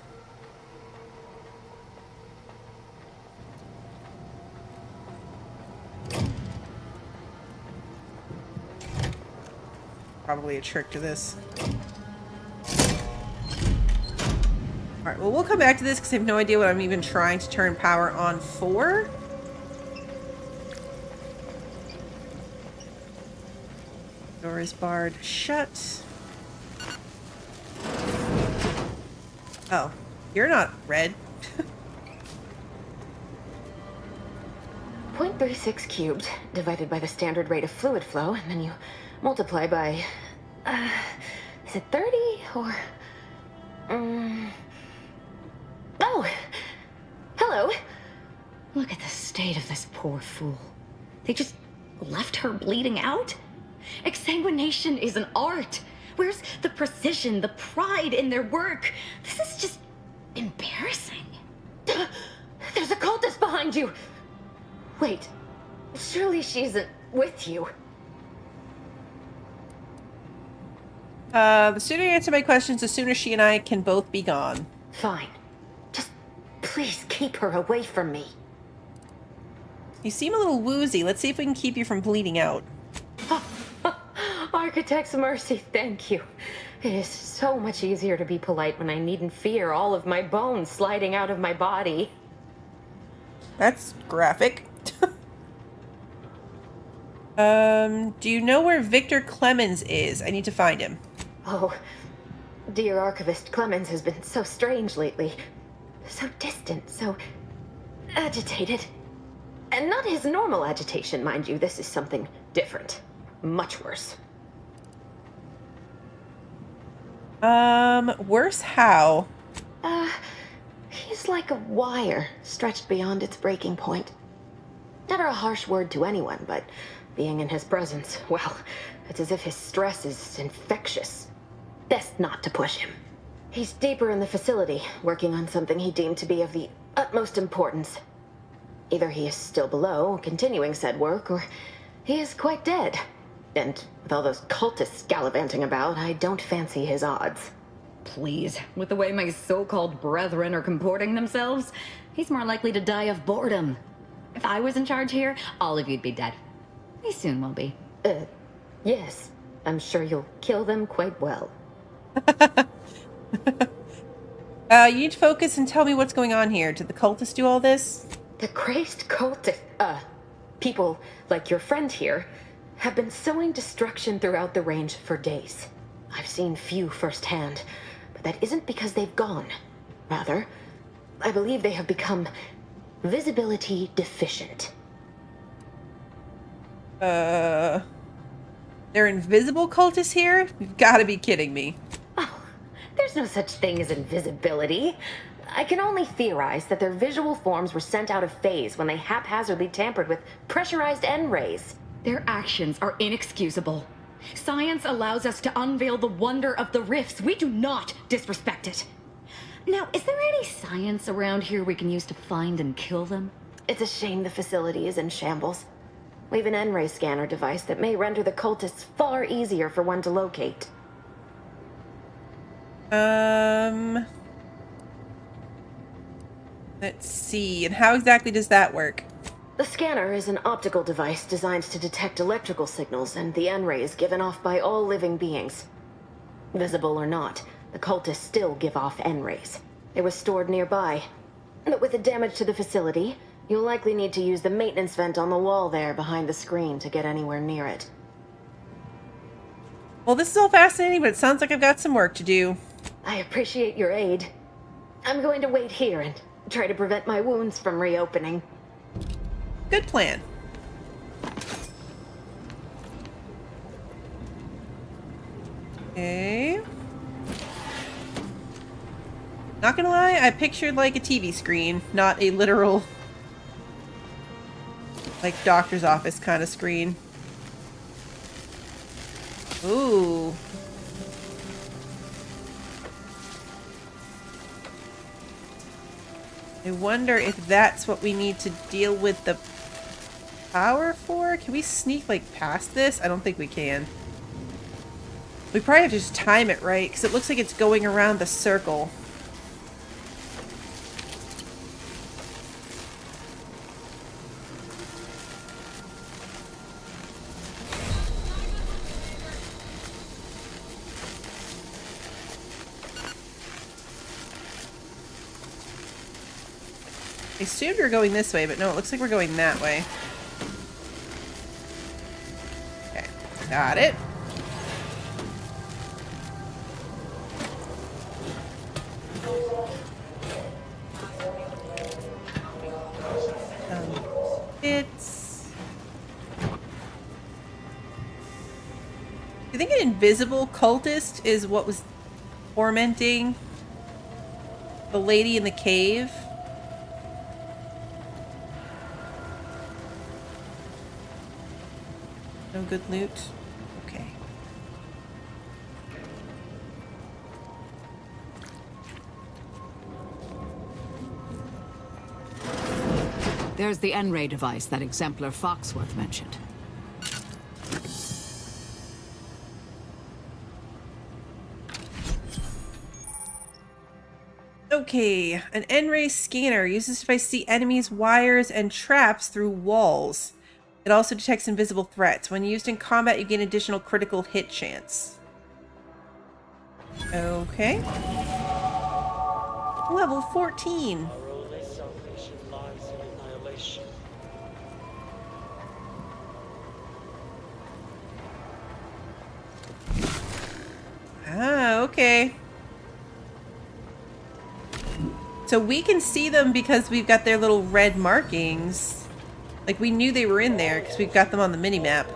Probably a trick to this. Alright, well, we'll come back to this because I have no idea what I'm even trying to turn power on for. Door is barred shut. Oh, you're not red. 0.36 cubed divided by the standard rate of fluid flow, and then you multiply by, is it 30 or, oh, hello. Look at the state of this poor fool. They just left her bleeding out? Exsanguination is an art. Where's the precision, the pride in their work? This is just embarrassing. There's a cultist behind you. Wait, surely she isn't with you. The sooner you answer my questions, the sooner she and I can both be gone. Fine. Just please keep her away from me. You seem a little woozy. Let's see if we can keep you from bleeding out. Architect's mercy, thank you. It is so much easier to be polite when I needn't fear all of my bones sliding out of my body. That's graphic. Do you know where Victor Clemens is? I need to find him. Oh, dear Archivist Clemens has been so strange lately. So distant, so agitated. And not his normal agitation, mind you. This is something different. Much worse. Worse how? He's like a wire stretched beyond its breaking point. Never a harsh word to anyone, but being in his presence, well, it's as if his stress is infectious. Best not to push him. He's deeper in the facility, working on something he deemed to be of the utmost importance. Either he is still below, continuing said work, or he is quite dead. And with all those cultists gallivanting about, I don't fancy his odds. Please, with the way my so-called brethren are comporting themselves, he's more likely to die of boredom. If I was in charge here, all of you'd be dead. He soon will be. Yes. I'm sure you'll kill them quite well. You need to focus and tell me what's going on here. Did the cultists do all this? The crazed cultists, people like your friend here, have been sowing destruction throughout the range for days. I've seen few firsthand, but that isn't because they've gone. Rather, I believe they have become visibility deficient. They're invisible cultists here? You've got to be kidding me. There's no such thing as invisibility. I can only theorize that their visual forms were sent out of phase when they haphazardly tampered with pressurized N-rays. Their actions are inexcusable. Science allows us to unveil the wonder of the rifts. We do not disrespect it. Now, is there any science around here we can use to find and kill them? It's a shame the facility is in shambles. We have an N-ray scanner device that may render the cultists far easier for one to locate. Let's see. And how exactly does that work? The scanner is an optical device designed to detect electrical signals and the N-rays given off by all living beings. Visible or not, the cultists still give off N-rays. It was stored nearby. But with the damage to the facility, you'll likely need to use the maintenance vent on the wall there behind the screen to get anywhere near it. Well, this is all fascinating, but it sounds like I've got some work to do. I appreciate your aid. I'm going to wait here and try to prevent my wounds from reopening. Good plan. Okay. Not gonna lie, I pictured like a TV screen, not a literal, like, doctor's office kind of screen. Ooh. I wonder if that's what we need to deal with the power for? Can we sneak, like, past this? I don't think we can. We probably have to just time it right, because it looks like it's going around the circle. I assumed we were going this way, but no, it looks like we're going that way. Okay, got it. It's... Do you think an invisible cultist is what was tormenting the lady in the cave? No good loot? Okay. There's the N-ray device that Exemplar Foxworth mentioned. Okay, an N-ray scanner uses if I see enemies, wires, and traps through walls. It also detects invisible threats. When used in combat, you gain additional critical hit chance. Okay. Level 14. Okay. So we can see them because we've got their little red markings. Like, we knew they were in there because we've got them on the mini-map.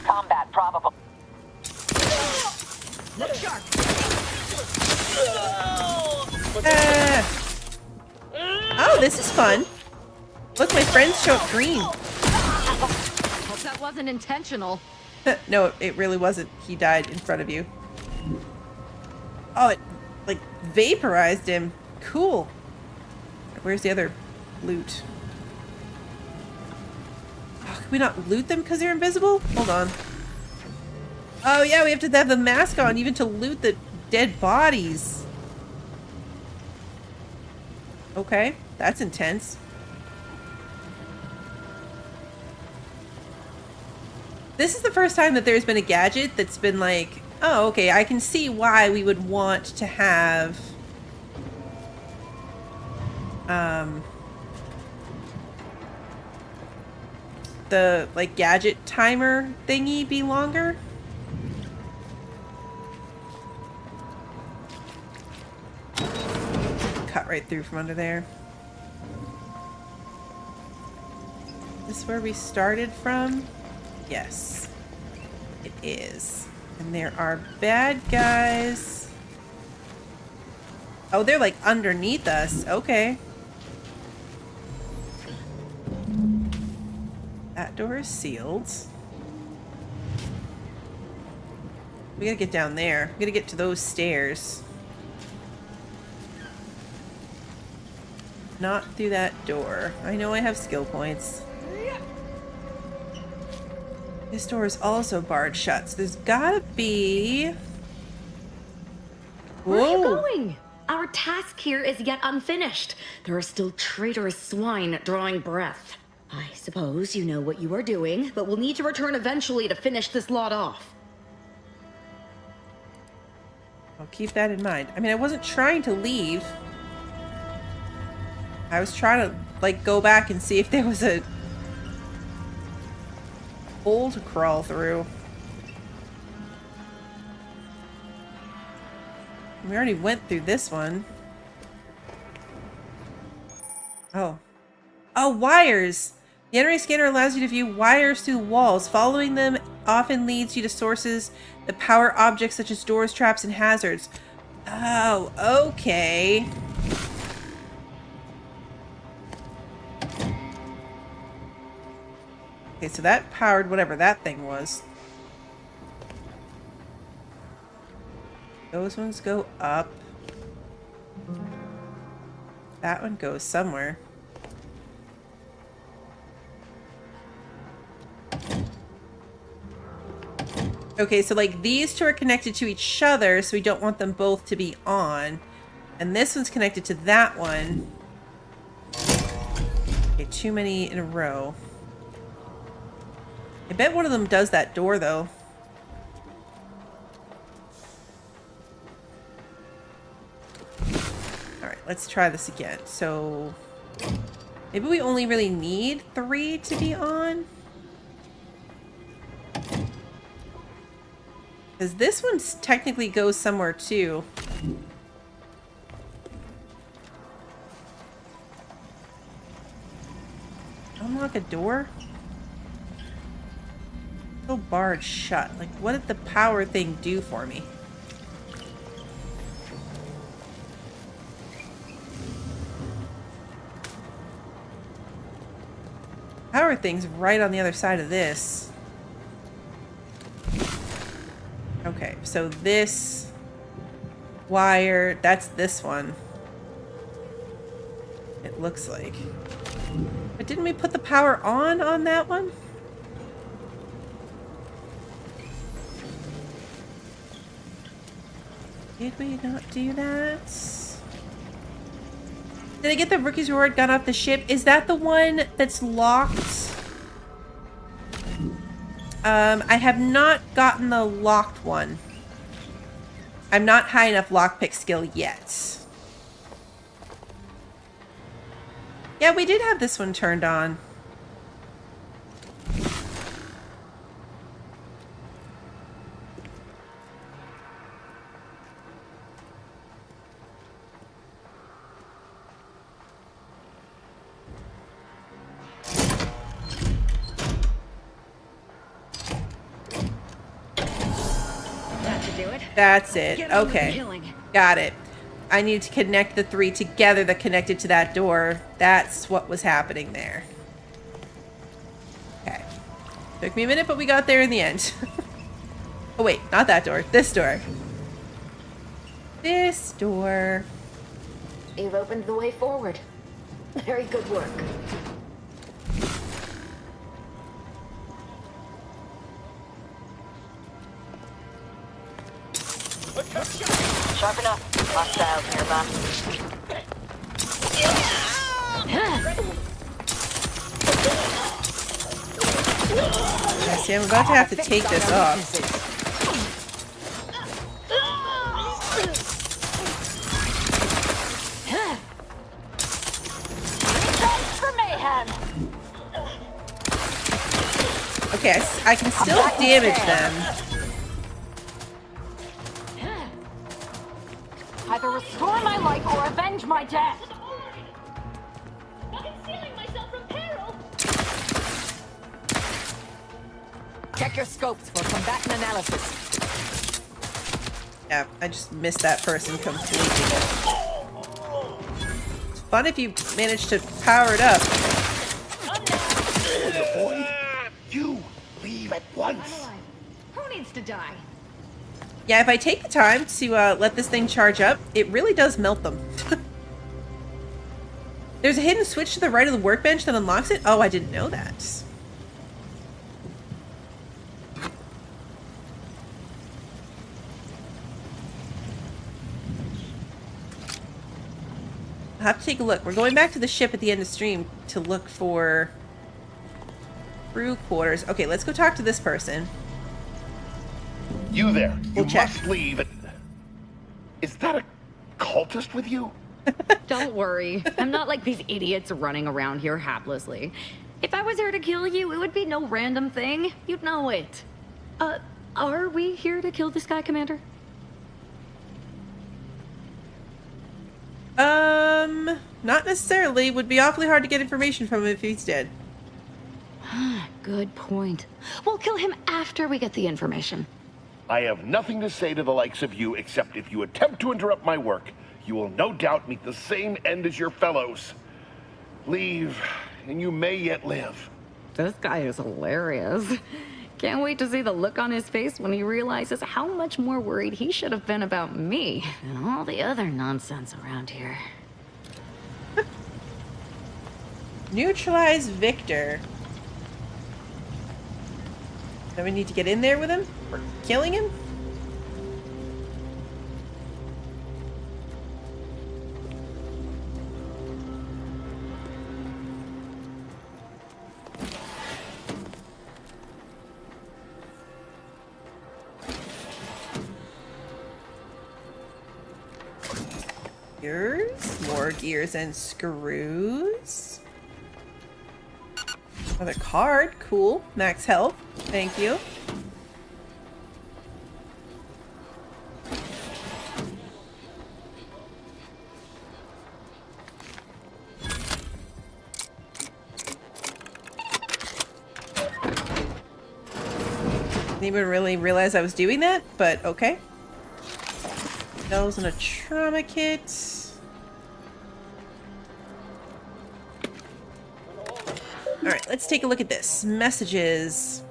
Combat probable. Look sharp. Oh, this is fun. Look, my friends show up green. Hope that wasn't intentional. No, it really wasn't. He died in front of you. Oh, it, like, vaporized him. Cool. Where's the other loot? Oh, can we not loot them because they're invisible? Hold on. Oh, yeah, we have to have the mask on even to loot the dead bodies. Okay, that's intense. This is the first time that there's been a gadget that's been like, oh, okay, I can see why we would want to have the, like, gadget timer thingy be longer. Cut right through from under there. Is this where we started from? Yes, it is. And there are bad guys. Oh, they're like underneath us. Okay. That door is sealed. We gotta get down there. We gotta get to those stairs. Not through that door. I know I have skill points. This door is also barred shut, so there's gotta be... Where are you going? Our task here is yet unfinished. There are still traitorous swine drawing breath. I suppose you know what you are doing, but we'll need to return eventually to finish this lot off. I'll keep that in mind. I mean, I wasn't trying to leave. I was trying to, like, go back and see if there was a hole to crawl through. We already went through this one. Oh. Oh, wires! The N-ray scanner allows you to view wires through walls. Following them often leads you to sources that power objects such as doors, traps, and hazards. Oh, okay. Okay, so that powered whatever that thing was. Those ones go up. That one goes somewhere. Okay, so like these two are connected to each other, so we don't want them both to be on. And this one's connected to that one. Okay, too many in a row. I bet one of them does that door, though. Alright, let's try this again. So, maybe we only really need 3 to be on? Because this one technically goes somewhere, too. Unlock a door? Still barred shut. Like, what did the power thing do for me? Power thing's right on the other side of this. Okay, so this wire, that's this one. It looks like. But didn't we put the power on that one? Did we not do that? Did I get the rookie's reward gun off the ship? Is that the one that's locked? I have not gotten the locked one. I'm not high enough lockpick skill yet. Yeah, we did have this one turned on. good. That's it. Get on with the Okay. killing. Got it. I need to connect the 3 together that connected to that door. That's what was happening there. Okay. Took me a minute, but we got there in the end. Oh, wait. Not that door. This door. This door. You've opened the way forward. Very good work. Sharpen up. Hostiles nearby. I see, I'm about to have to take this off. Okay, I can still damage them. Either restore my life or avenge my death. Check your scopes for combatant analysis. Yeah, I just missed that person completely. It's fun if you manage to power it up. Boy, you leave at once. Who needs to die? Yeah, if I take the time to let this thing charge up, it really does melt them. There's a hidden switch to the right of the workbench that unlocks it? Oh, I didn't know that. I'll have to take a look. We're going back to the ship at the end of stream to look for crew quarters. Okay, let's go talk to this person. You there. We'll check. Must leave. Is that a cultist with you? Don't worry. I'm not like these idiots running around here haplessly. If I was here to kill you, it would be no random thing. You'd know it. Are we here to kill this guy, Commander? Not necessarily. Would be awfully hard to get information from him if he's dead. Good point. We'll kill him after we get the information. I have nothing to say to the likes of you except if you attempt to interrupt my work, you will no doubt meet the same end as your fellows. Leave, and you may yet live. This guy is hilarious. Can't wait to see the look on his face when he realizes how much more worried he should have been about me and all the other nonsense around here. Neutralize Victor. Then we need to get in there with him? We're killing him? Gears, more gears and screws. Another card, cool. Max health, thank you. Didn't even really realize I was doing that, but okay. Bells and a trauma kit. Alright, let's take a look at this. Messages.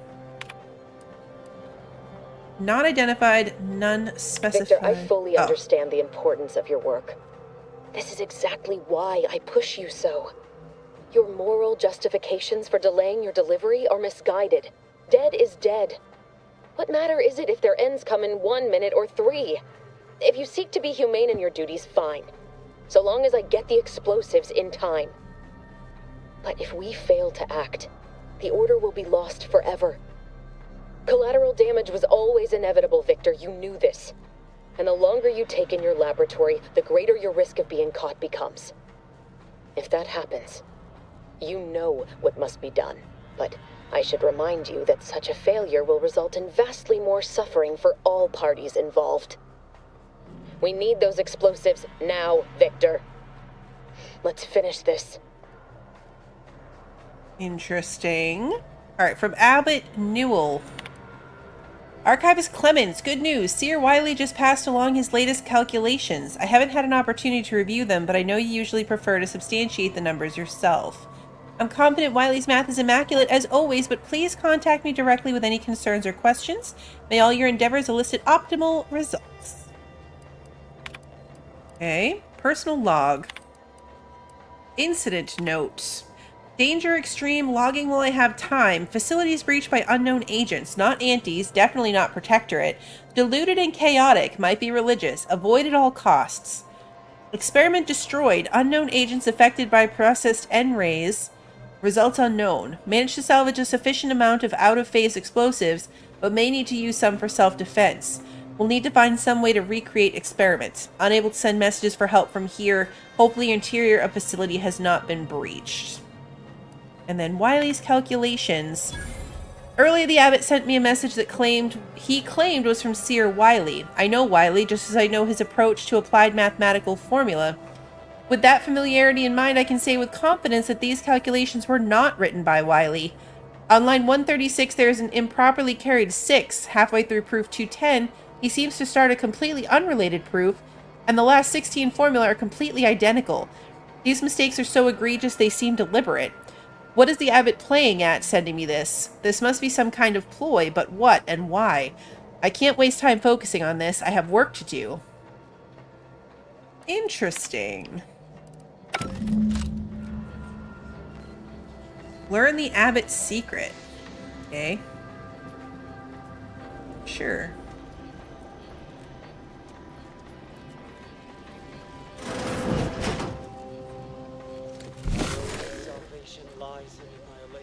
Not identified, none specified. Victor, I fully understand the importance of your work. This is exactly why I push you so. Your moral justifications for delaying your delivery are misguided. Dead is dead. What matter is it if their ends come in 1 minute or 3? If you seek to be humane in your duties, fine. So long as I get the explosives in time. But if we fail to act, the Order will be lost forever. Collateral damage was always inevitable, Victor. You knew this. And the longer you take in your laboratory, the greater your risk of being caught becomes. If that happens, you know what must be done. But I should remind you that such a failure will result in vastly more suffering for all parties involved. We need those explosives now, Victor. Let's finish this. Interesting. Alright, from Abbott Newell. Archivist Clemens, good news. Seer Wiley just passed along his latest calculations. I haven't had an opportunity to review them, but I know you usually prefer to substantiate the numbers yourself. I'm confident Wiley's math is immaculate as always, but please contact me directly with any concerns or questions. May all your endeavors elicit optimal results. Okay, personal log. Incident notes. Danger extreme, logging while I have time. Facilities breached by unknown agents, not antis, definitely not protectorate. Diluted and chaotic, might be religious. Avoid at all costs. Experiment destroyed, unknown agents affected by processed N-rays. Results unknown. Managed to salvage a sufficient amount of out-of-phase explosives, but may need to use some for self-defense. We'll need to find some way to recreate experiments. Unable to send messages for help from here. Hopefully interior of facility has not been breached. And then Wiley's calculations. Earlier, the abbot sent me a message that he claimed was from Seer Wiley. I know Wiley, just as I know his approach to applied mathematical formula. With that familiarity in mind, I can say with confidence that these calculations were not written by Wiley. On line 136, there is an improperly carried 6. Halfway through proof 210, he seems to start a completely unrelated proof, and the last 16 formula are completely identical. These mistakes are so egregious they seem deliberate. What is the abbot playing at sending me this? This must be some kind of ploy, but what and why? I can't waste time focusing on this. I have work to do. Interesting. Learn the abbot's secret. Okay. Sure.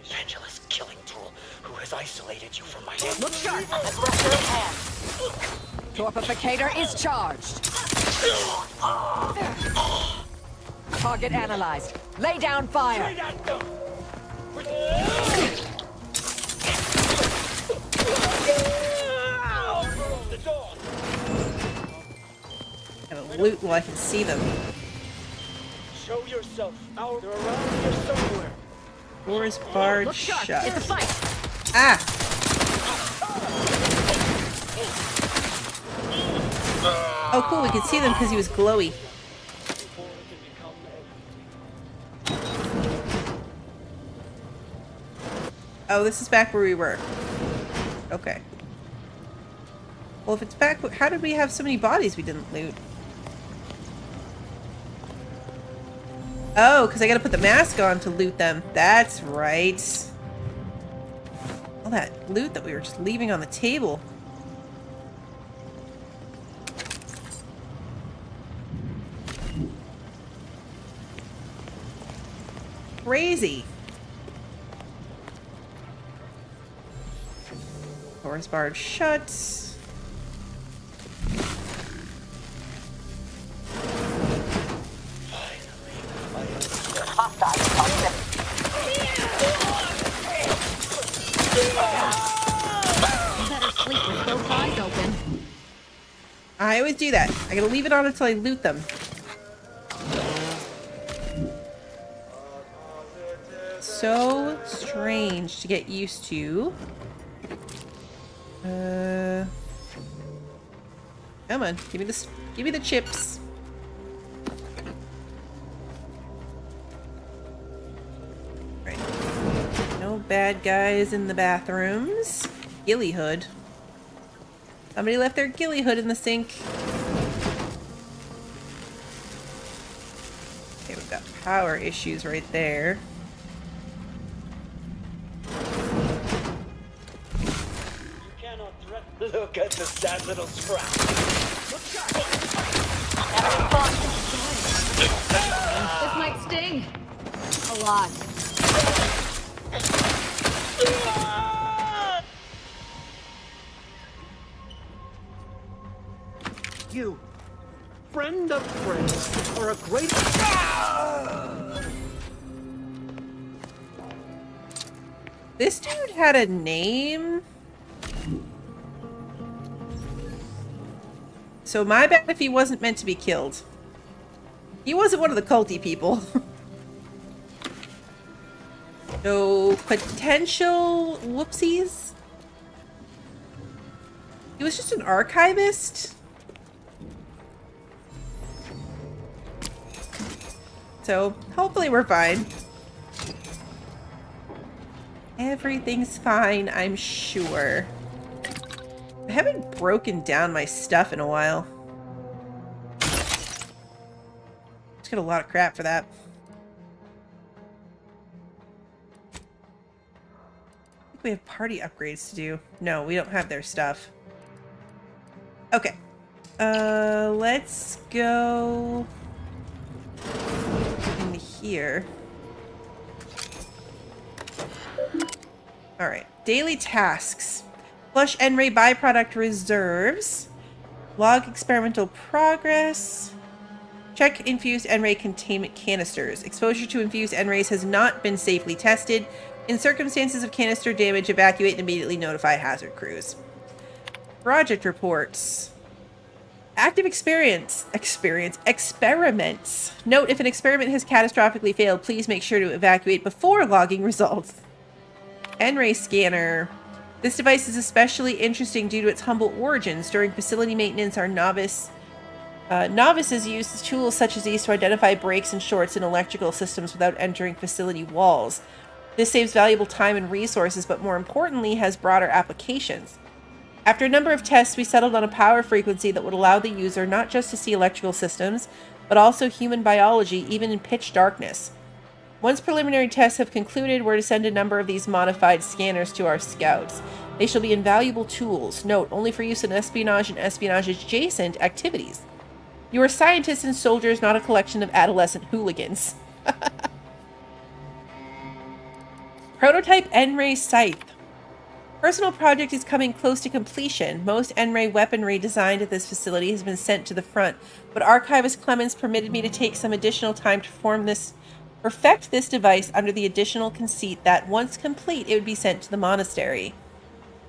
Pendulous killing tool who has isolated you from my hand. Look sharp! That's rupture of hand. Torpificator is charged. Target analyzed. Lay down fire. Gotta loot while I can see them. Show yourself out around here somewhere. Doors barred shut. It's a fight. Ah! Oh, cool. We could see them because he was glowy. Oh, this is back where we were. Okay. Well, if it's back, how did we have so many bodies we didn't loot? Oh, because I gotta put the mask on to loot them. That's right. All that loot that we were just leaving on the table. Crazy. Doors barred shut. Better sleep with both eyes open. I always do that. I gotta leave it on until I loot them. So strange to get used to. Come on, give me this. Give me the chips. Right. No bad guys in the bathrooms. Ghillie hood. Somebody left their ghillie hood in the sink. Okay, we've got power issues right there. Look at the sad little scrap. This might sting. A lot. You, friend of friends, are a great... This dude had a name? So my bad if he wasn't meant to be killed. He wasn't one of the culty people. No potential whoopsies? He was just an archivist. So, hopefully we're fine. Everything's fine, I'm sure. I haven't broken down my stuff in a while. Just got a lot of crap for that. I think we have party upgrades to do. No, we don't have their stuff. Okay. Let's go in here. Alright. Daily tasks. Flush N-ray byproduct reserves. Log experimental progress. Check infused N-ray containment canisters. Exposure to infused N-rays has not been safely tested. In circumstances of canister damage, evacuate and immediately notify hazard crews. Project reports. Active experiments. Note, if an experiment has catastrophically failed, please make sure to evacuate before logging results. N-ray scanner. This device is especially interesting due to its humble origins. During facility maintenance, our novices use tools such as these to identify breaks and shorts in electrical systems without entering facility walls. This saves valuable time and resources, but more importantly, has broader applications. After a number of tests, we settled on a power frequency that would allow the user not just to see electrical systems, but also human biology, even in pitch darkness. Once preliminary tests have concluded, we're to send a number of these modified scanners to our scouts. They shall be invaluable tools. Note, only for use in espionage and espionage-adjacent activities. You are scientists and soldiers, not a collection of adolescent hooligans. Prototype N-ray scythe. Personal project is coming close to completion. Most N-ray weaponry designed at this facility has been sent to the front, but Archivist Clemens permitted me to take some additional time to perfect this device under the additional conceit that, once complete, it would be sent to the monastery.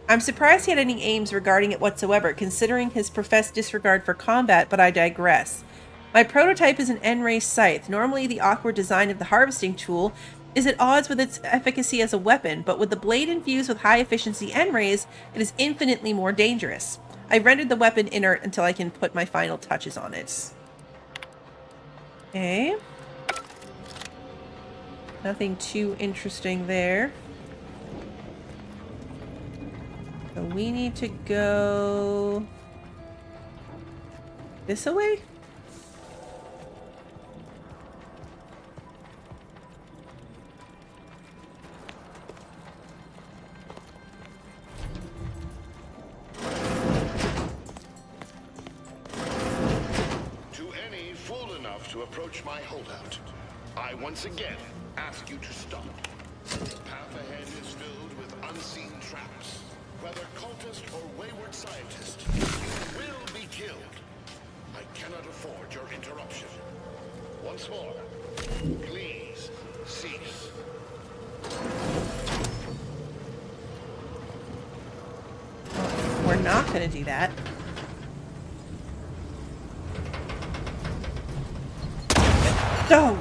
I'm surprised he had any aims regarding it whatsoever, considering his professed disregard for combat, but I digress. My prototype is an N-ray scythe. Normally, the awkward design of the harvesting tool is at odds with its efficacy as a weapon, but with the blade infused with high-efficiency N-rays, it is infinitely more dangerous. I rendered the weapon inert until I can put my final touches on it. Okay. Nothing too interesting there. So we need to go this way? To any fool enough to approach my holdout, I once again ask you to stop. The path ahead is filled with unseen traps. Whether cultist or wayward scientist, you will be killed. I cannot afford your interruption. Once more, please cease. We're not going to do that. No!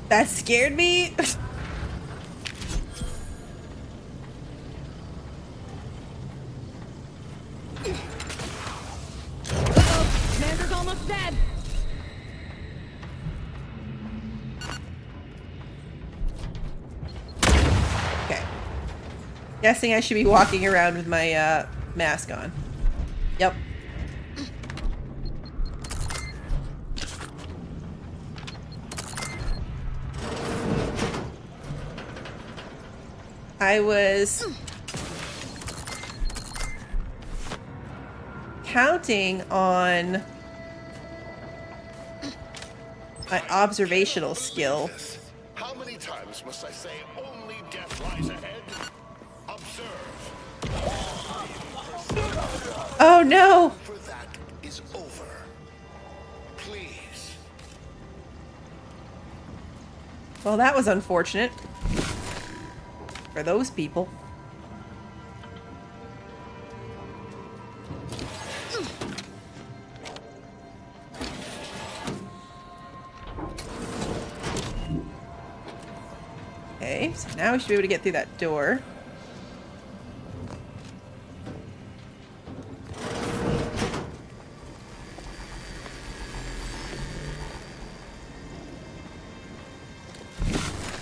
That scared me. Commander's almost dead. Okay. Guessing I should be walking around with my mask on. Yep. I was counting on my observational skill. How many times must I say only death lies ahead? Observe. Oh no! For that is over. Please. Well, that was unfortunate. For those people. Okay, so now we should be able to get through that door.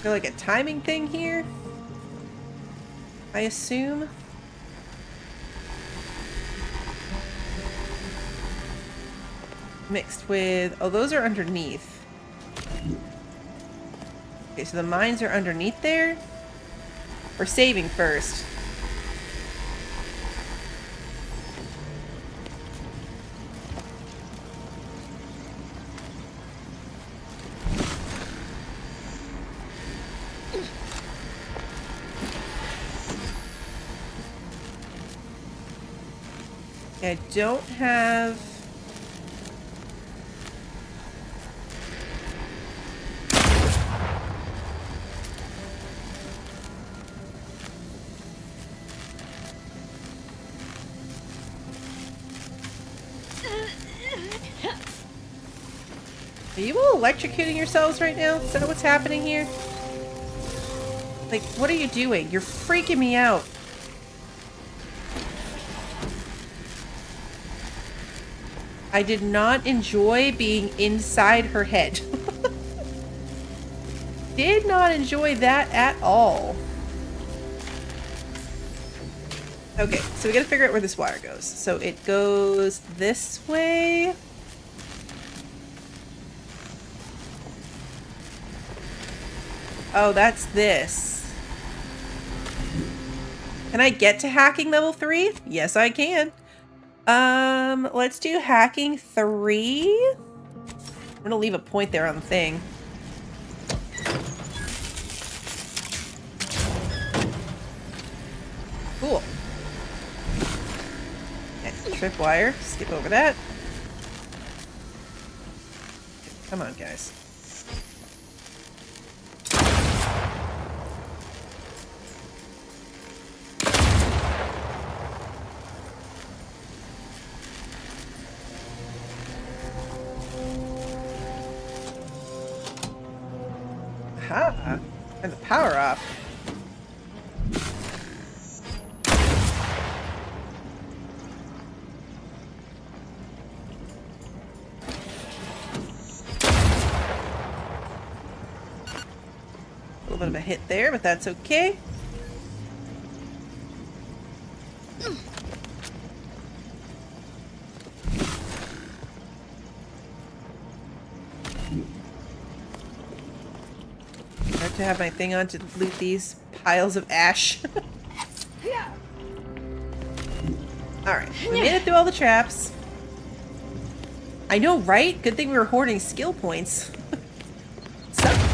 there like a timing thing here? I assume. Mixed with... Oh, those are underneath. Okay, so the mines are underneath there. We're saving first. I don't have... Are you all electrocuting yourselves right now? Is that what's happening here? Like, what are you doing? You're freaking me out. I did not enjoy being inside her head. Did not enjoy that at all. Okay, so we gotta figure out where this wire goes. So it goes this way. Oh, that's this. Can I get to hacking level 3? Yes, I can. Let's do hacking 3. I'm gonna leave a point there on the thing. Cool. Okay, tripwire. Skip over that. Come on, guys. Aha! Turn the power off. A little bit of a hit there, but that's okay. To have my thing on to loot these piles of ash. Alright, we made it through all the traps. I know, right? Good thing we were hoarding skill points.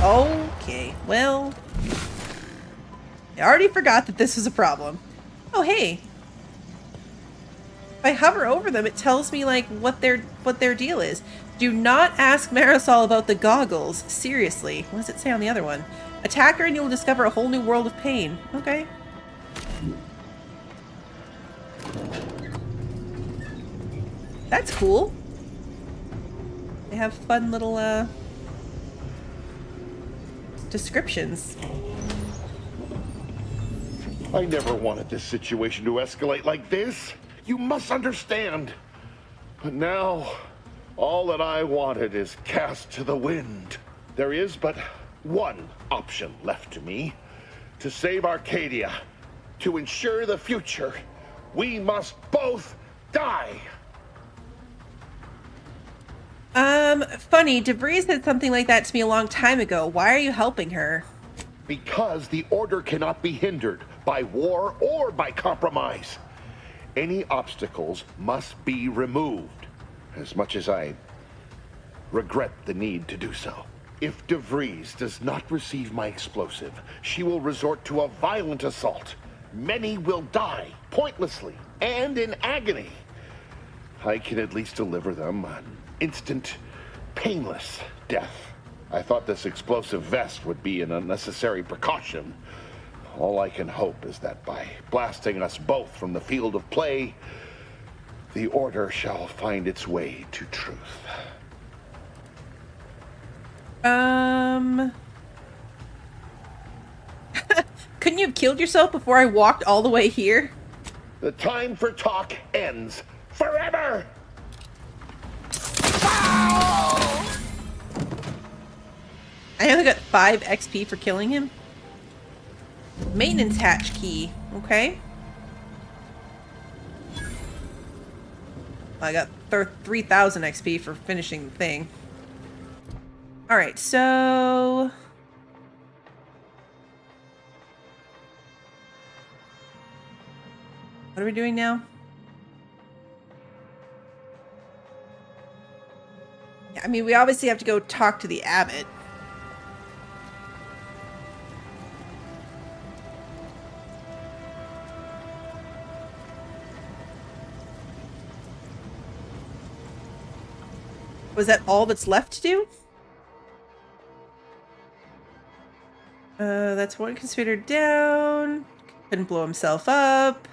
Okay, well... I already forgot that this was a problem. Oh, hey! If I hover over them, it tells me, like, what their deal is. Do not ask Marisol about the goggles. Seriously. What does it say on the other one? Attack her and you'll discover a whole new world of pain. Okay. That's cool. They have fun little, descriptions. I never wanted this situation to escalate like this. You must understand. But now, all that I wanted is cast to the wind. There is but one option left to me. To save Arcadia, to ensure the future, we must both die. Funny, DeVries said something like that to me a long time ago. Why are you helping her? Because the order cannot be hindered by war or by compromise. Any obstacles must be removed, as much as I regret the need to do so. If DeVries does not receive my explosive, she will resort to a violent assault. Many will die, pointlessly, and in agony. I can at least deliver them an instant, painless death. I thought this explosive vest would be an unnecessary precaution. All I can hope is that by blasting us both from the field of play, the order shall find its way to truth. Couldn't you have killed yourself before I walked all the way here? The time for talk ends forever! I only got 5 XP for killing him. Maintenance hatch key. Okay. I got 3,000 XP for finishing the thing. Alright, so... what are we doing now? I mean, we obviously have to go talk to the abbot. Was that all that's left to do? That's one considered down. Couldn't blow himself up.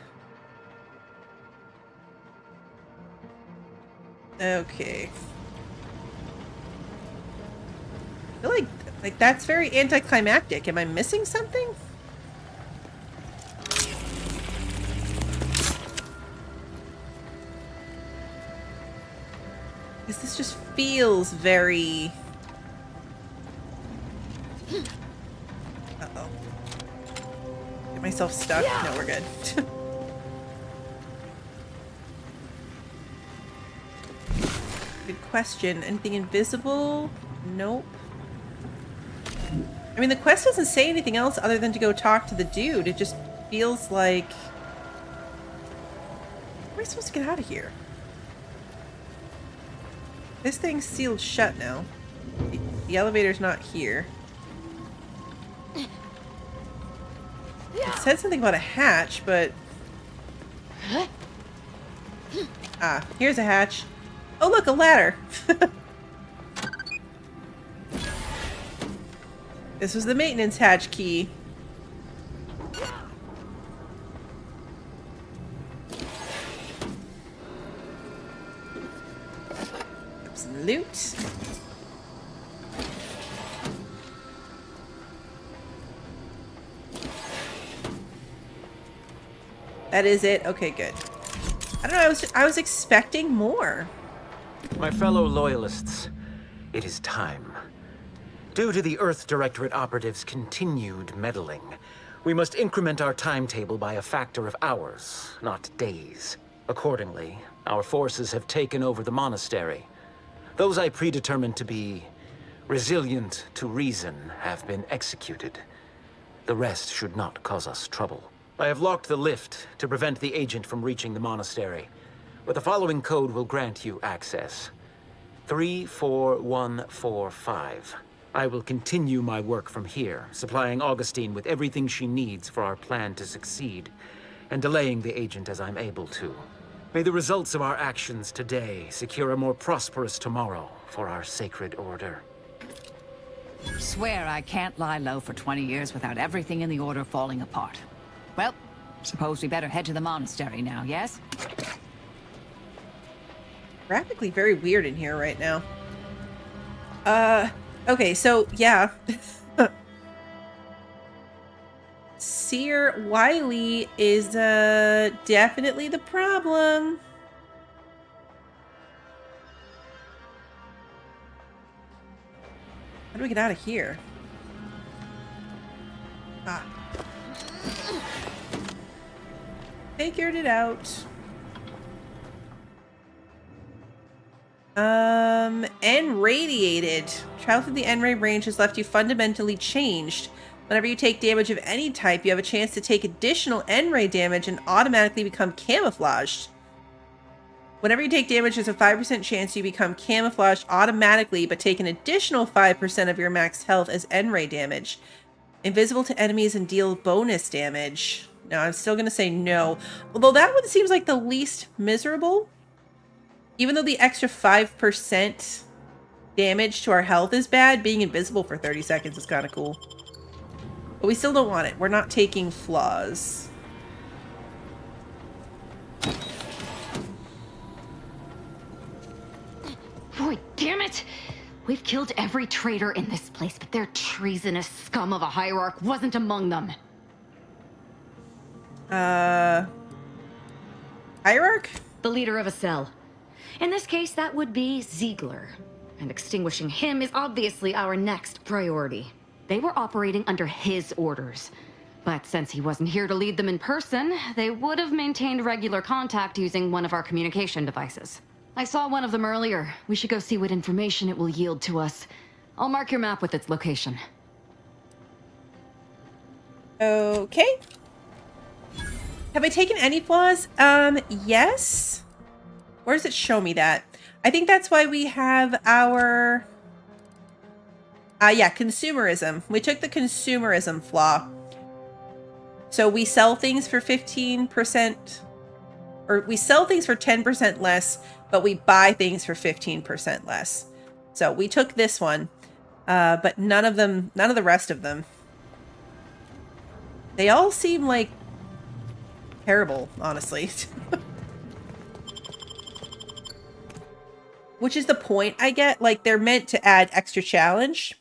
Okay. I feel like that's very anticlimactic. Am I missing something? Because this just feels very... uh-oh. Get myself stuck? No, we're good. Good question. Anything invisible? Nope. I mean, the quest doesn't say anything else other than to go talk to the dude. It just feels like... how am I supposed to get out of here? This thing's sealed shut now. The elevator's not here. It said something about a hatch, but... ah, here's a hatch. Oh, look, a ladder. This was the maintenance hatch key. Got some loot. That is it? Okay, good. I don't know, I was expecting more. My fellow loyalists, it is time. Due to the Earth Directorate operatives' continued meddling, we must increment our timetable by a factor of hours, not days. Accordingly, our forces have taken over the monastery. Those I predetermined to be resilient to reason have been executed. The rest should not cause us trouble. I have locked the lift to prevent the agent from reaching the monastery, but the following code will grant you access. 34145. I will continue my work from here, supplying Augustine with everything she needs for our plan to succeed, and delaying the agent as I'm able to. May the results of our actions today secure a more prosperous tomorrow for our sacred order. Swear I can't lie low for 20 years without everything in the order falling apart. Well, suppose we better head to the monastery now, yes? Graphically very weird in here right now. Okay, so, yeah. Seer Wiley is, definitely the problem. How do we get out of here? Ah. Figured it out. N-radiated. Travel through the N-ray range has left you fundamentally changed. Whenever you take damage of any type, you have a chance to take additional N-ray damage and automatically become camouflaged. Whenever you take damage, there's a 5% chance you become camouflaged automatically, but take an additional 5% of your max health as N-ray damage. Invisible to enemies and deal bonus damage. No, I'm still going to say no. Although that one seems like the least miserable. Even though the extra 5% damage to our health is bad, being invisible for 30 seconds is kind of cool. But we still don't want it. We're not taking flaws. Boy, damn it! We've killed every traitor in this place, but their treasonous scum of a hierarch wasn't among them. Hierarch? The leader of a cell. In this case, that would be Ziegler. And extinguishing him is obviously our next priority. They were operating under his orders. But since he wasn't here to lead them in person, they would have maintained regular contact using one of our communication devices. I saw one of them earlier. We should go see what information it will yield to us. I'll mark your map with its location. Okay. Have I taken any flaws? Yes. Where does it show me that? I think that's why we have our... yeah, consumerism. We took the consumerism flaw. So we sell things for 15%, or we sell things for 10% less, but we buy things for 15% less. So we took this one, but none of the rest of them. They all seem like terrible, honestly. Which is the point I get. Like, they're meant to add extra challenge.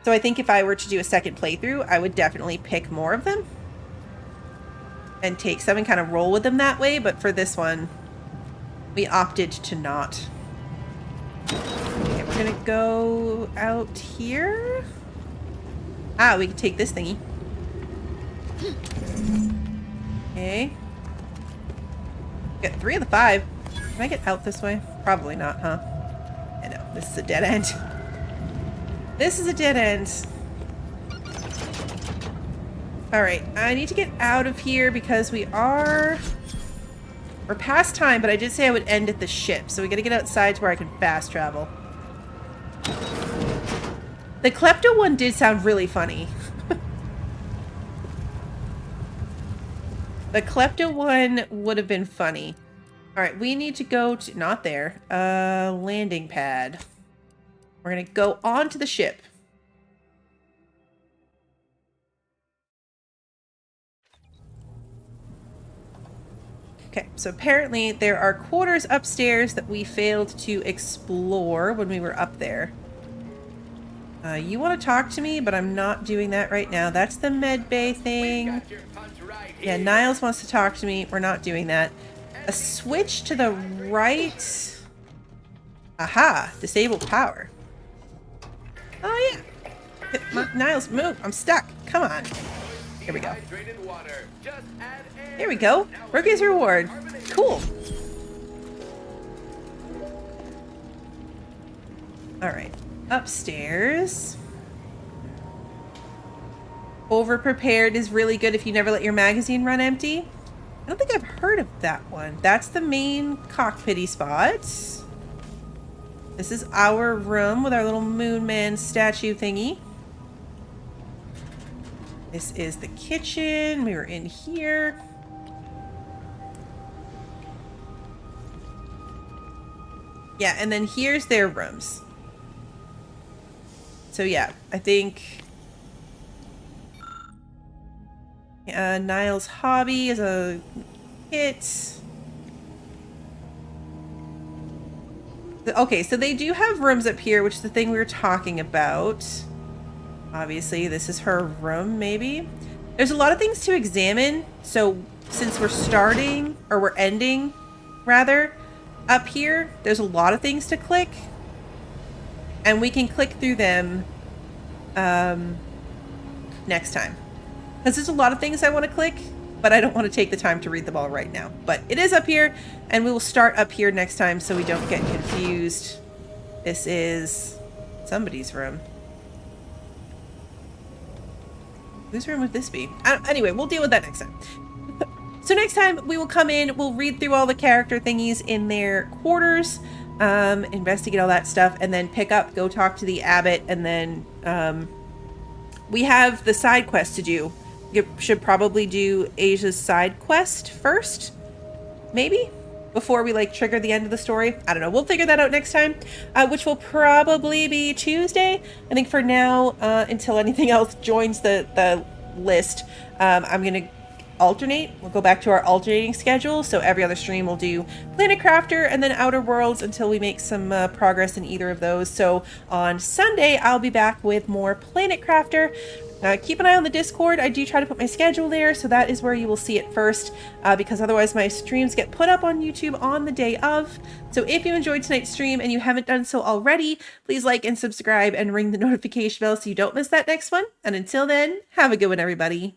So I think if I were to do a second playthrough, I would definitely pick more of them and take some and kind of roll with them that way. But for this one, we opted to not. Okay, we're gonna go out here. Ah, we can take this thingy. Okay. Get 3 of the 5. Can I get out this way? Probably not, huh? I know, this is a dead end. This is a dead end. Alright, I need to get out of here because we're past time, but I did say I would end at the ship, so we gotta get outside to where I can fast travel. The Klepto one did sound really funny. The Klepto one would have been funny. Alright, we need to go to... Not there. Landing pad. We're gonna go onto the ship. Okay, so apparently there are quarters upstairs that we failed to explore when we were up there. You want to talk to me, but I'm not doing that right now. That's the med bay thing. Yeah, Niles wants to talk to me. We're not doing that. A switch to the right. Aha, disabled power. Oh yeah. Niles, move. I'm stuck. Come on. Here we go. Here we go. Rookie's reward. Cool. Alright. Upstairs. Over-prepared is really good if you never let your magazine run empty. I don't think I've heard of that one. That's the main cockpity spot. This is our room with our little moon man statue thingy. This is the kitchen. We were in here. Yeah, and then here's their rooms. So yeah, I think Niles' hobby is a kit. Okay, so they do have rooms up here, which is the thing we were talking about. Obviously, this is her room, maybe. There's a lot of things to examine. So since we're starting, or we're ending, rather, up here, there's a lot of things to click. And we can click through them next time. Because there's a lot of things I want to click, but I don't want to take the time to read them all right now. But it is up here, and we will start up here next time so we don't get confused. This is somebody's room. Whose room would this be? Anyway, we'll deal with that next time. So next time we will come in, we'll read through all the character thingies in their quarters, investigate all that stuff, and then pick up, go talk to the abbot, and then we have the side quest to do. You should probably do Asia's side quest first, maybe, before we like trigger the end of the story. I don't know. We'll figure that out next time, which will probably be Tuesday. I think for now, until anything else joins the list, I'm gonna alternate. We'll go back to our alternating schedule. So every other stream we'll do Planet Crafter and then Outer Worlds until we make some progress in either of those. So on Sunday, I'll be back with more Planet Crafter. Keep an eye on the Discord. I do try to put my schedule there, so that is where you will see it first, because otherwise my streams get put up on YouTube on the day of. So if you enjoyed tonight's stream and you haven't done so already, please like and subscribe and ring the notification bell so you don't miss that next one. And until then, have a good one, everybody.